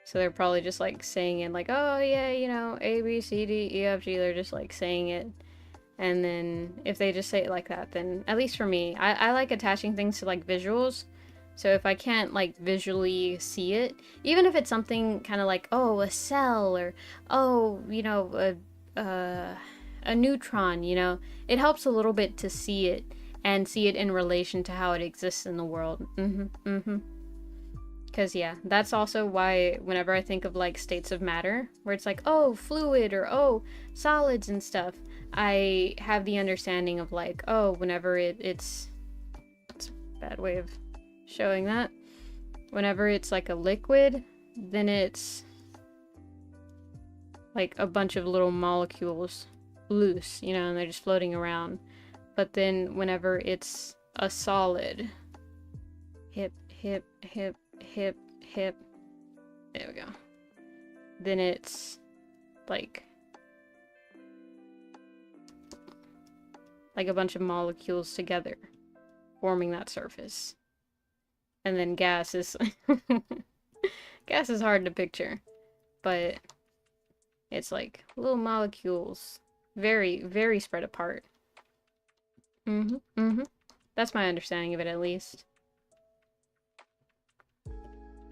S1: So they're probably just like saying it like, oh yeah, you know, A, B, C, D, E, F, G. They're just like saying it. And then if they just say it like that, then at least for me, I like attaching things to like visuals. So if I can't like visually see it, even if it's something kind of like, oh, a cell or, oh, you know, a neutron, you know, it helps a little bit to see it and see it in relation to how it exists in the world. Because Because, yeah, that's also why whenever I think of, like, states of matter, where it's like, oh, fluid, or oh, solids and stuff, I have the understanding of, like, oh, whenever it's a bad way of showing that. Whenever it's, like, a liquid, then it's, like, a bunch of little molecules loose, you know, and they're just floating around. But then whenever it's a solid, hip, hip, hip, hip, hip, there we go, then it's like a bunch of molecules together forming that surface. And then gas is gas is hard to picture, but it's like little molecules, very, very spread apart. That's my understanding of it, at least.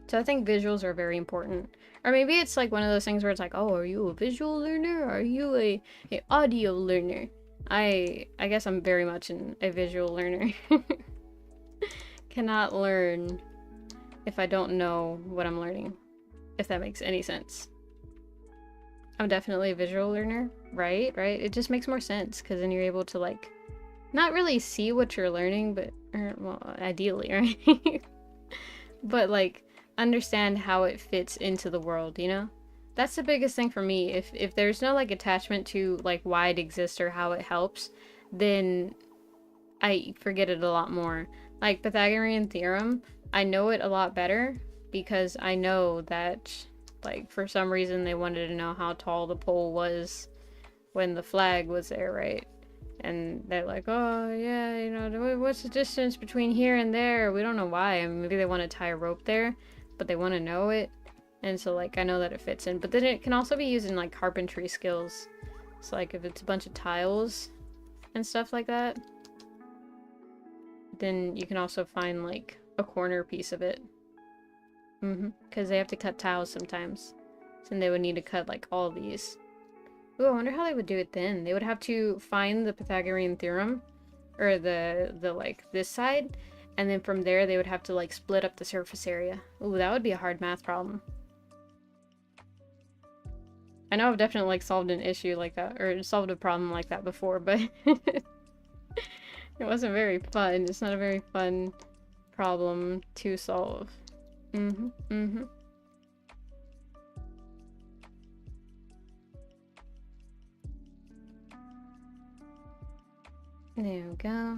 S1: So I think visuals are very important. Or maybe it's like one of those things where it's like, oh, are you a visual learner? Or are you a audio learner? I guess I'm very much a visual learner. Cannot learn if I don't know what I'm learning, if that makes any sense. I'm definitely a visual learner, right? It just makes more sense, because then you're able to, like, not really see what you're learning, but, well, ideally, right? But, like, understand how it fits into the world, you know? That's the biggest thing for me. If there's no, like, attachment to, like, why it exists or how it helps, then I forget it a lot more. Like, Pythagorean theorem, I know it a lot better because I know that, like, for some reason they wanted to know how tall the pole was when the flag was there, right? And they're like, oh, yeah, you know, what's the distance between here and there? We don't know why. I mean, maybe they want to tie a rope there, but they want to know it. And so, like, I know that it fits in. But then it can also be used in, like, carpentry skills. So, like, if it's a bunch of tiles and stuff like that, then you can also find, like, a corner piece of it. Because they have to cut tiles sometimes. So then they would need to cut, like, all these. Ooh, I wonder how they would do it then. They would have to find the Pythagorean theorem, or the like, this side, and then from there they would have to, like, split up the surface area. Ooh, that would be a hard math problem. I know I've definitely, like, solved an issue like that, or solved a problem like that before, but it wasn't very fun. It's not a very fun problem to solve. There we go.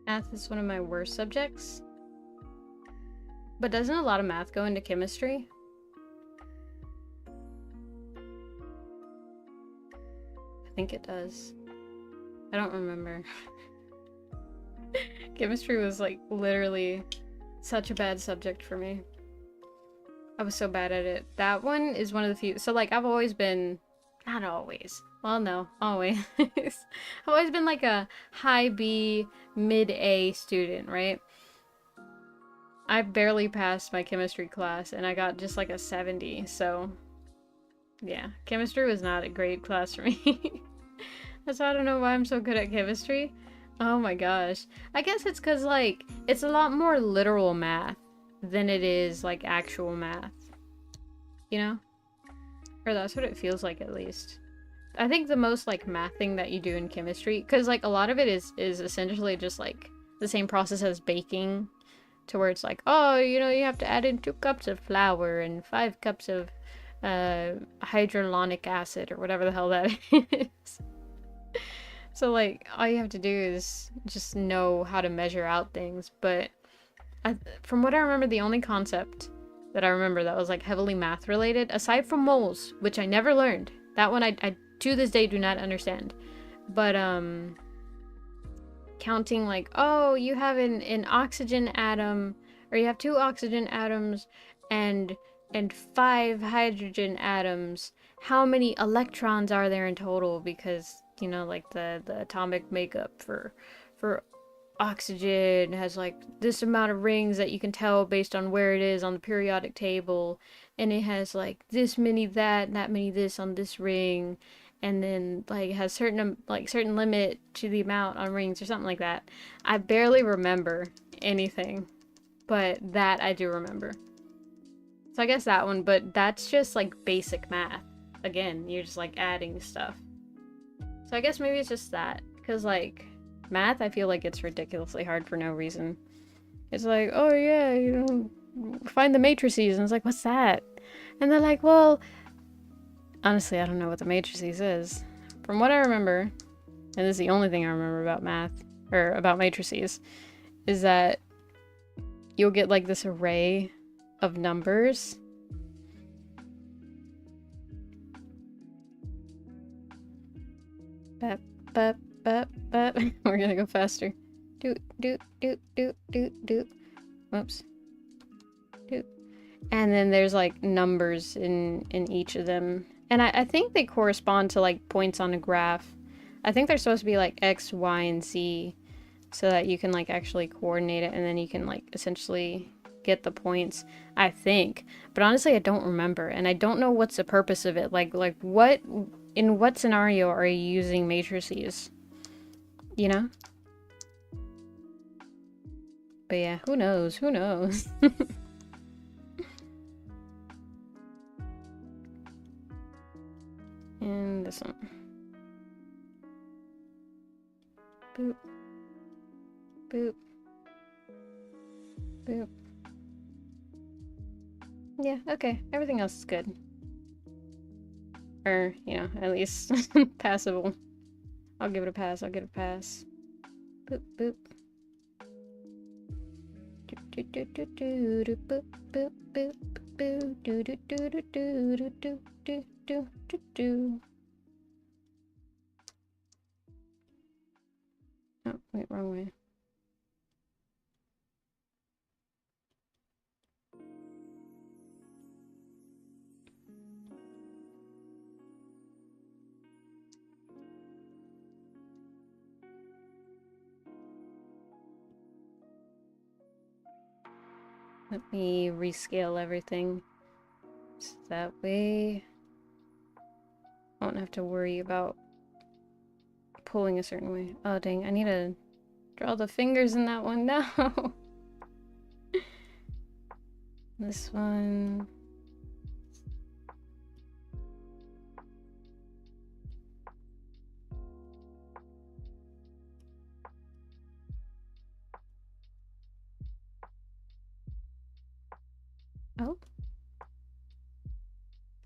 S1: Math is one of my worst subjects. But doesn't a lot of math go into chemistry? I think it does. I don't remember. Chemistry was, like, literally such a bad subject for me. I was so bad at it. That one is one of the few. So, like, I've always been, not always. Well, no, always. I've always been, like, a high B, mid A student, right? I barely passed my chemistry class, and I got just, like, a 70, so yeah, chemistry was not a great class for me. That's why I don't know why I'm so good at chemistry. Oh my gosh. I guess it's because, like, it's a lot more literal math than it is, like, actual math. You know? Or that's what it feels like, at least. I think the most, like, math thing that you do in chemistry, because, like, a lot of it is essentially just, like, the same process as baking, to where it's like, oh, you know, you have to add in 2 cups of flour and 5 cups of hydrolonic acid or whatever the hell that is. So like all you have to do is just know how to measure out things. But from what I remember, the only concept that I remember that was like heavily math related, aside from moles, which I never learned, that one I to this day do not understand. But counting like, oh, you have an oxygen atom, or you have 2 oxygen atoms and 5 hydrogen atoms. How many electrons are there in total? Because, you know, like the atomic makeup for oxygen has like this amount of rings that you can tell based on where it is on the periodic table, and it has like this many that many this on this ring, and then like has certain limit to the amount on rings or something like that. I barely remember anything, but that I do remember. So I guess that one, but that's just like basic math. Again, you're just like adding stuff. So I guess maybe it's just that, because like math, I feel like it's ridiculously hard for no reason. It's like, oh yeah, you know, find the matrices, and it's like, what's that? And they're like, well, honestly, I don't know what the matrices is. From what I remember, and this is the only thing I remember about math, or about matrices, is that you'll get like this array of numbers. Bap, bap, bap, bap. We're gonna go faster. Doot, doot, doot, doot, doot, doot. Whoops. Doot. And then there's like numbers in each of them. And I think they correspond to like points on a graph. I think they're supposed to be like X, Y, and Z, so that you can like actually coordinate it, and then you can like essentially get the points, I think. But honestly, I don't remember, and I don't know what's the purpose of it. Like what, in what scenario are you using matrices? You know? But yeah, who knows? Who knows? And this one. Boop. Boop. Boop. Yeah, okay. Everything else is good. Or, you know, at least passable. I'll give it a pass. I'll give it a pass. Boop, boop. Do do do do do boop boop boop boo do do do do do do do do do do do. Oh, wait, wrong way. Let me rescale everything, so that way I won't have to worry about pulling a certain way. Oh dang, I need to draw the fingers in that one now. This one. Oh.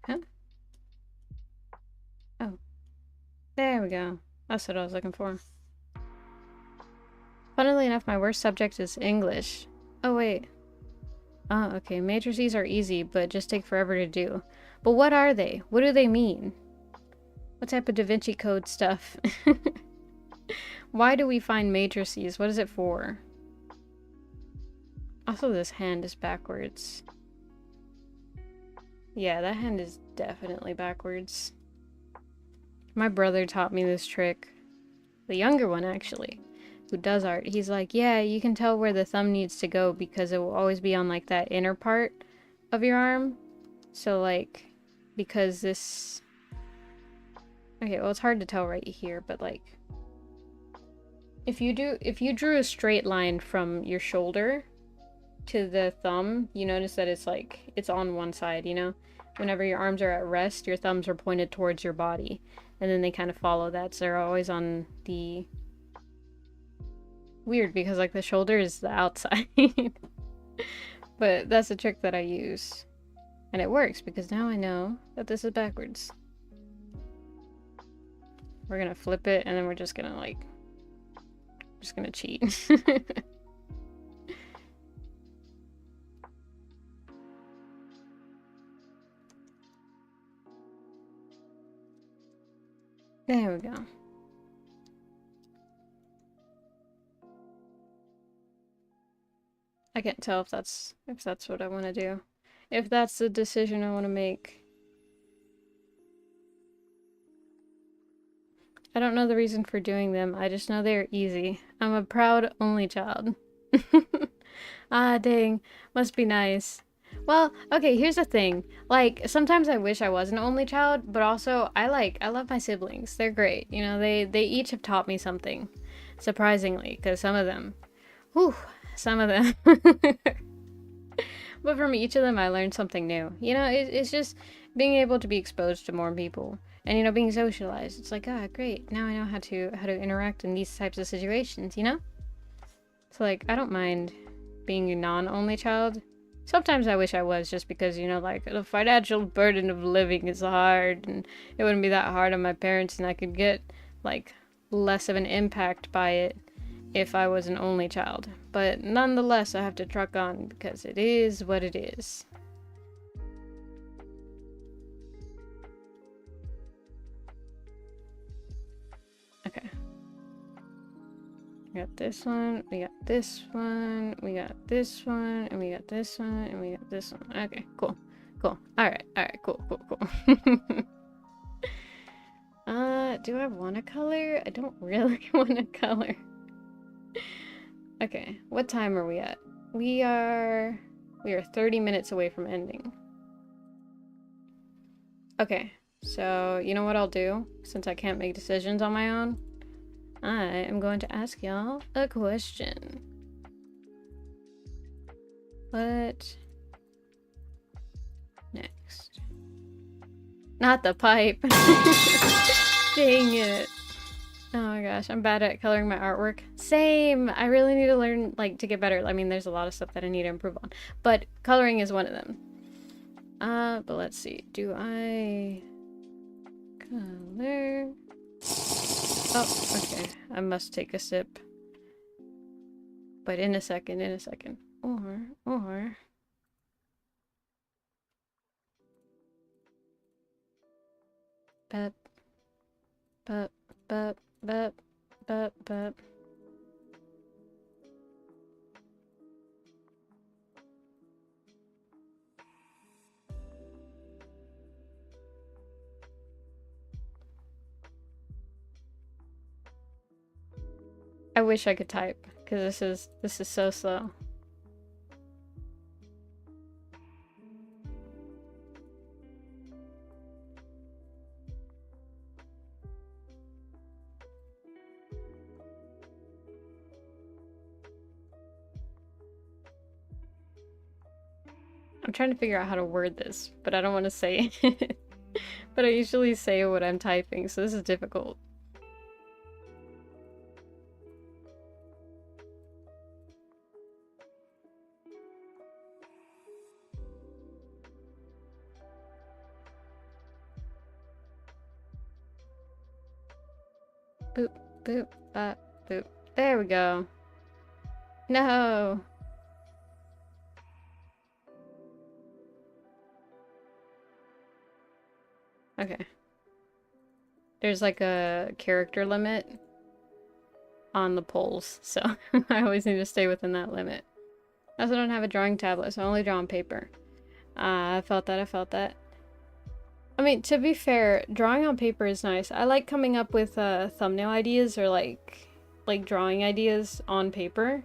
S1: Huh? Oh. There we go. That's what I was looking for. Funnily enough, my worst subject is English. Oh, wait. Oh, okay. Matrices are easy, but just take forever to do. But what are they? What do they mean? What type of Da Vinci Code stuff? Why do we find matrices? What is it for? Also, this hand is backwards. Yeah, that hand is definitely backwards. My brother taught me this trick. The younger one, actually, who does art. He's like, yeah, you can tell where the thumb needs to go because it will always be on, like, that inner part of your arm. So, like, because this... Okay, well, it's hard to tell right here, but, like... If you drew a straight line from your shoulder to the thumb, you notice that it's, like, it's on one side, you know? Whenever your arms are at rest, your thumbs are pointed towards your body. And then they kind of follow that, so they're always on the... Weird, because, like, the shoulder is the outside. But that's a trick that I use. And it works because now I know that this is backwards. We're gonna flip it and then we're just gonna like, just gonna cheat. There we go. I can't tell if that's what I want to do. If that's the decision I want to make. I don't know the reason for doing them. I just know they're easy. I'm a proud only child. Ah, dang. Must be nice. Well, okay, here's the thing. Like, sometimes I wish I was an only child, but also I love my siblings. They're great. You know, they each have taught me something. Surprisingly, because some of them, whew, some of them. But from each of them, I learned something new. You know, it's just being able to be exposed to more people. And, you know, being socialized. It's like, ah, great. Now I know how to interact in these types of situations, you know? So, like, I don't mind being a non-only child. Sometimes I wish I was, just because, you know, like, the financial burden of living is hard, and it wouldn't be that hard on my parents, and I could get, like, less of an impact by it if I was an only child. But nonetheless, I have to truck on, because it is what it is. Okay. We got this one, we got this one, we got this one, and we got this one, and we got this one. Okay, cool. Cool. Alright, cool. Do I want to color? I don't really want to color. Okay, what time are we at? We are 30 minutes away from ending. Okay, so you know what I'll do, since I can't make decisions on my own? I am going to ask y'all a question. What next? Not the pipe. Dang it. Oh my gosh, I'm bad at coloring my artwork. Same! I really need to learn, like, to get better. I mean, there's a lot of stuff that I need to improve on. But coloring is one of them. But let's see. Do I color? Oh, okay. I must take a sip. But in a second. Or... Bep. Bep. Bep. Bep. Bep. Bep. I wish I could type, because this is so slow. I'm trying to figure out how to word this, but I don't want to say it. But I usually say what I'm typing, so this is difficult. Boop, boop, boop. There we go. No! Okay. There's like a character limit on the polls, so I always need to stay within that limit. I also don't have a drawing tablet, so I only draw on paper. I felt that. I mean, to be fair, drawing on paper is nice. I like coming up with thumbnail ideas or like drawing ideas on paper.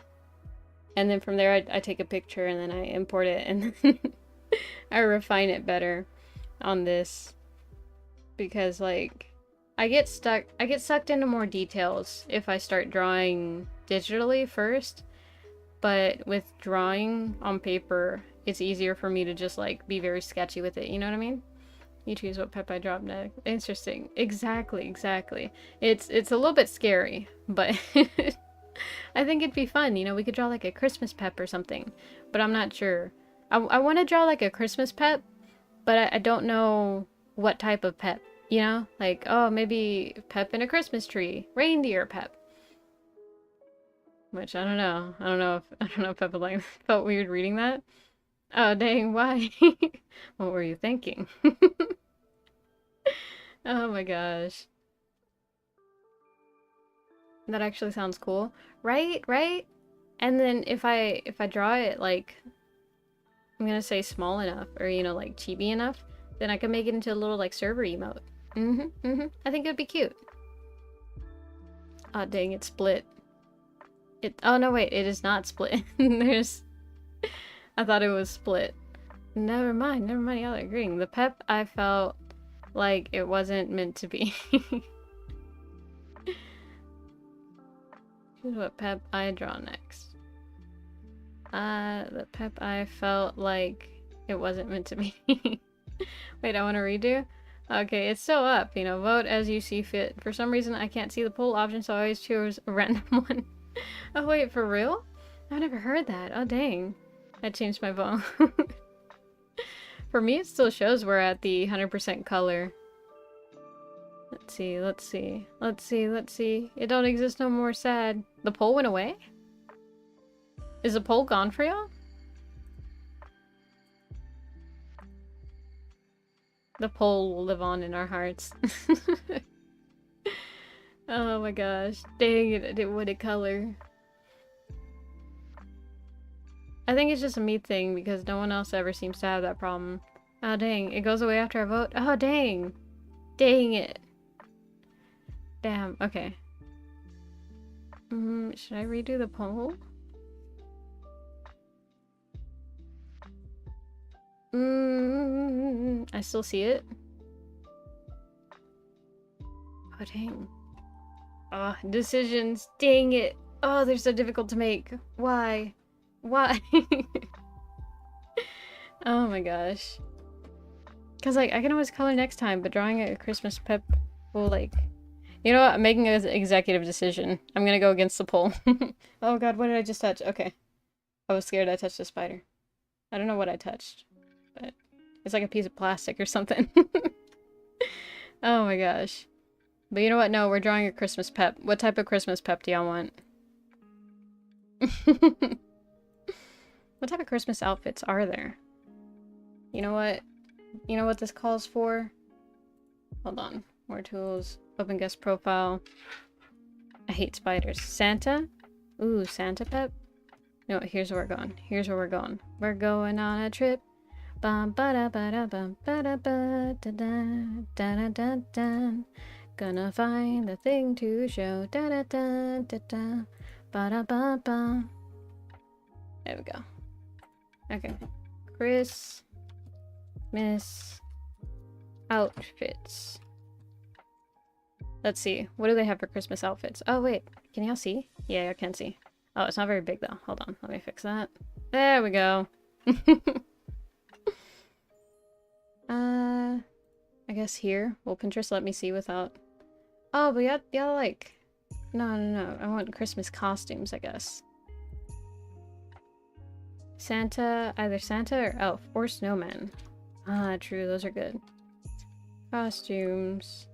S1: And then from there, I take a picture and then I import it and then I refine it better on this. Because like, I get sucked into more details if I start drawing digitally first. But with drawing on paper, it's easier for me to just like be very sketchy with it, you know what I mean? You choose what pep I drop next. Interesting. Exactly. It's a little bit scary, but I think it'd be fun. You know, we could draw like a Christmas pep or something, but I'm not sure. I want to draw like a Christmas pep, but I don't know what type of pep, you know? Like, oh, maybe pep in a Christmas tree, reindeer pep. Which I don't know. I don't know if Pep like felt weird reading that. Oh dang, why? What were you thinking? Oh my gosh. That actually sounds cool. Right? Right? And then if I draw it like I'm gonna say small enough or you know like chibi enough, then I can make it into a little like server emote. I think it would be cute. Oh dang, it's split. Oh no wait, it is not split. I thought it was split. Never mind, y'all are agreeing. The pep I felt like it wasn't meant to be. Here's what pep I draw next. The pep I felt like it wasn't meant to be. Wait, I want to redo? Okay, it's still up, you know, vote as you see fit. For some reason, I can't see the poll option, so I always choose a random one. Oh wait, for real? I've never heard that. Oh dang. I changed my vote. For me, it still shows we're at the 100% color. Let's see, let's see. Let's see, let's see. It don't exist no more, sad. The poll went away? Is the poll gone for y'all? The poll will live on in our hearts. Oh my gosh. Dang it, it would color. I think it's just a me thing because no one else ever seems to have that problem. Oh dang, it goes away after I vote? Oh dang! Dang it. Damn, okay. Should I redo the poll? I still see it. Oh dang. Oh, decisions. Dang it. Oh, they're so difficult to make. Why? Why? Oh my gosh. Because, like, I can always color next time, but drawing a Christmas pep will, like... You know what? I'm making an executive decision. I'm gonna go against the poll. Oh god, what did I just touch? Okay. I was scared I touched a spider. I don't know what I touched, but it's like a piece of plastic or something. Oh my gosh. But you know what? No, we're drawing a Christmas pep. What type of Christmas pep do y'all want? What type of Christmas outfits are there? You know what? You know what this calls for? Hold on. More tools. Open guest profile. I hate spiders. Santa? Ooh, Santa pep? No, here's where we're going. Here's where we're going. We're going on a trip. Bum ba da ba da bum ba da ba da da da da da da. Gonna find the thing to show. Da da da da da. Ba da ba ba. There we go. Okay. Christmas outfits. Let's see. What do they have for Christmas outfits? Oh, wait. Can y'all see? Yeah, I can see. Oh, it's not very big, though. Hold on. Let me fix that. There we go. I guess here. Will Pinterest let me see without... Oh, but y'all like... No. I want Christmas costumes, I guess. Santa, either Santa or elf, or snowman. Ah, true. Those are good. Costumes.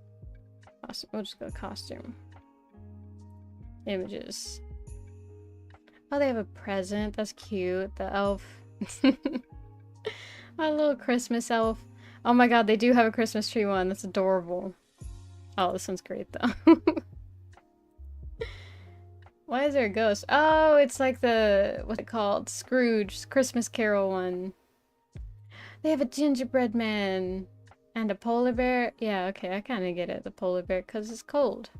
S1: We'll just go costume. Images. Oh, they have a present. That's cute. The elf. A little Christmas elf. Oh my god, they do have a Christmas tree one. That's adorable. Oh, this one's great though. Why is there a ghost? Oh, it's like the... what's it called? Scrooge. Christmas Carol one. They have a gingerbread man. And a polar bear? Yeah, okay, I kind of get it. The polar bear, because it's cold.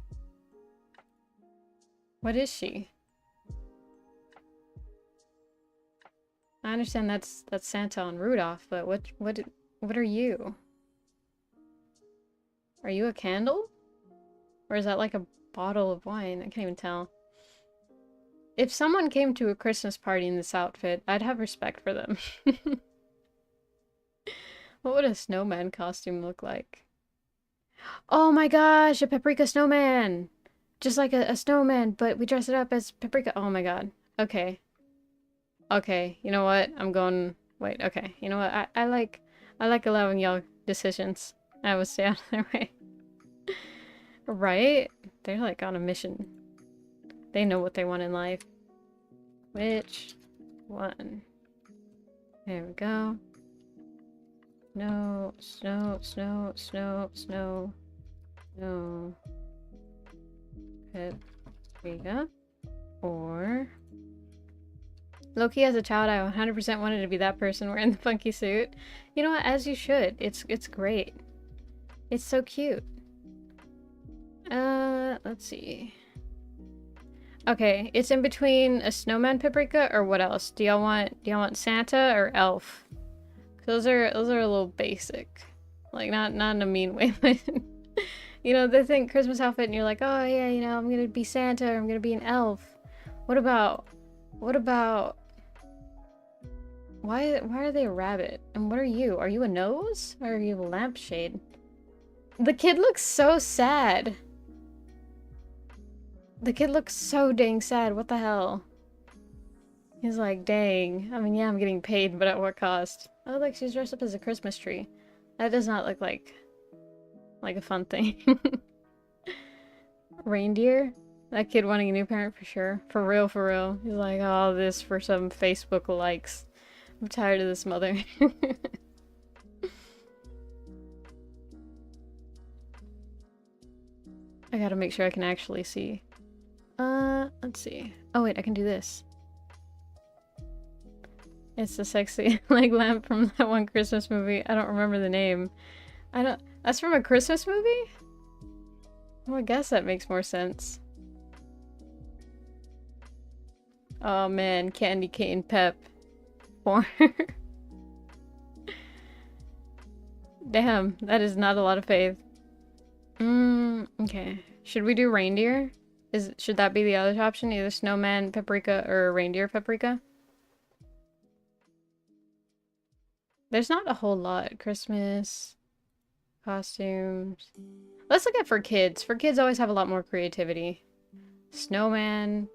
S1: What is she? I understand that's Santa and Rudolph, but what are you? Are you a candle? Or is that like a bottle of wine? I can't even tell. If someone came to a Christmas party in this outfit, I'd have respect for them. What would a snowman costume look like? Oh my gosh, a paprika snowman! Just like a snowman, but we dress it up as paprika. Oh my god. Okay. Okay, you know what? I'm going... Wait, okay. You know what? I I like allowing y'all decisions. I would stay out of their way. Right? They're like on a mission. They know what they want in life. Which one? There we go. No, snow, snow, snow, snow, no. Paprika. Or... Loki, as a child, I 100% wanted to be that person wearing the funky suit. You know what? As you should. It's great. It's so cute. Let's see. Okay, it's in between a snowman paprika or what else? Do y'all want Santa or elf? Those are a little basic. Like not in a mean way, but you know, they think Christmas outfit and you're like, "Oh yeah, you know, I'm going to be Santa or I'm going to be an elf." What about why are they a rabbit? And what are you? Are you a nose? Or are you a lampshade? The kid looks so sad. The kid looks so dang sad. What the hell? He's like, dang. I mean, yeah, I'm getting paid, but at what cost? Oh, like she's dressed up as a Christmas tree. That does not look like a fun thing. Reindeer? That kid wanting a new parent for sure. For real, for real. He's like, oh, this for some Facebook likes. I'm tired of this mother. I gotta make sure I can actually see. Let's see. Oh wait, I can do this. It's the sexy leg lamp from that one Christmas movie. I don't remember the name. That's from a Christmas movie? Well, I guess that makes more sense. Oh man, Candy Cane Pep. Damn, that is not a lot of faith. Okay. Should we do reindeer? Should that be the other option? Either snowman paprika or reindeer paprika? There's not a whole lot. Christmas costumes. Let's look at for kids. For kids always have a lot more creativity. Snowman.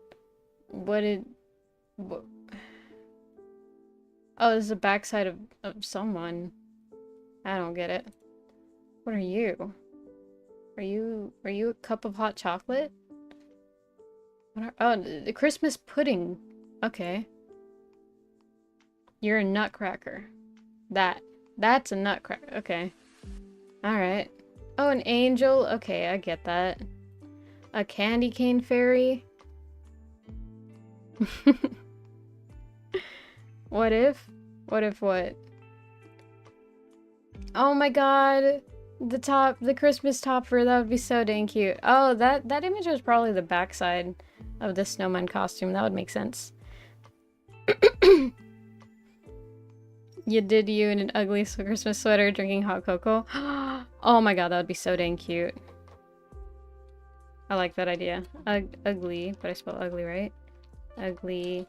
S1: What? Oh, this is the backside of someone. I don't get it. What are you? Are you a cup of hot chocolate? Oh, the Christmas pudding. Okay. You're a nutcracker. That's a nutcracker. Okay. Alright. Oh, an angel. Okay, I get that. A candy cane fairy. What if? What if what? Oh my god. The Christmas topper, that would be so dang cute. Oh, that image was probably the backside of the snowman costume. That would make sense. You did you in an ugly Christmas sweater drinking hot cocoa. Oh my god, that would be so dang cute. I like that idea. Ugly, but I spell ugly right. Ugly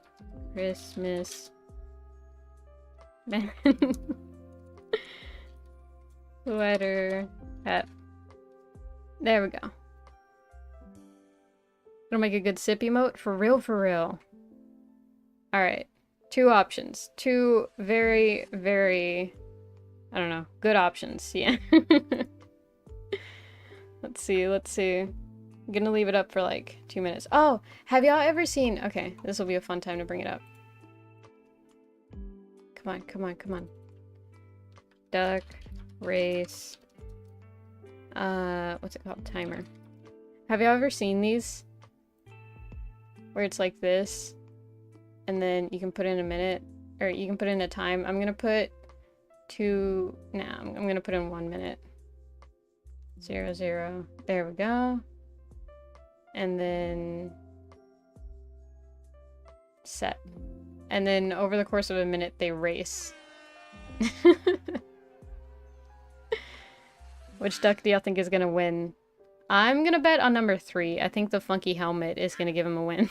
S1: Christmas man. Sweater hat. There we go. It'll make a good sip emote. For real, for real. Alright. 2 options. 2 very, very... I don't know. Good options. Yeah. Let's see. I'm gonna leave it up for like 2 minutes. Oh! Have y'all ever seen... Okay. This will be a fun time to bring it up. Come on, come on, come on. Duck. Race. What's it called? Timer. Have y'all ever seen these? Where it's like this, and then you can put in a minute, or you can put in a time. I'm gonna put I'm gonna put in 1 minute. 0, 0. There we go. And then set. And then over the course of a minute, they race. Which duck do y'all think is gonna win? I'm gonna bet on number 3. I think the funky helmet is gonna give him a win.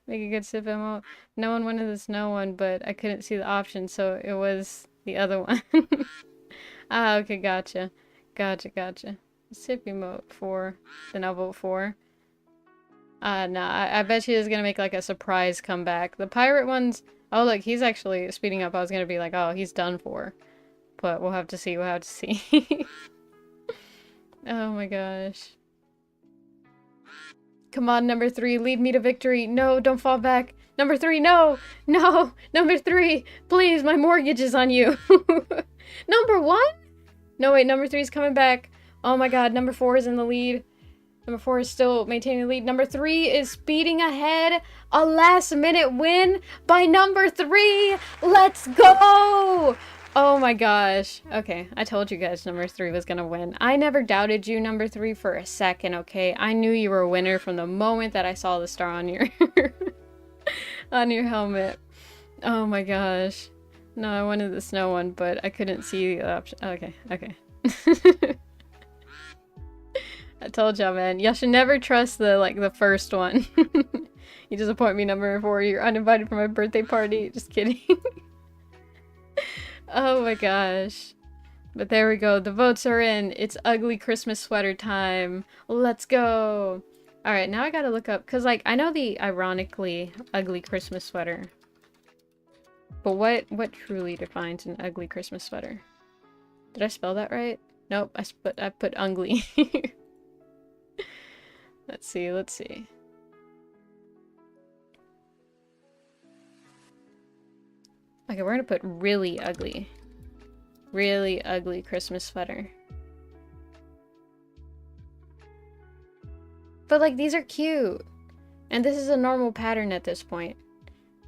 S1: Make a good sip emote. No one wanted the snow one, but I couldn't see the option, so it was the other one. Ah, okay, gotcha. Gotcha. Sip emote 4. Then I'll vote 4. Nah, I bet she is gonna make like a surprise comeback. The pirate ones Oh, look, he's actually speeding up. I was gonna be like, oh, he's done for. But we'll have to see, we'll have to see. Oh my gosh. Come on, number 3, lead me to victory. No, don't fall back. Number 3, no! No! Number 3, please, my mortgage is on you. Number 1? No, wait, number 3 is coming back. Oh my god, number 4 is in the lead. Number 4 is still maintaining the lead. Number 3 is speeding ahead. A last-minute win by number 3. Let's go! Oh my gosh. Okay, I told you guys number 3 was gonna win. I never doubted you, number 3, for a second, okay? I knew you were a winner from the moment that I saw the star on your on your helmet. Oh my gosh. No, I wanted the snow one, but I couldn't see the option. Okay, okay. I told y'all, man. Y'all should never trust the first one. You disappoint me, number 4. You're uninvited for my birthday party. Just kidding. Oh my gosh. But there we go. The votes are in. It's ugly Christmas sweater time. Let's go. Alright, now I gotta look up. Because, like, I know the ironically ugly Christmas sweater. But what truly defines an ugly Christmas sweater? Did I spell that right? Nope, I put ugly. Let's see, let's see. Okay, we're gonna put really ugly. Really ugly Christmas sweater. But like, these are cute. And this is a normal pattern at this point.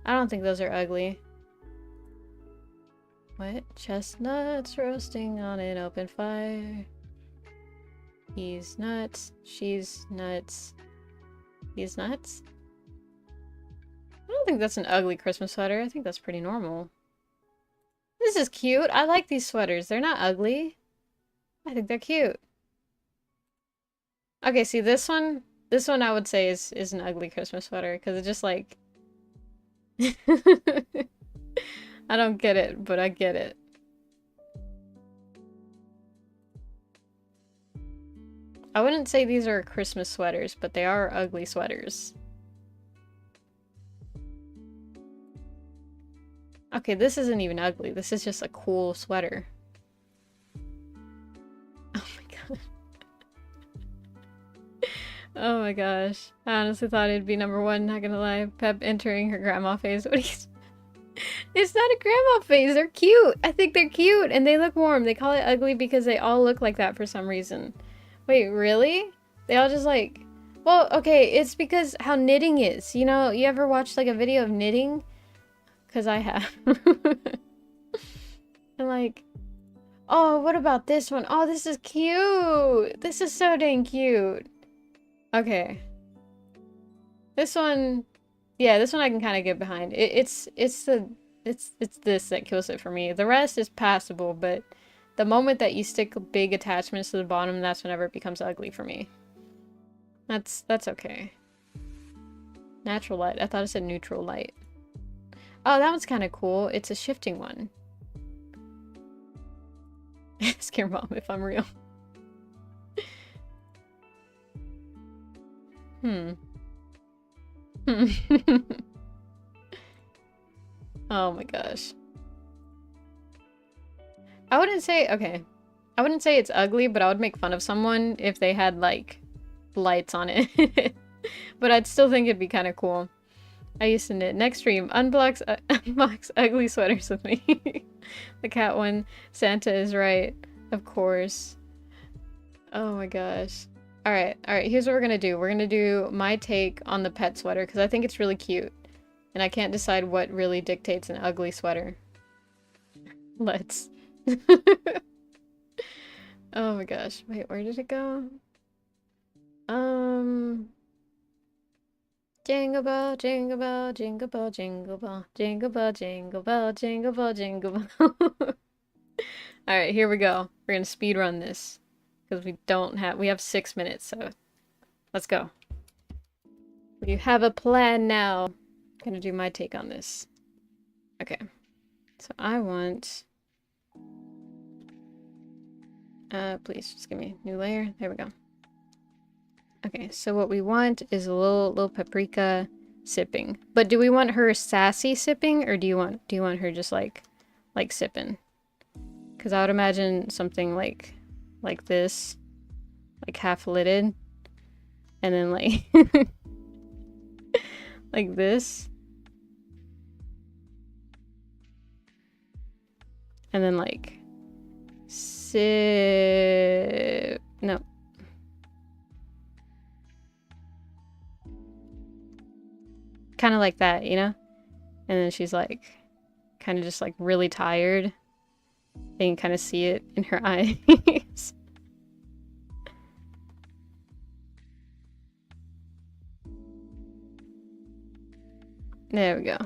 S1: I don't think those are ugly. What? Chestnuts roasting on an open fire. He's nuts. She's nuts. He's nuts? I don't think that's an ugly Christmas sweater. I think that's pretty normal. This is cute. I like these sweaters. They're not ugly. I think they're cute. Okay, see this one? This one I would say is an ugly Christmas sweater because it's just like... I don't get it, but I get it. I wouldn't say these are Christmas sweaters, but they are ugly sweaters. Okay, this isn't even ugly. This is just a cool sweater. Oh my god. Oh my gosh. I honestly thought it'd be number 1, not gonna lie. Pep entering her grandma phase. What are you... It's not a grandma phase. They're cute. I think they're cute and they look warm. They call it ugly because they all look like that for some reason. Wait, really? They all just like... Well, okay, it's because how knitting is. You know, you ever watch like a video of knitting? Because I have. And like... Oh, what about this one? Oh, this is cute! This is so dang cute. Okay. This one... Yeah, this one I can kind of get behind. It's this that kills it for me. The rest is passable, but the moment that you stick big attachments to the bottom, that's whenever it becomes ugly for me. That's okay. Natural light. I thought it said neutral light. Oh, that one's kind of cool. It's a shifting one. Ask your mom if I'm real. Oh my gosh. I wouldn't say, okay. I wouldn't say it's ugly, but I would make fun of someone if they had, like, lights on it. But I'd still think it'd be kind of cool. I used to knit. Next stream, unbox ugly sweaters with me. The cat one. Santa is right. Of course. Oh my gosh. Alright, here's what we're gonna do. We're gonna do my take on the pet sweater, because I think it's really cute. And I can't decide what really dictates an ugly sweater. Let's. Oh my gosh. Wait, where did it go? Jingle bell, jingle bell, jingle bell, jingle bell, jingle bell, jingle bell, jingle bell, jingle bell. Alright, here we go. We're gonna speed run this. Because we have 6 minutes, so let's go. We have a plan now. I'm gonna do my take on this. Okay. So I want... please, just give me a new layer. There we go. Okay, so what we want is a little paprika sipping. But do we want her sassy sipping, or do you want her just like sipping? Because I would imagine something like this, like half lidded, and then like like this, and then like sip. No. Kind of like that, you know? And then she's like, kind of just like really tired. And you can kind of see it in her eyes. There we go.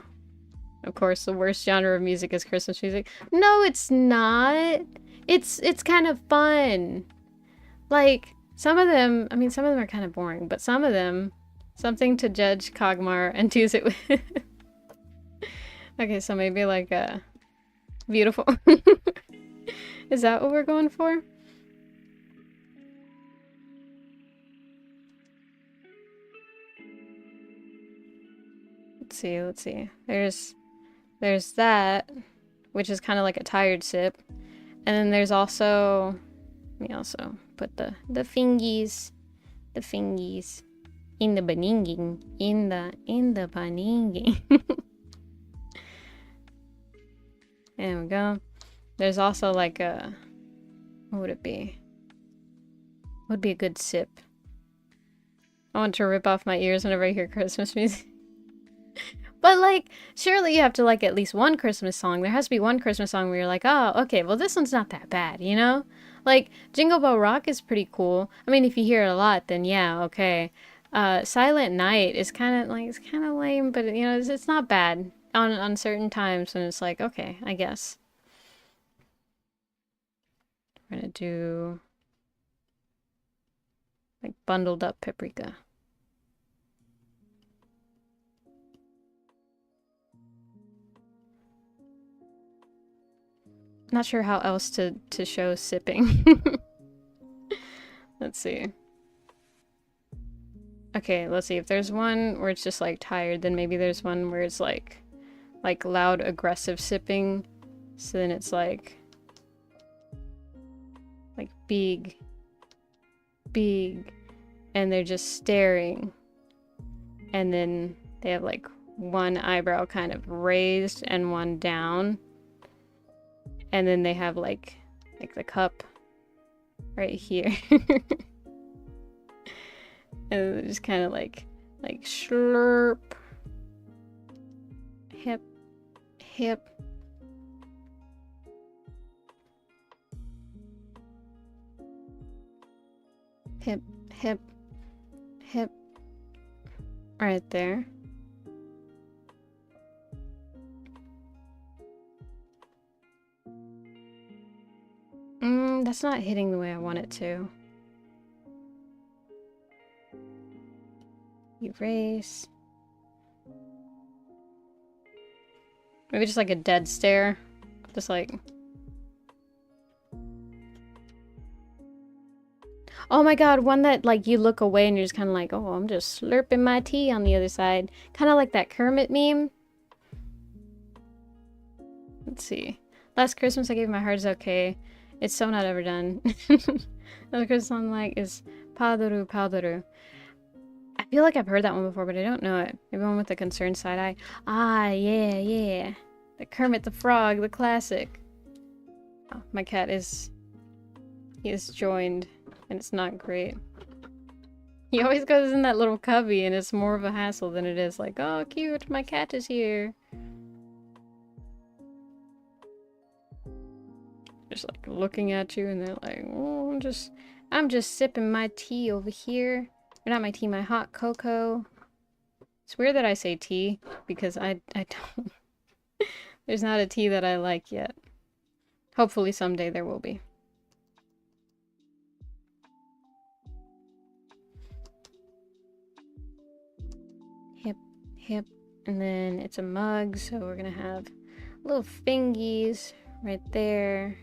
S1: Of course, the worst genre of music is Christmas music. No, it's not. It's kind of fun. Like, some of them, I mean, some of them are kind of boring, but some of them, something to judge Kogmar and choose it with. Okay, so maybe like a beautiful. Is that what we're going for? Let's see. There's that, which is kind of like a tired sip. And then there's also, let me also put the fingies in the baninging, in the baninging. There we go. There's also like a, what would it be? What would be a good sip? I want to rip off my ears whenever I hear Christmas music. But like, surely you have to like at least one Christmas song. There has to be one Christmas song where you're like, oh, okay, well this one's not that bad, you know? Like, Jingle Bell Rock is pretty cool. I mean, if you hear it a lot, then yeah, okay. Silent Night is kind of like, it's kind of lame, but you know, it's not bad on certain times when it's like, okay, I guess. We're gonna do like Bundled Up Paprika. Not sure how else to show sipping. Let's see. Okay, let's see. If there's one where it's just like tired, then maybe there's one where it's like loud aggressive sipping. So then it's like big, and they're just staring. And then they have like one eyebrow kind of raised and one down. And then they have like the cup right here. And they're just kind of like slurp. Hip. Hip. Hip. Hip. Hip. Right there. That's not hitting the way I want it to. Erase. Maybe just like a dead stare. Just like... Oh my god, one that like you look away and you're just kind of like, oh, I'm just slurping my tea on the other side. Kind of like that Kermit meme. Let's see. Last Christmas I gave my heart is okay. It's so not ever done. Another Christmas song like is Padaru Padaru. I feel like I've heard that one before, but I don't know it. Maybe one with the concerned side eye. Ah, yeah, yeah. The Kermit the Frog, the classic. Oh, my cat is... He is joined, and it's not great. He always goes in that little cubby, and it's more of a hassle than it is like, oh, cute, my cat is here. Just like looking at you, and they're like, oh, I'm just sipping my tea over here. Or not my tea, my hot cocoa. It's weird that I say tea, because I don't... There's not a tea that I like yet. Hopefully someday there will be. Hip, hip. And then it's a mug, so we're gonna have little fingies right there.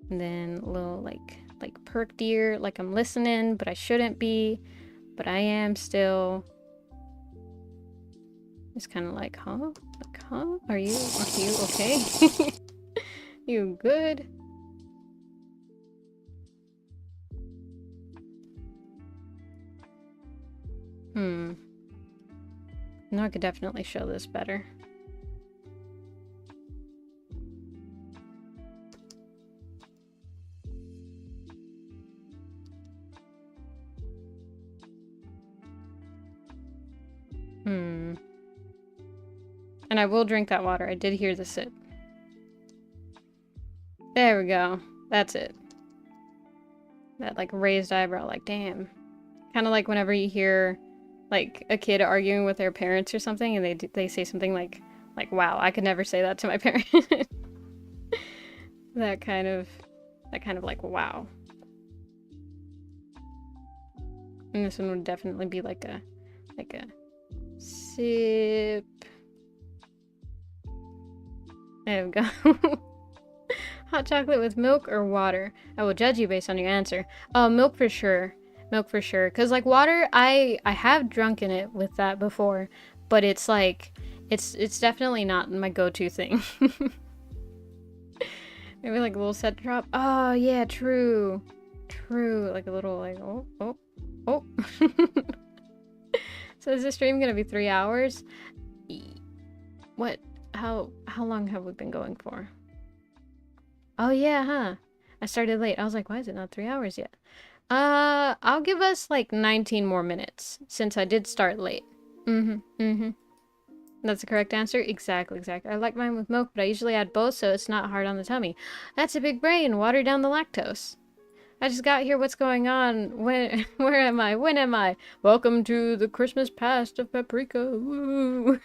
S1: And then little like like perked ear, like I'm listening, but I shouldn't be, but I am still. It's kind of like, huh? Like, huh? Are you okay? You good? No, I could definitely show this better. And I will drink that water. I did hear the sip. There we go. That's it. That like raised eyebrow, like damn. Kind of like whenever you hear like a kid arguing with their parents or something, and they say something like wow, I could never say that to my parent. that kind of like wow. And this one would definitely be like a sip. There we go. Hot chocolate with milk or water? I will judge you based on your answer. Milk for sure. Milk for sure. Cause like water, I have drunken it with that before, but it's like it's definitely not my go-to thing. Maybe like a little set drop. Oh yeah, true. True. Like a little like oh. So is this stream gonna be 3 hours? What? How long have we been going for? Oh yeah, huh? I started late. I was like, why is it not 3 hours yet? I'll give us like 19 more minutes since I did start late. That's the correct answer? Exactly. I like mine with milk, but I usually add both so it's not hard on the tummy. That's a big brain. Water down the lactose. I just got here. What's going on? Where am I? When am I? Welcome to the Christmas past of Paprika. Woo.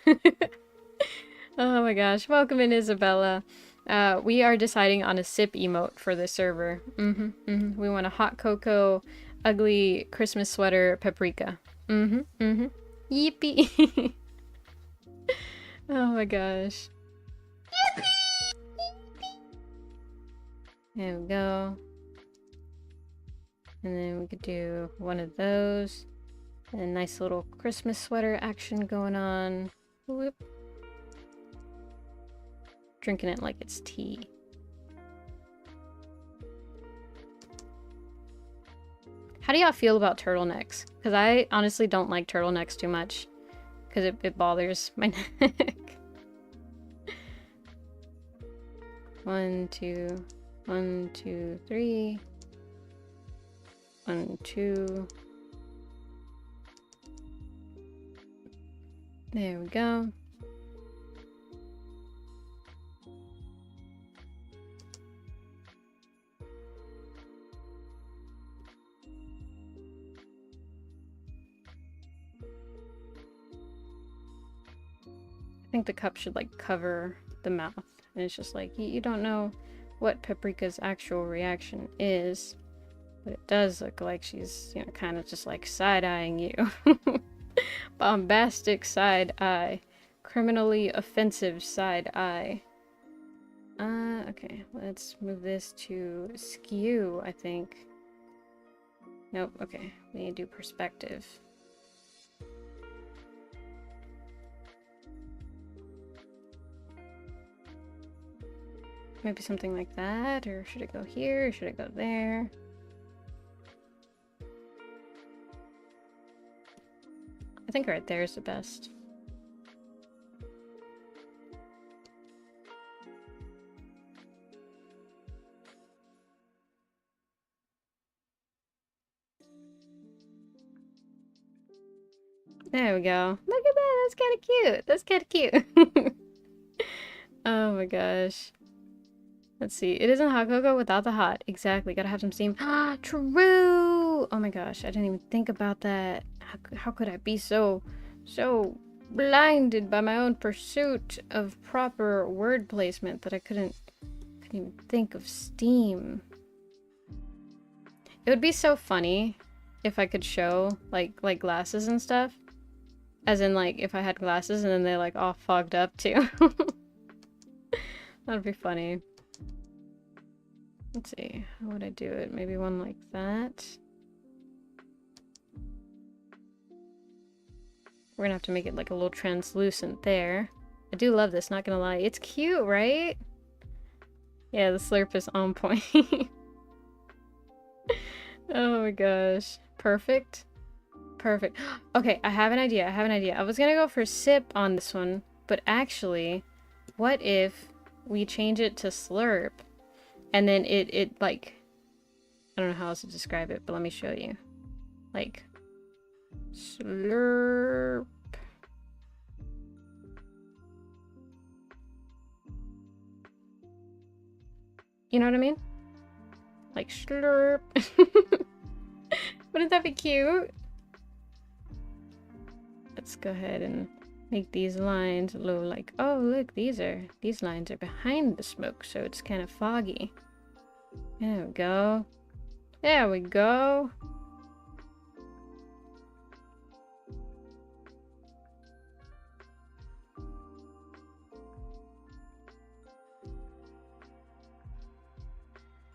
S1: Oh my gosh. Welcome in, Isabella. We are deciding on a sip emote for this server. We want a hot cocoa, ugly Christmas sweater, paprika. Yippee. Oh my gosh. Yippee! There we go. And then we could do one of those. And a nice little Christmas sweater action going on. Whoop. Drinking it like it's tea. How do y'all feel about turtlenecks? Because I honestly don't like turtlenecks too much. Because it bothers my neck. 1, 2, 1, 2, 3. 1, 2. There we go. I think the cup should like cover the mouth, and it's just like you don't know what Paprika's actual reaction is, but it does look like she's, you know, kind of just like side-eyeing you. Bombastic side eye, criminally offensive side eye. Okay, let's move this to skew, I think. Nope, okay, we need to do perspective. Maybe something like that, or should it go here, or should it go there? I think right there is the best. There we go. Look at that, that's kind of cute. That's kind of cute. Oh my gosh. Let's see. It isn't hot cocoa without the hot. Exactly. Gotta have some steam. Ah, true! Oh my gosh, I didn't even think about that. How could I be so blinded by my own pursuit of proper word placement that I couldn't even think of steam. It would be so funny if I could show like glasses and stuff. As in like if I had glasses and then they like all fogged up too. That'd be funny. Let's see, how would I do it? Maybe one like that. We're gonna have to make it like a little translucent there. I do love this, not gonna lie. It's cute, right? Yeah, the slurp is on point. Oh my gosh. Perfect. Perfect. Okay, I have an idea. I was gonna go for sip on this one, but actually, what if we change it to slurp? And then it like, I don't know how else to describe it, but let me show you. Like, slurp. You know what I mean? Like, slurp. Wouldn't that be cute? Let's go ahead and make these lines a little like, oh look, these lines are behind the smoke, so it's kind of foggy. There we go. There we go.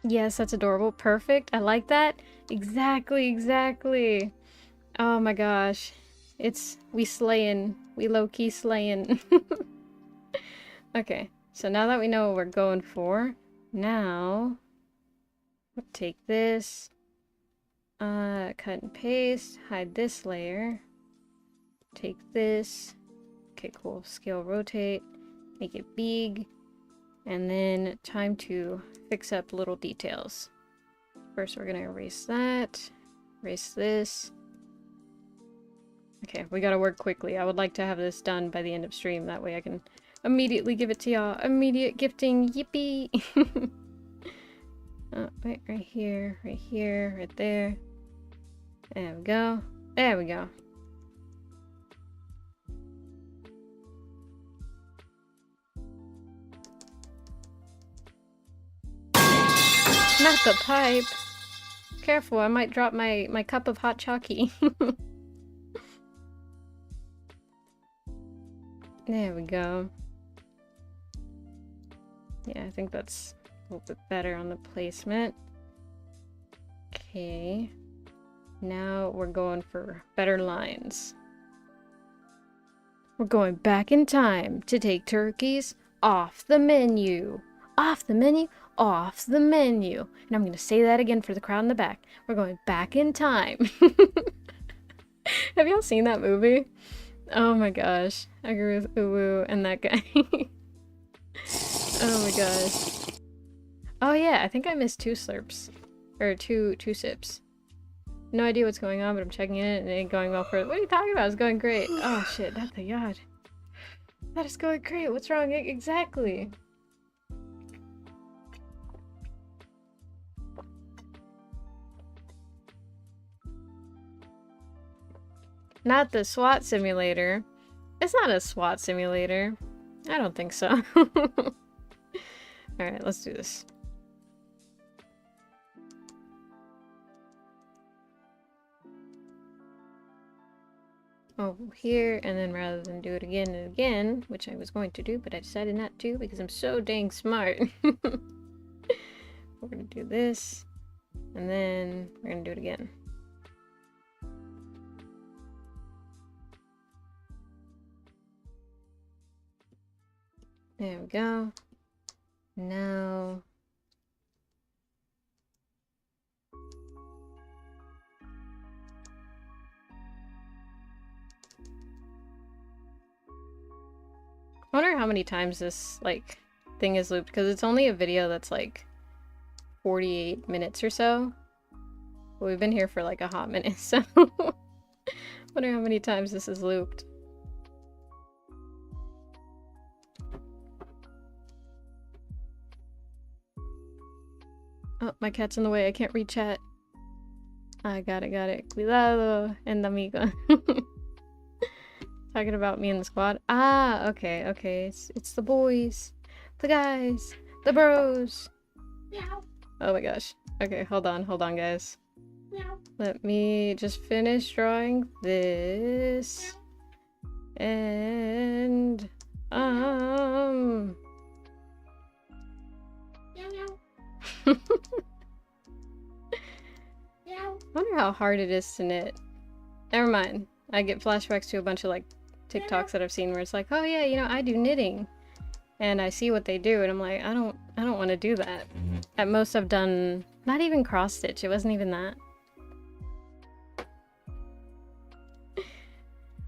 S1: Yes, that's adorable. Perfect. I like that. Exactly. Oh my gosh. We slayin'. We low-key slayin'. Okay, so now that we know what we're going for, now we'll take this, cut and paste, hide this layer, take this, okay cool, scale rotate, make it big, and then time to fix up little details. First we're gonna erase that, erase this. Okay, we gotta work quickly. I would like to have this done by the end of stream, that way I can immediately give it to y'all. Immediate gifting, yippee! Oh, wait, right here, right there. There we go. There we go. Not the pipe. Careful, I might drop my cup of hot chalky. There we go. Yeah, I think that's a little bit better on the placement. Okay. Now we're going for better lines. We're going back in time to take turkeys off the menu. Off the menu, off the menu. And I'm going to say that again for the crowd in the back. We're going back in time. Have y'all seen that movie? Oh my gosh. I agree with Uwu and that guy. Oh my gosh. Oh yeah, I think I missed 2 slurps. Or two sips. No idea what's going on, but I'm checking it and it ain't going well for it. What are you talking about? It's going great. Oh shit, that's the god. That is going great. What's wrong? Exactly. Not the SWAT simulator. It's not a SWAT simulator. I don't think so. Alright, let's do this. Oh, here, and then rather than do it again and again, which I was going to do, but I decided not to because I'm so dang smart. We're gonna do this, and then we're gonna do it again. There we go. Now... I wonder how many times this, like, thing is looped, because it's only a video that's, like, 48 minutes or so. But we've been here for, like, a hot minute, so... wonder how many times this is looped. Oh, my cat's in the way. I can't read chat. I got it. Cuidado, and amigo. Talking about me and the squad. Ah, okay. It's the boys. The guys. The bros.
S2: Meow.
S1: Oh my gosh. Okay, hold on, guys.
S2: Meow.
S1: Let me just finish drawing this. And...
S2: Meow, meow.
S1: I wonder how hard it is to knit. Never mind. I get flashbacks to a bunch of like TikToks that I've seen where it's like, oh yeah, you know, I do knitting. And I see what they do and I'm like, I don't want to do that. At most I've done not even cross stitch. It wasn't even that.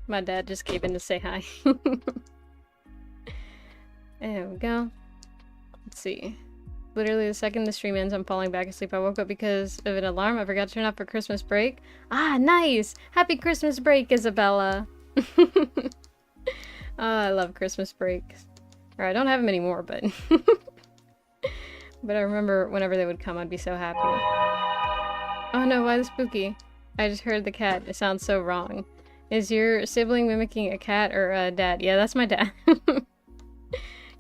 S1: My dad just came in to say hi. There we go. Let's see. Literally the second the stream ends, I'm falling back asleep. I woke up because of an alarm I forgot to turn off for Christmas break. Ah, nice! Happy Christmas break, Isabella! Oh, I love Christmas breaks. Or I don't have them anymore, but... but I remember whenever they would come, I'd be so happy. Oh no, why the spooky? I just heard the cat. It sounds so wrong. Is your sibling mimicking a cat or a dad? Yeah, that's my dad.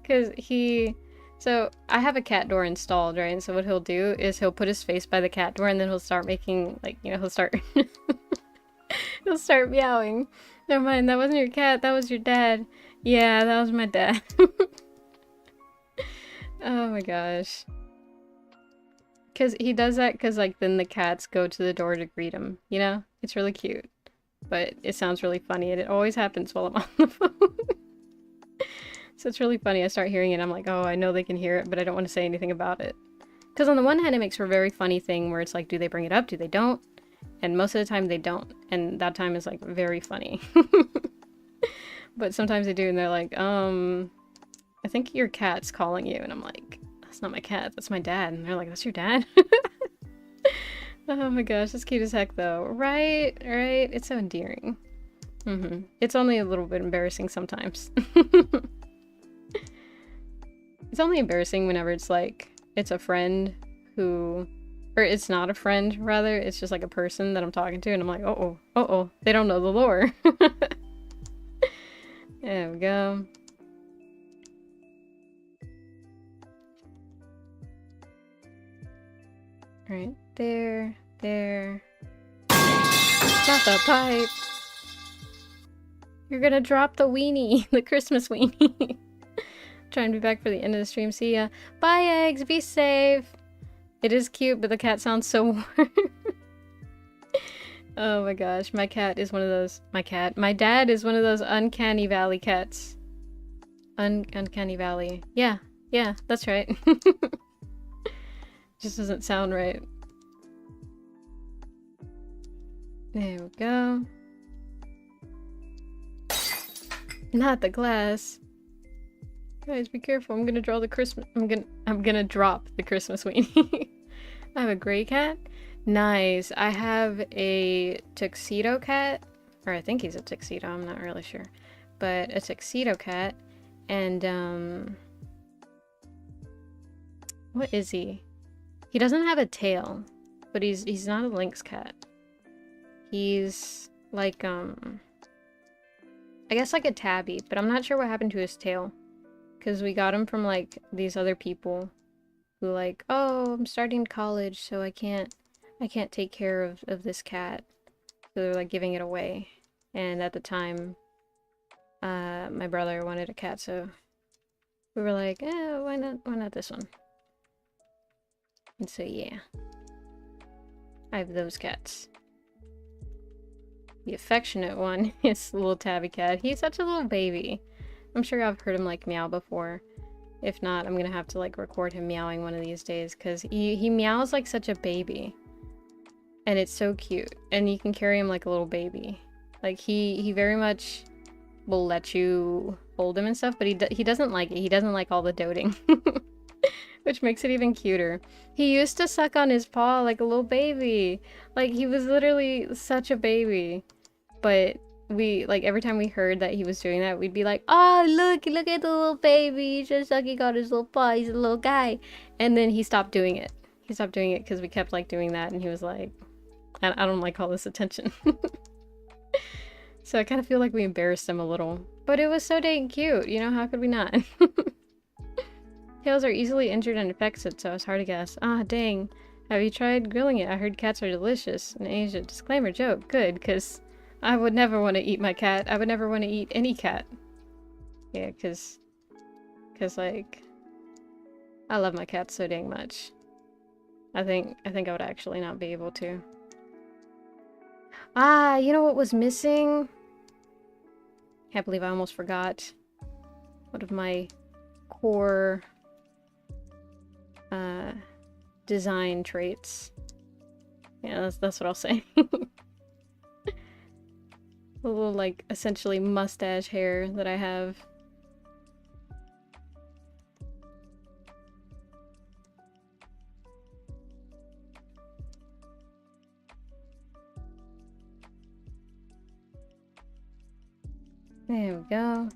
S1: Because he... So, I have a cat door installed, right? And so what he'll do is he'll put his face by the cat door and then he'll start making, like, you know, he'll start... he'll start meowing. Never mind, that wasn't your cat, that was your dad. Yeah, that was my dad. Oh my gosh. Because he does that because, like, then the cats go to the door to greet him, you know? It's really cute. But it sounds really funny and it always happens while I'm on the phone. So it's really funny. I start hearing it and I'm like, oh, I know they can hear it, but I don't want to say anything about it. Because on the one hand, it makes for a very funny thing where it's like, do they bring it up? Do they don't? And most of the time they don't. And that time is like very funny. But sometimes they do and they're like, I think your cat's calling you. And I'm like, that's not my cat, that's my dad. And they're like, that's your dad? Oh my gosh, that's cute as heck though. Right? Right? It's so endearing. It's only a little bit embarrassing sometimes. It's only embarrassing whenever it's like, it's a friend who, or it's not a friend, rather, it's just like a person that I'm talking to and I'm like, uh-oh, they don't know the lore. There we go. Right, there. Not the pipe. You're gonna drop the weenie, the Christmas weenie. Trying to be back for the end of the stream. See ya. Bye, eggs. Be safe. It is cute, but the cat sounds so warm. Oh my gosh. My cat is one of those... My dad is one of those uncanny valley cats. Uncanny valley. Yeah, that's right. Just doesn't sound right. There we go. Not the glass. Guys, be careful. I'm gonna draw the Christmas... I'm gonna drop the Christmas weenie. I have a gray cat. Nice. I have a tuxedo cat. Or I think he's a tuxedo. I'm not really sure. But a tuxedo cat. And, what is he? He doesn't have a tail. But he's not a lynx cat. He's like, I guess like a tabby. But I'm not sure what happened to his tail. Because we got him from, like, these other people who, like, oh, I'm starting college, so I can't take care of this cat. So they're, like, giving it away. And at the time, my brother wanted a cat, so we were like, why not this one? And so, yeah. I have those cats. The affectionate one is the little tabby cat. He's such a little baby. I'm sure I've heard him like meow before. If not, I'm gonna have to like record him meowing one of these days because he meows like such a baby. And it's so cute. And you can carry him like a little baby. Like he very much will let you hold him and stuff, but he doesn't like it. He doesn't like all the doting. Which makes it even cuter. He used to suck on his paw like a little baby. Like he was literally such a baby. But we, like, every time we heard that he was doing that, we'd be like, oh, look at the little baby, he's just sucking on his little paw, he's a little guy. And then he stopped doing it. He stopped doing it because we kept, like, doing that, and he was like, I don't like all this attention. So I kind of feel like we embarrassed him a little. But it was so dang cute, you know, how could we not? Tails are easily injured and infected, so it's hard to guess. Ah, dang. Have you tried grilling it? I heard cats are delicious. In Asia. Disclaimer joke. Good, because I would never want to eat my cat. I would never want to eat any cat. Yeah, because, like, I love my cat so dang much. I think I would actually not be able to. Ah, you know what was missing? Can't believe I almost forgot. One of my core design traits. Yeah, that's what I'll say. A little, like, essentially mustache hair that I have. There we go.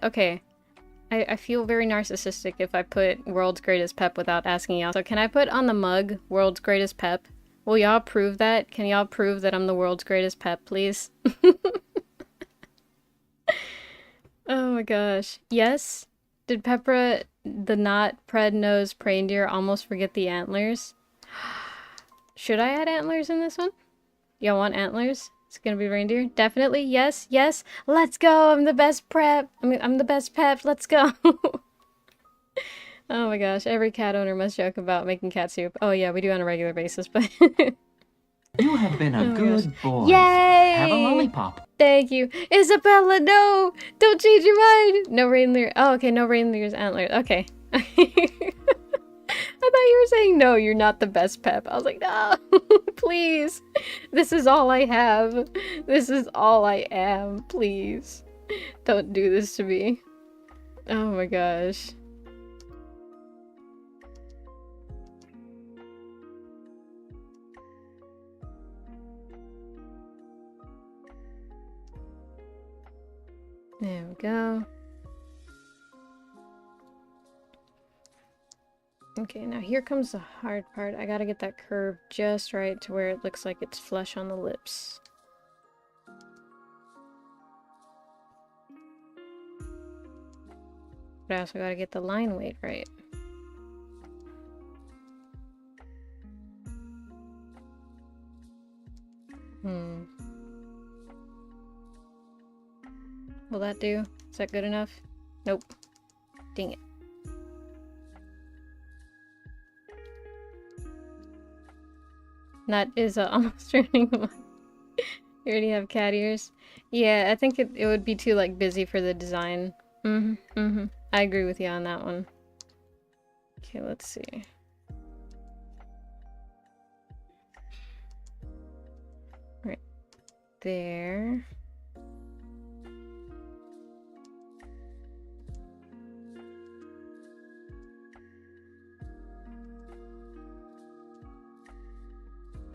S1: Okay. I feel very narcissistic if I put world's greatest pep without asking y'all. So can I put on the mug world's greatest pep? Will y'all prove that? Can y'all prove that I'm the world's greatest pep, please? Oh my gosh. Yes? Did Pepra, the not pred-nosed reindeer, almost forget the antlers? Should I add antlers in this one? Y'all want antlers? It's gonna be reindeer? Definitely. Yes. Yes. Let's go. I'm the best prep. I'm the best pep. Let's go. Oh my gosh. Every cat owner must joke about making cat soup. Oh yeah, we do on a regular basis, but
S4: You have been
S1: oh
S4: a
S1: my
S4: good
S1: gosh.
S4: boy.
S1: Yay!
S4: Have a lollipop.
S1: Thank you. Isabella, no! Don't change your mind! No reindeer. Oh, okay, no reindeer's antlers. Okay. I thought you were saying no, you're not the best pep. I was like, no, please. This is all I have. This is all I am. Please. Don't do this to me. Oh my gosh. There we go. Okay, now here comes the hard part. I gotta get that curve just right to where it looks like it's flush on the lips. But I also gotta get the line weight right. Will that do? Is that good enough? Nope. Dang it. That is almost turning one. You already have cat ears? Yeah, I think it would be too, like, busy for the design. I agree with you on that one. Okay, let's see. Right there.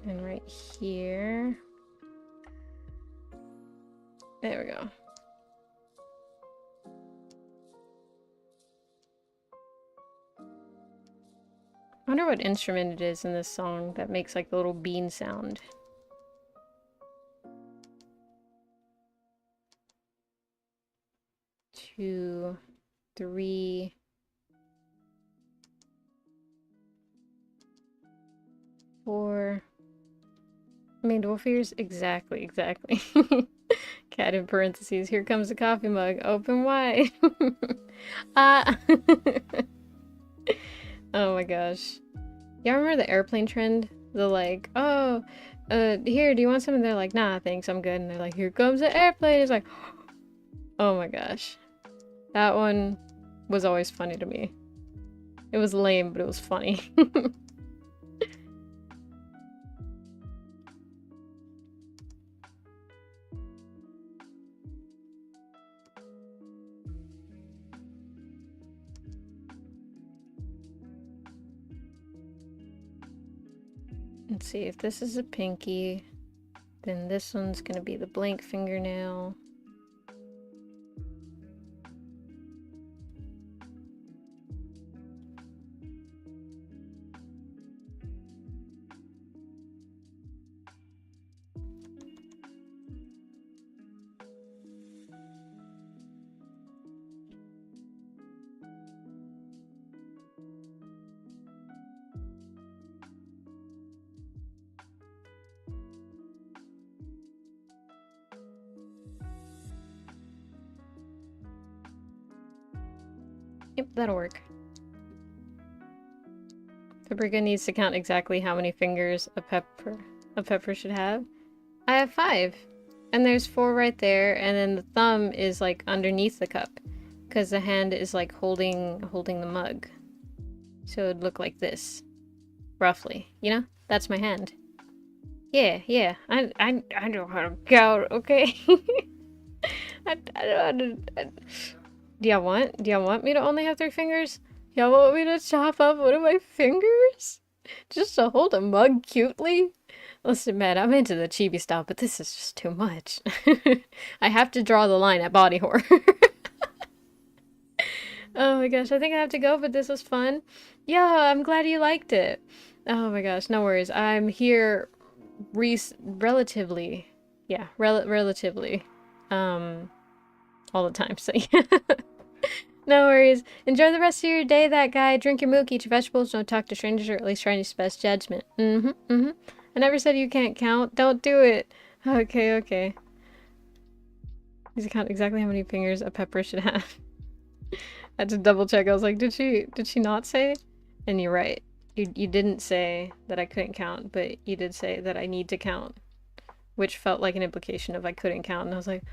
S1: And right here. There we go. I wonder what instrument it is in this song that makes like the little bean sound. Two, three. Four. I mean, wolf ears? Exactly. Cat in parentheses. Here comes the coffee mug. Open wide. Ah. Oh my gosh. Y'all remember the airplane trend? The like, oh, here, do you want something? They're like, nah, thanks, I'm good. And they're like, here comes the airplane. It's like, oh my gosh. That one was always funny to me. It was lame, but it was funny. Let's see, if this is a pinky, then this one's gonna be the blank fingernail. Yep, that'll work. Paprika needs to count exactly how many fingers a pepper should have. I have 5. And there's 4 right there, and then the thumb is like underneath the cup. Because the hand is like holding the mug. So it'd look like this. Roughly. You know? That's my hand. Yeah. I know how to count, okay? I don't know how to... Do y'all want me to only have 3 fingers? Y'all want me to chop off one of my fingers? Just to hold a mug cutely? Listen, man, I'm into the chibi style, but this is just too much. I have to draw the line at body horror. Oh my gosh, I think I have to go, but this was fun. Yeah, I'm glad you liked it. Oh my gosh, no worries. I'm here relatively, yeah, relatively, all the time, so yeah. No worries. Enjoy the rest of your day, that guy. Drink your milk, eat your vegetables, don't talk to strangers, or at least try to use best judgment. I never said you can't count. Don't do it. Okay. Needs to count exactly how many fingers a pepper should have. I had to double check. I was like, did she not say? And you're right. You didn't say that I couldn't count, but you did say that I need to count. Which felt like an implication of I couldn't count. And I was like,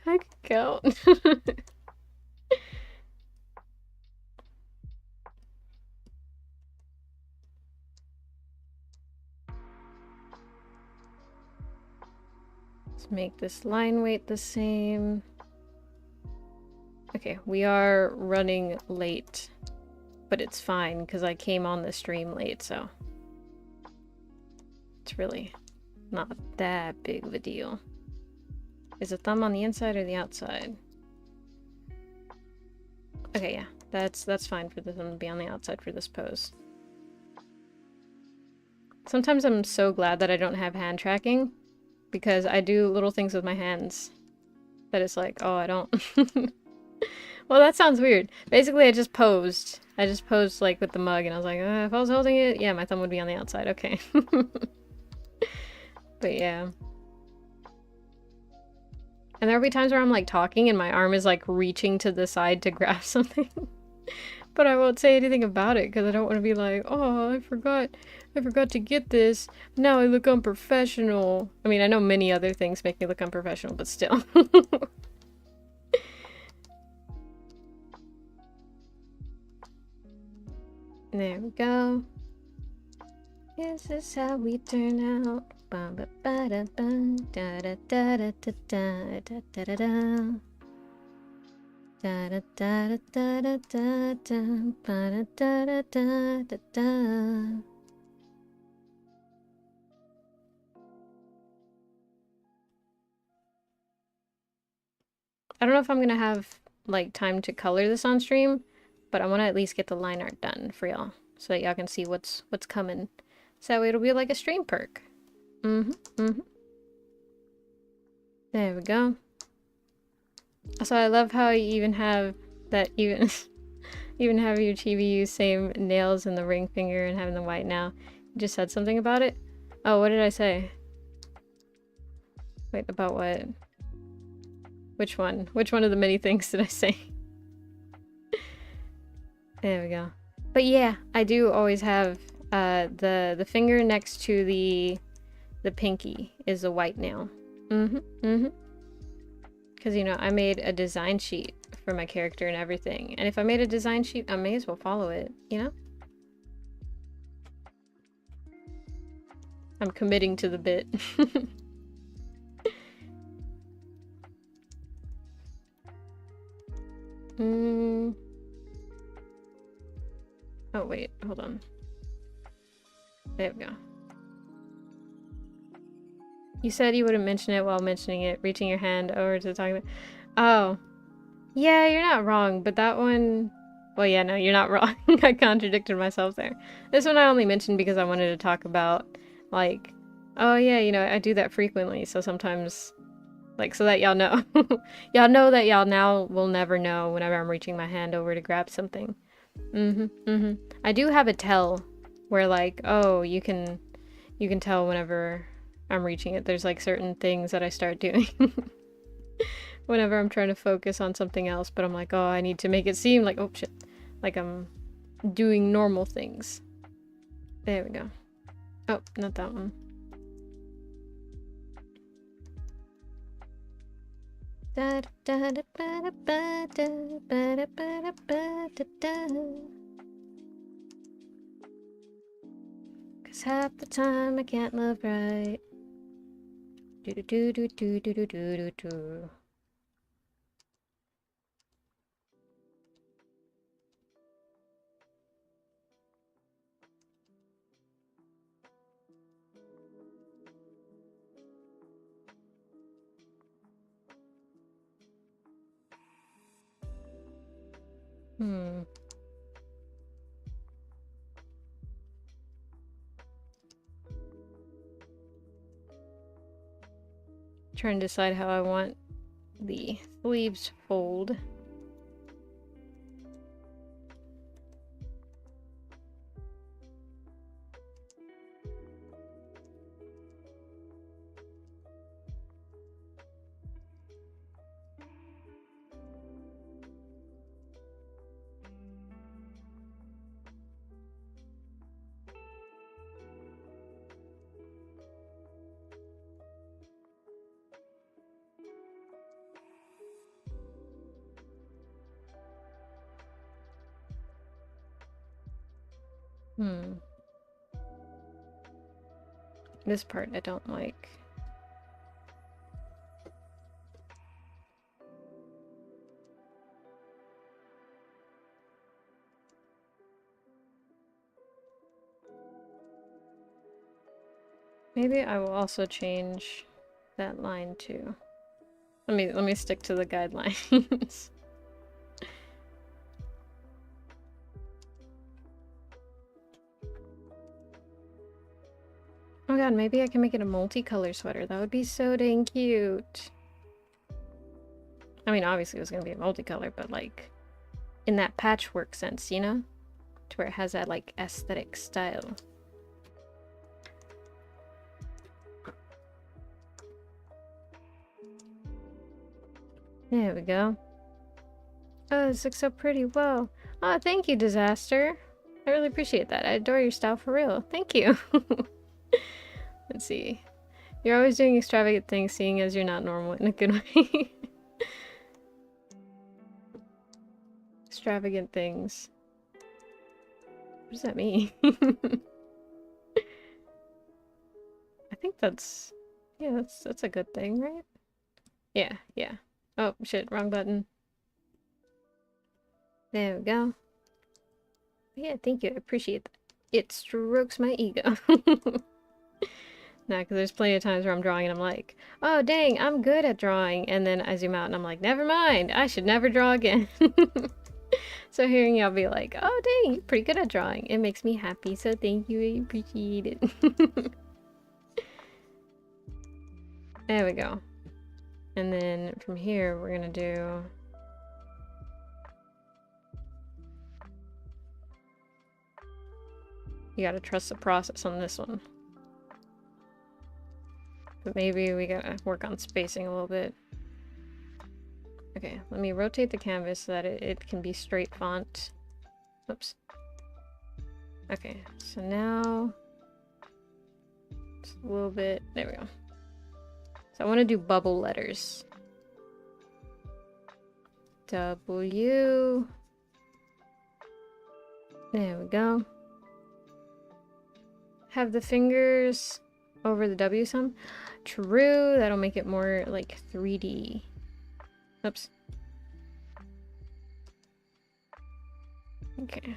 S1: I can count. Let's make this line weight the same. Okay, we are running late, but it's fine because I came on the stream late, so it's really not that big of a deal. Is the thumb on the inside or the outside? Okay, yeah, that's fine for the thumb to be on the outside for this pose. Sometimes I'm so glad that I don't have hand tracking, because I do little things with my hands that it's like, oh, I don't. Well, that sounds weird. Basically, I just posed. I just posed like with the mug, and I was like, if I was holding it, yeah, my thumb would be on the outside. Okay. But yeah. And there'll be times where I'm like talking and my arm is like reaching to the side to grab something. But I won't say anything about it because I don't want to be like, oh, I forgot to get this. Now I look unprofessional. I mean, I know many other things make me look unprofessional, but still. There we go. This is how we turn out. Ba ba ba da ba da da da da da da da da da. Da da da da da da da ba da da da da da. I don't know if I'm gonna have like time to color this on stream, but I want to at least get the line art done for y'all so that y'all can see what's coming. So it'll be like a stream perk. There we go. So I love how you even have that even have your chibi use same nails in the ring finger and having the white now. You just said something about it? Oh, what did I say? Wait, about what? Which one? Which one of the many things did I say? There we go. But yeah, I do always have the finger next to the pinky is a white nail. Because, you know, I made a design sheet for my character and everything. And if I made a design sheet, I may as well follow it, you know? I'm committing to the bit. Oh, wait, hold on. There we go. You said you wouldn't mention it while mentioning it, reaching your hand over to talk about. Oh. Yeah, you're not wrong, but that one... Well, yeah, no, you're not wrong. I contradicted myself there. This one I only mentioned because I wanted to talk about, like, oh yeah, you know, I do that frequently, so sometimes, like, so that y'all know. Y'all know that y'all now will never know whenever I'm reaching my hand over to grab something. I do have a tell where, like, oh, you can tell whenever I'm reaching it. There's like certain things that I start doing whenever I'm trying to focus on something else, but I'm like, oh, I need to make it seem like, oh shit, like I'm doing normal things. There we go. Oh, not that one. Cause half the time I can't love right. Do do do do do do do do do. Trying to decide how I want the sleeves to fold. This part I don't like. Maybe I will also change that line too. Let me stick to the guidelines. Oh god, maybe I can make it a multicolor sweater. That would be so dang cute. I mean, obviously it was gonna be a multicolor, but like in that patchwork sense, you know? To where it has that like aesthetic style. There we go. Oh, this looks so pretty. Whoa. Oh, thank you, Disaster. I really appreciate that. I adore your style for real. Thank you. Let's see. You're always doing extravagant things, seeing as you're not normal in a good way. Extravagant things. What does that mean? I think that's... Yeah, that's a good thing, right? Yeah, yeah. Oh, shit, wrong button. There we go. Yeah, thank you. I appreciate that. It strokes my ego. Nah, because there's plenty of times where I'm drawing and I'm like, oh, dang, I'm good at drawing. And then I zoom out and I'm like, never mind. I should never draw again. So hearing y'all be like, oh, dang, you're pretty good at drawing. It makes me happy. So thank you. I appreciate it. There we go. And then from here, we're going to do... You gotta trust the process on this one. But maybe we gotta work on spacing a little bit. Okay, let me rotate the canvas so that it can be straight font. Oops. Okay, so now... Just a little bit... There we go. So I want to do bubble letters. W. There we go. Have the fingers over the W some. True, that'll make it more like 3D. Oops. Okay.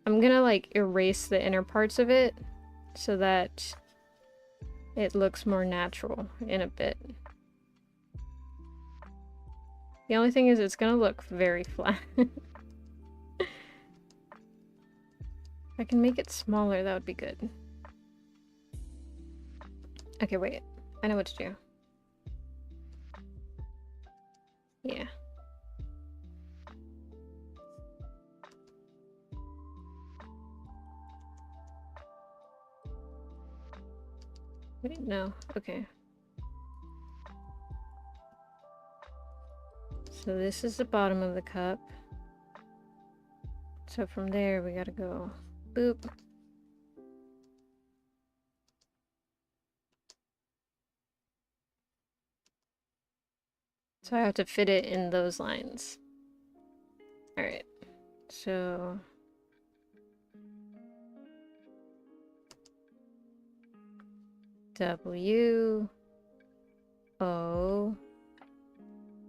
S1: I'm gonna like erase the inner parts of it so that it looks more natural in a bit. The only thing is it's gonna look very flat. If I can make it smaller, that would be good. Okay, wait. I know what to do. Yeah. Wait, no. Okay. So this is the bottom of the cup. So from there, we gotta go Boop. So I have to fit it in those lines. Alright. So... W... O...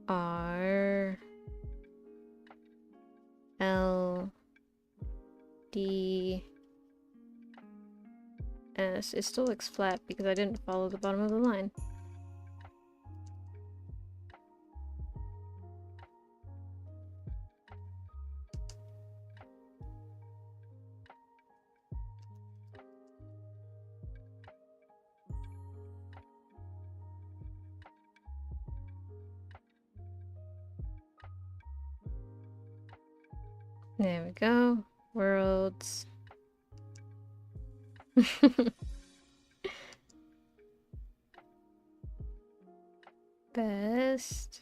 S1: R... L... D... S. It still looks flat because I didn't follow the bottom of the line. There we go. Worlds. Best.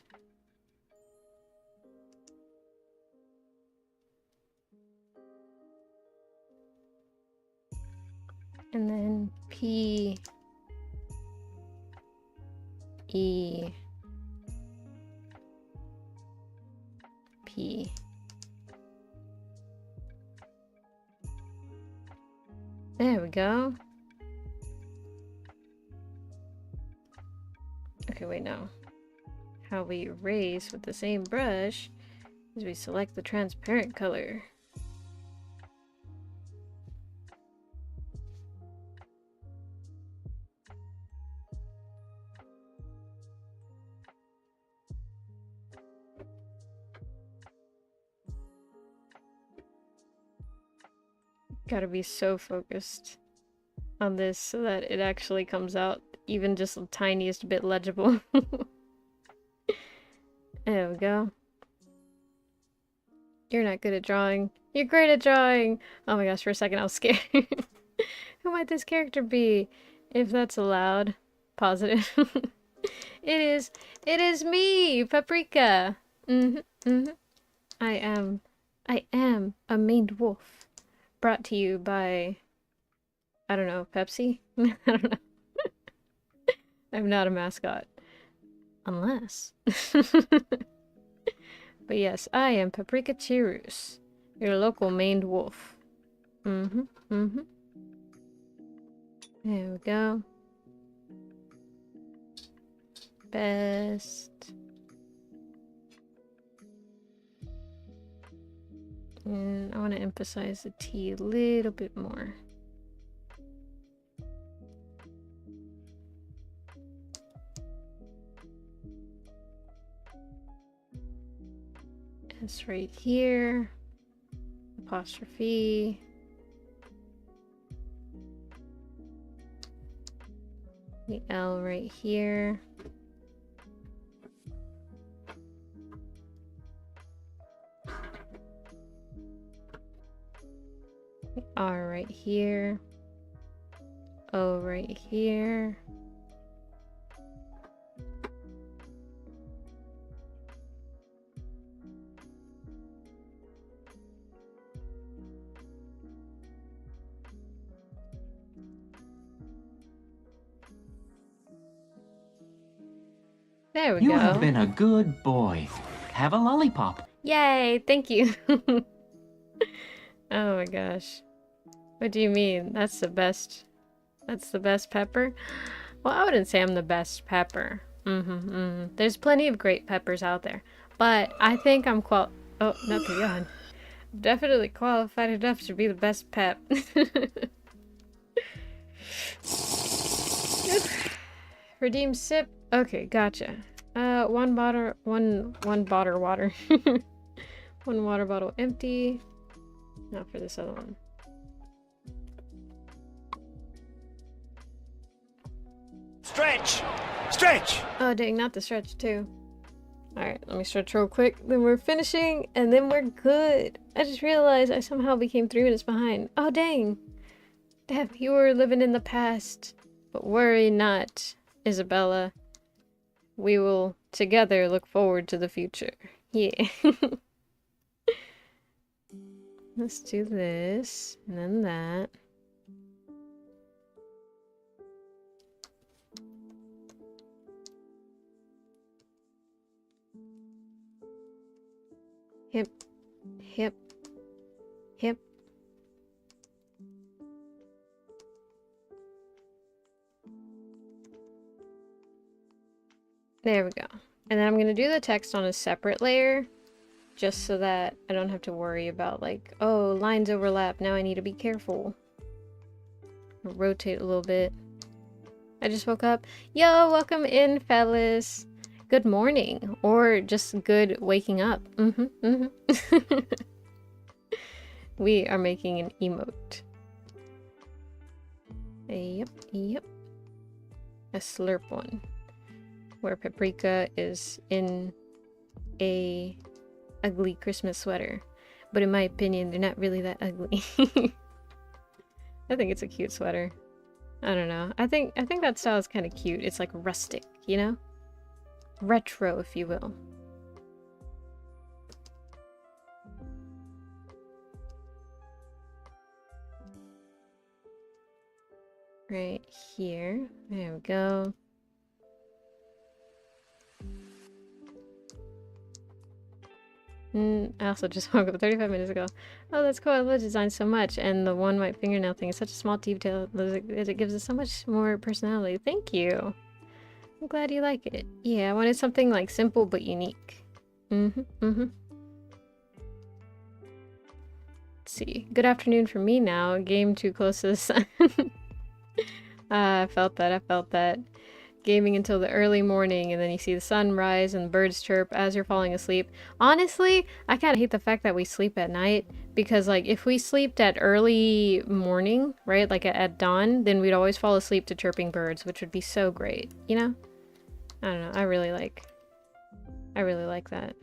S1: And then P. E. P. There we go. Okay, wait, no. How we erase with the same brush is we select the transparent color. Gotta be so focused on this so that it actually comes out even just the tiniest bit legible. There we go. You're not good at drawing. You're great at drawing! Oh my gosh, for a second I was scared. Who might this character be? If that's allowed. Positive. It is me, Paprika! I am a maned wolf. Brought to you by, I don't know, Pepsi? I don't know. I'm not a mascot. Unless. But yes, I am Paprika Chirus, your local maned wolf. There we go. Best. And I want to emphasize the T a little bit more. S right here. Apostrophe. The L right here. R right here. O right here. There we go.
S4: You have been a good boy. Have a lollipop.
S1: Yay, thank you. Oh my gosh. What do you mean? That's the best. That's the best pepper? Well, I wouldn't say I'm the best pepper. There's plenty of great peppers out there. But I think I'm oh, not beyond. Definitely qualified enough to be the best pep. Redeem sip. Okay, gotcha. One water water. One water bottle empty. Not for this other one.
S2: Stretch! Stretch!
S1: Oh dang, not the stretch too. Alright, let me stretch real quick. Then we're finishing, and then we're good. I just realized I somehow became 3 minutes behind. Oh dang. Damn, you were living in the past. But worry not, Isabella. We will together look forward to the future. Yeah. Let's do this, and then that. Hip, hip, hip. There we go. And then I'm going to do the text on a separate layer, just so that I don't have to worry about like, oh, lines overlap, now I need to be careful. I'll rotate a little bit. I just woke up. Yo, welcome in, fellas. Good morning, or just good waking up. We are making an emote. Yep, yep. A slurp one, where Paprika is in a ugly Christmas sweater, but in my opinion, they're not really that ugly. I think it's a cute sweater. I don't know. I think that style is kind of cute. It's like rustic, you know? Retro, if you will. Right here. There we go. I also just woke up 35 minutes ago. Oh, that's cool. I love design so much. And the one white fingernail thing is such a small detail that it gives it so much more personality. Thank you. I'm glad you like it. Yeah, I wanted something like simple but unique. Let's see. Good afternoon for me now. Game too close to the sun. I felt that. I felt that. Gaming until the early morning, and then you see the sun rise and birds chirp as you're falling asleep. Honestly, I kind of hate the fact that we sleep at night, because like if we slept at early morning, right, like at dawn, then we'd always fall asleep to chirping birds, which would be so great, you know? I don't know. I really like that.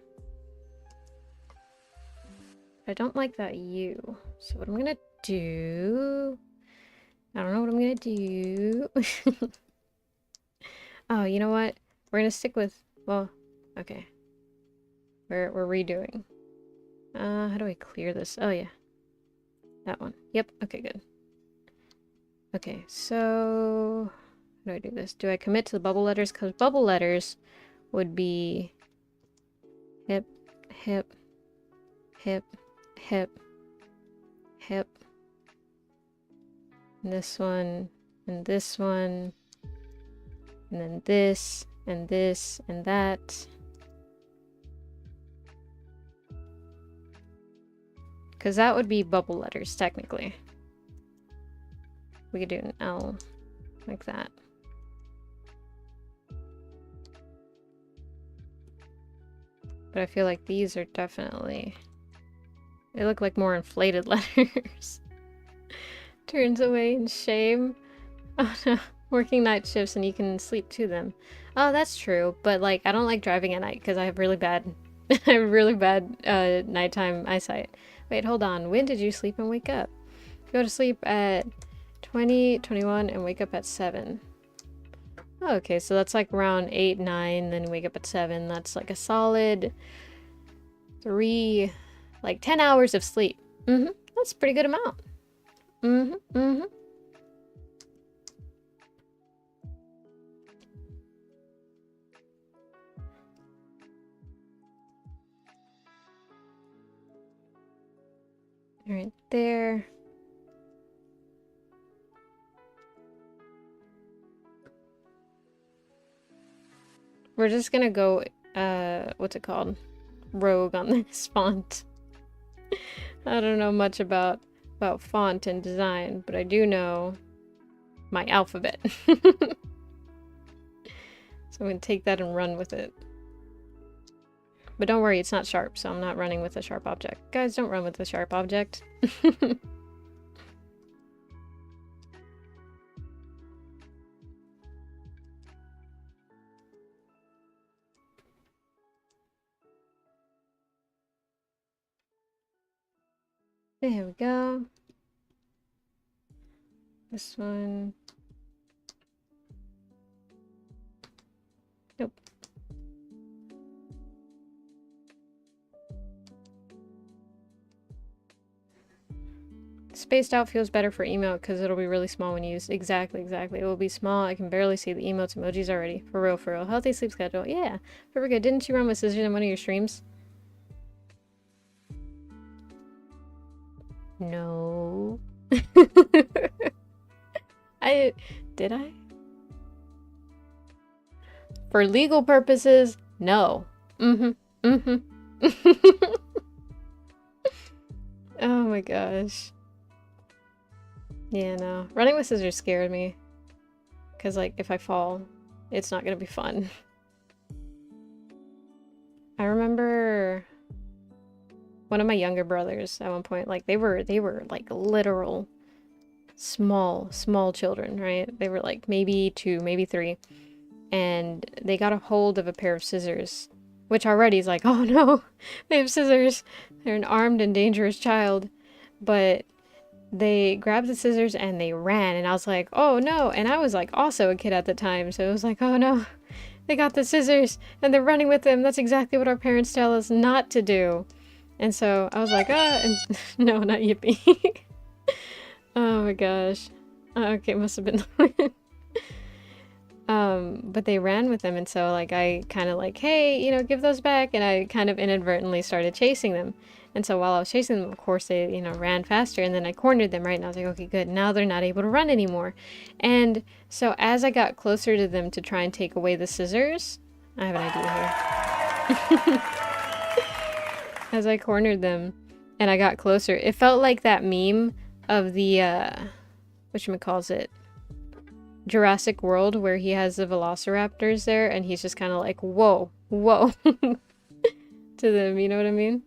S1: I don't like that U. So what I'm gonna do, I don't know what I'm gonna do. Oh, you know what? We're gonna stick with, well, okay. We're redoing. How do I clear this? Oh, yeah. That one. Yep, okay, good. Okay, so how do I do this? Do I commit to the bubble letters? Because bubble letters would be hip, hip, hip, hip, hip. And this one, and this one, and then this, and this, and that. Because that would be bubble letters, technically. We could do an L like that. But I feel like these are definitely... They look like more inflated letters. Turns away in shame. Oh no. Working night shifts and you can sleep to them. Oh, that's true. But like, I don't like driving at night because I have really bad... I have really bad nighttime eyesight. Wait, hold on. When did you sleep and wake up? Go to sleep at 20, 21, and wake up at 7. Oh, okay, so that's like around 8, 9, then wake up at 7. That's like a solid 3, like 10 hours of sleep. That's a pretty good amount. Right there. We're just gonna go, what's it called? Rogue on this font. I don't know much about font and design, but I do know my alphabet. So I'm gonna take that and run with it. But don't worry, it's not sharp, so I'm not running with a sharp object. Guys, don't run with a sharp object. There we go. This one. Nope. Spaced out feels better for emote because it'll be really small when used. Exactly, exactly. It will be small. I can barely see the emotes emojis already. For real, for real. Healthy sleep schedule. Yeah. Very good. Didn't you run with scissors in one of your streams? No. Did I? For legal purposes, no. Mm-hmm. Mm-hmm. Oh my gosh. Yeah, no. Running with scissors scared me. Because, like, if I fall, it's not gonna be fun. I remember one of my younger brothers at one point, like, they were like literal small children, right? They were like maybe 2, maybe 3. And they got a hold of a pair of scissors, which already is like, oh no, they have scissors. They're an armed and dangerous child. But they grabbed the scissors and they ran, and I was like, oh no. And I was like also a kid at the time, so it was like, oh no, they got the scissors and they're running with them. That's exactly what our parents tell us not to do. And so I was like, and no, not yippee. Oh my gosh. Okay, must have been but they ran with them, and so like I kind of like, hey, you know, give those back, and I kind of inadvertently started chasing them. And so while I was chasing them, of course, they, you know, ran faster, and then I cornered them, right? And I was like, okay, good. Now they're not able to run anymore. And so as I got closer to them to try and take away the scissors, I have an idea here. As I cornered them and I got closer, it felt like that meme of the, whatchamacallit, Jurassic World, where he has the velociraptors there, and he's just kind of like, whoa, whoa, to them, you know what I mean?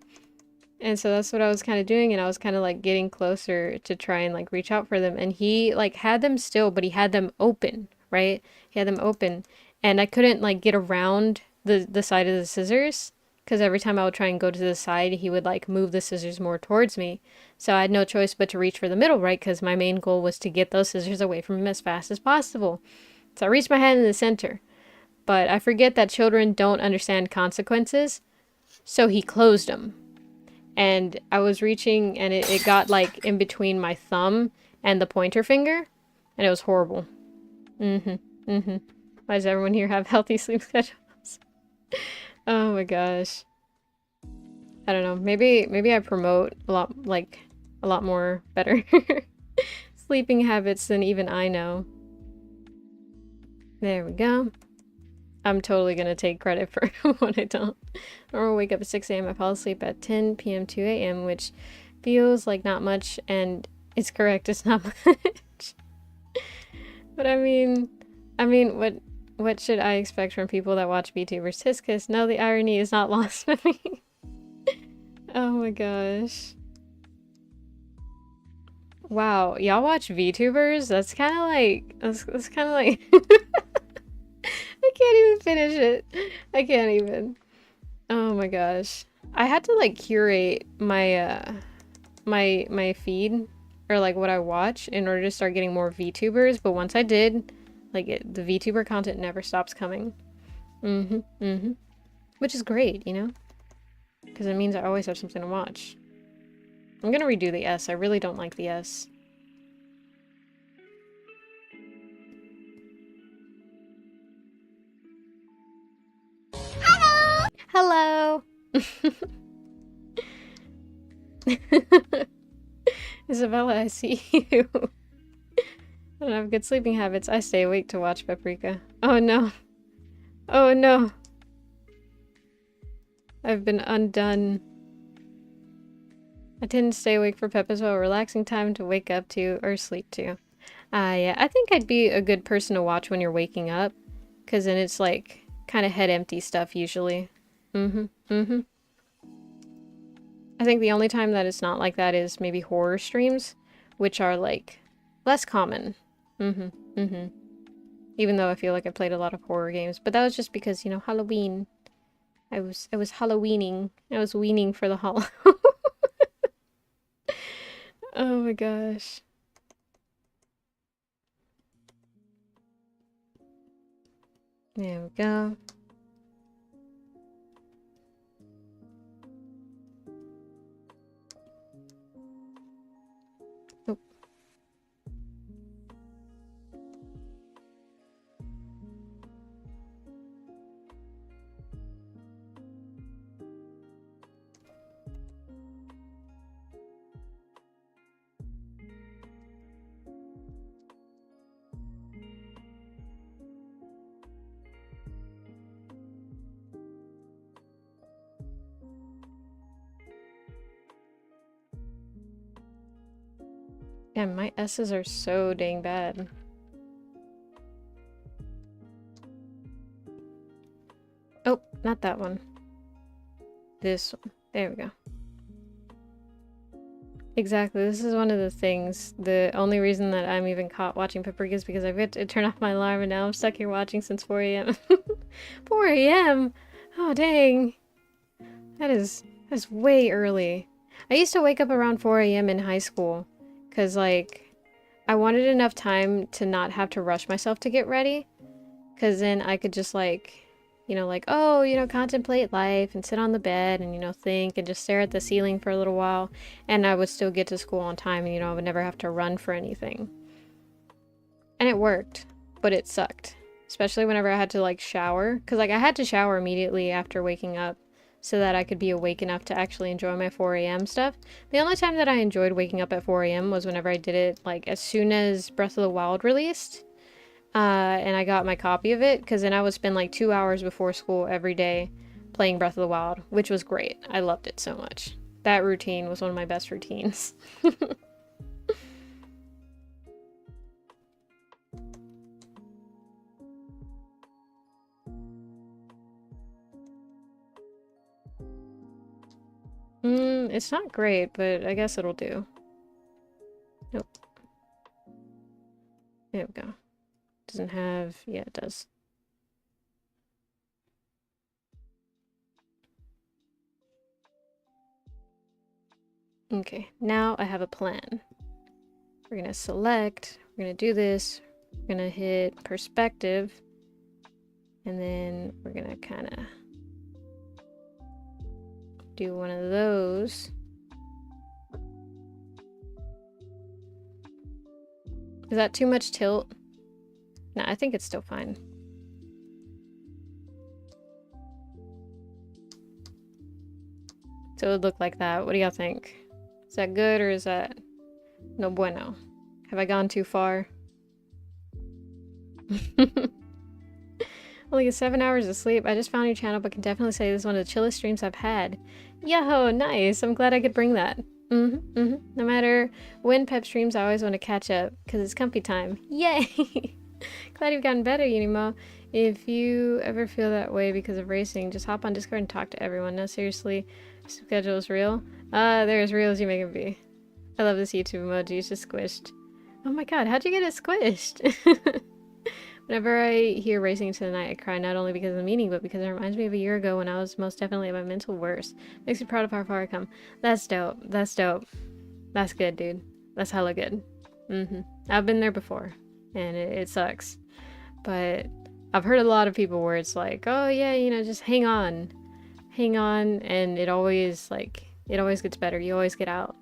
S1: And so that's what I was kind of doing, and I was kind of like getting closer to try and like reach out for them, and he like had them still, but he had them open, right? He had them open, and I couldn't like get around the side of the scissors, because every time I would try and go to the side, he would like move the scissors more towards me. So I had no choice but to reach for the middle, right? Because my main goal was to get those scissors away from him as fast as possible. So I reached my hand in the center, but I forget that children don't understand consequences, so he closed them. And I was reaching, and it got like in between my thumb and the pointer finger, and it was horrible. Why does everyone here have healthy sleep schedules? Oh my gosh. I don't know. Maybe I promote a lot more better sleeping habits than even I know. There we go. I'm totally gonna take credit for what I don't. Or wake up at 6 a.m. I fall asleep at 10 p.m. 2 a.m., which feels like not much, and it's correct, it's not much. But I mean, what should I expect from people that watch VTubers? Tisk kiss. No, the irony is not lost on me. Oh my gosh. Wow, y'all watch VTubers? That's kind of like, that's kind of like, I can't even finish it. I can't even. Oh my gosh. I had to like curate my, my feed, or like what I watch, in order to start getting more VTubers, but once I did, like the VTuber content never stops coming. Which is great, you know? Because it means I always have something to watch. I'm gonna redo the S. I really don't like the S. Hello! Isabella, I see you. I don't have good sleeping habits. I stay awake to watch Paprika. Oh no. Oh no. I've been undone. I didn't stay awake for Pep as well. Relaxing time to wake up to or sleep to. Yeah, I think I'd be a good person to watch when you're waking up, because then it's like kind of head empty stuff usually. I think the only time that it's not like that is maybe horror streams, which are like less common. Even though I feel like I played a lot of horror games, but that was just because, you know, Halloween. I was Halloweening. I was weaning for the Hall. Oh my gosh. There we go. Yeah, my S's are so dang bad. Oh, not that one. This one. There we go. Exactly. This is one of the things. The only reason that I'm even caught watching Paprika is because I forgot to turn off my alarm and now I'm stuck here watching since 4 a.m. 4 a.m.? Oh, dang. That's way early. I used to wake up around 4 a.m. in high school because, like, I wanted enough time to not have to rush myself to get ready, because then I could just, like, you know, like, oh, you know, contemplate life and sit on the bed and, you know, think and just stare at the ceiling for a little while, and I would still get to school on time and, you know, I would never have to run for anything. And it worked, but it sucked. Especially whenever I had to, like, shower, because, like, I had to shower immediately after waking up so that I could be awake enough to actually enjoy my 4 a.m. stuff. The only time that I enjoyed waking up at 4 a.m. was whenever I did it, like, as soon as Breath of the Wild released. And I got my copy of it, because then I would spend, like, 2 hours before school every day playing Breath of the Wild, which was great. I loved it so much. That routine was one of my best routines. It's not great, but I guess it'll do. Nope. There we go. Doesn't have... yeah, it does. Okay, now I have a plan. We're gonna select, we're gonna do this, we're gonna hit perspective, and then we're gonna kind of do one of those. Is that too much tilt? No, I think it's still fine. So it would look like that. What do y'all think? Is that good or is that no bueno? Have I gone too far? Only get 7 hours of sleep. I just found your channel, but can definitely say this is one of the chillest streams I've had. Yo, nice. I'm glad I could bring that. No matter when Pep streams, I always want to catch up because it's comfy time. Yay! Glad you've gotten better, Unimo. If you ever feel that way because of racing, just hop on Discord and talk to everyone. No, seriously, schedule is real. They're as real as you make it be. I love this YouTube emoji. It's just squished. Oh my god, how'd you get it squished? Whenever I hear Racing to the Night, I cry not only because of the meaning, but because it reminds me of a year ago when I was most definitely at my mental worst. Makes me proud of how far I come. That's dope. That's dope. That's good, dude. That's hella good. I've been there before, and it sucks. But I've heard a lot of people where it's like, oh yeah, you know, just hang on. Hang on, and it always, like, it always gets better. You always get out.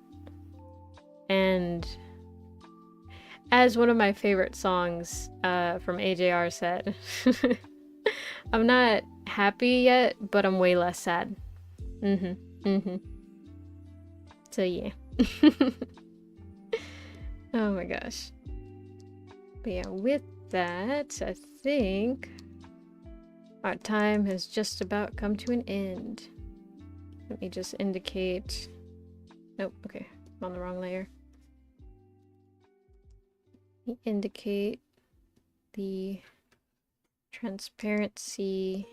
S1: And... as one of my favorite songs from AJR said, I'm not happy yet, but I'm way less sad. So yeah. Oh my gosh. But yeah, with that, I think our time has just about come to an end. Let me just indicate... nope, okay, I'm on the wrong layer. Indicate the transparency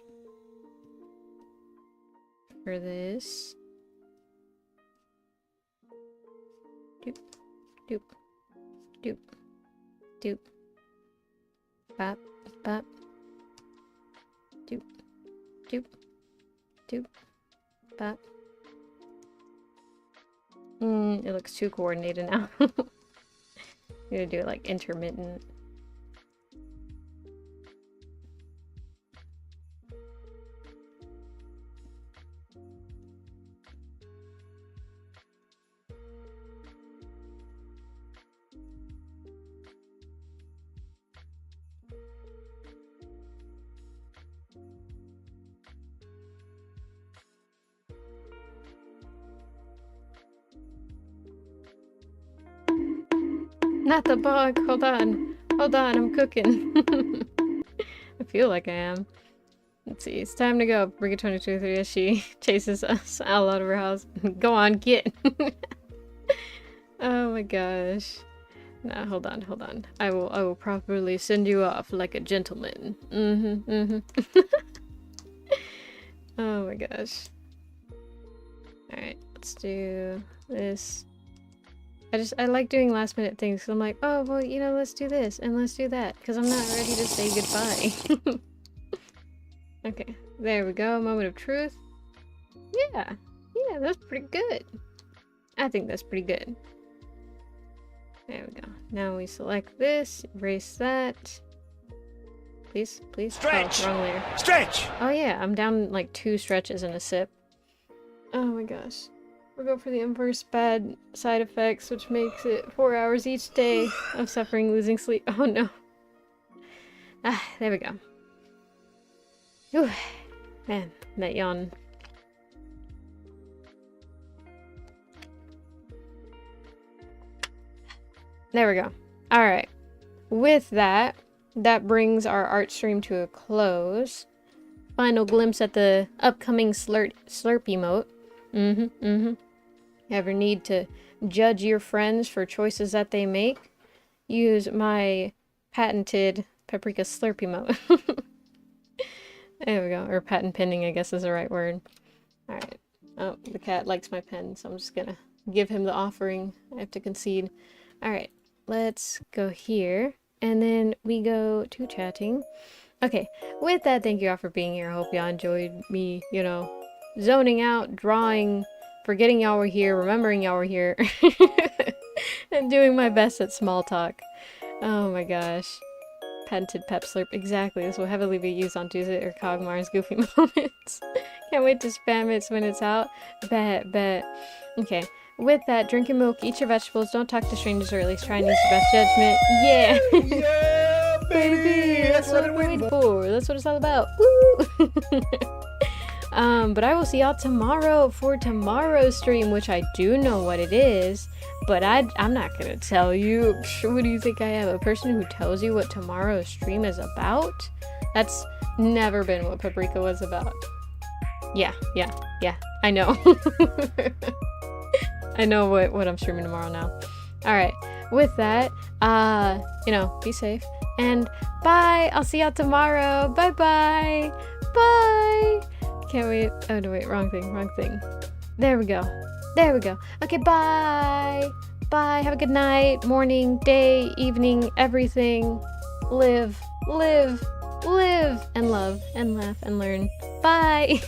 S1: for this. Doop, doop, doop, doop, bop, bop, doop, doop, doop, bop. It looks too coordinated now. I'm gonna do it like intermittent. Not the bug. Hold on. Hold on, I'm cooking. I feel like I am. Let's see. It's time to go. Bring it 22 as she chases us all out of her house. Go on, get. Oh my gosh. Nah, hold on. I will properly send you off like a gentleman. Oh my gosh. Alright, let's do this. I like doing last minute things, so I'm like, oh, well, you know, let's do this and let's do that, because I'm not ready to say goodbye. Okay, there we go, moment of truth. Yeah, that's pretty good. I think that's pretty good. There we go. Now we select this, erase that. Please.
S2: Stretch!
S1: Oh, wrong layer.
S2: Stretch!
S1: Oh yeah, I'm down like 2 stretches and a sip. Oh my gosh. We'll go for the inverse bad side effects, which makes it 4 hours each day of suffering, losing sleep. Oh no. Ah, there we go. Whew. Man, that yawn. There we go. Alright. With that, that brings our art stream to a close. Final glimpse at the upcoming slurp emote. Ever need to judge your friends for choices that they make? Use my patented paprika slurp emote. There we go. Or patent pending, I guess is the right word. Alright. Oh, the cat likes my pen, so I'm just gonna give him the offering. I have to concede. Alright. Let's go here. And then we go to chatting. Okay. With that, thank you all for being here. I hope y'all enjoyed me, you know, zoning out, drawing, forgetting y'all were here, remembering y'all were here, and doing my best at small talk. Oh my gosh. Patented pep slurp. Exactly. This will heavily be used on Tuesday or Cogmar's goofy moments. Can't wait to spam it when it's out. Bet. Okay. With that, drink your milk, eat your vegetables, don't talk to strangers, or at least try and use your best judgment. Yeah!
S2: Yeah, baby!
S1: That's what I'm waiting for. That's what it's all about. Woo! But I will see y'all tomorrow for tomorrow's stream, which I do know what it is, but I'm not gonna tell you. What do you think I am? A person who tells you what tomorrow's stream is about? That's never been what Paprika was about. Yeah, I know. I know what I'm streaming tomorrow now. Alright, with that, you know, be safe. And bye! I'll see y'all tomorrow. Bye! Bye! Can't wait. Oh, no, wait. Wrong thing. There we go. Okay, bye! Bye. Have a good night, morning, day, evening, everything. Live, and love, and laugh, and learn. Bye!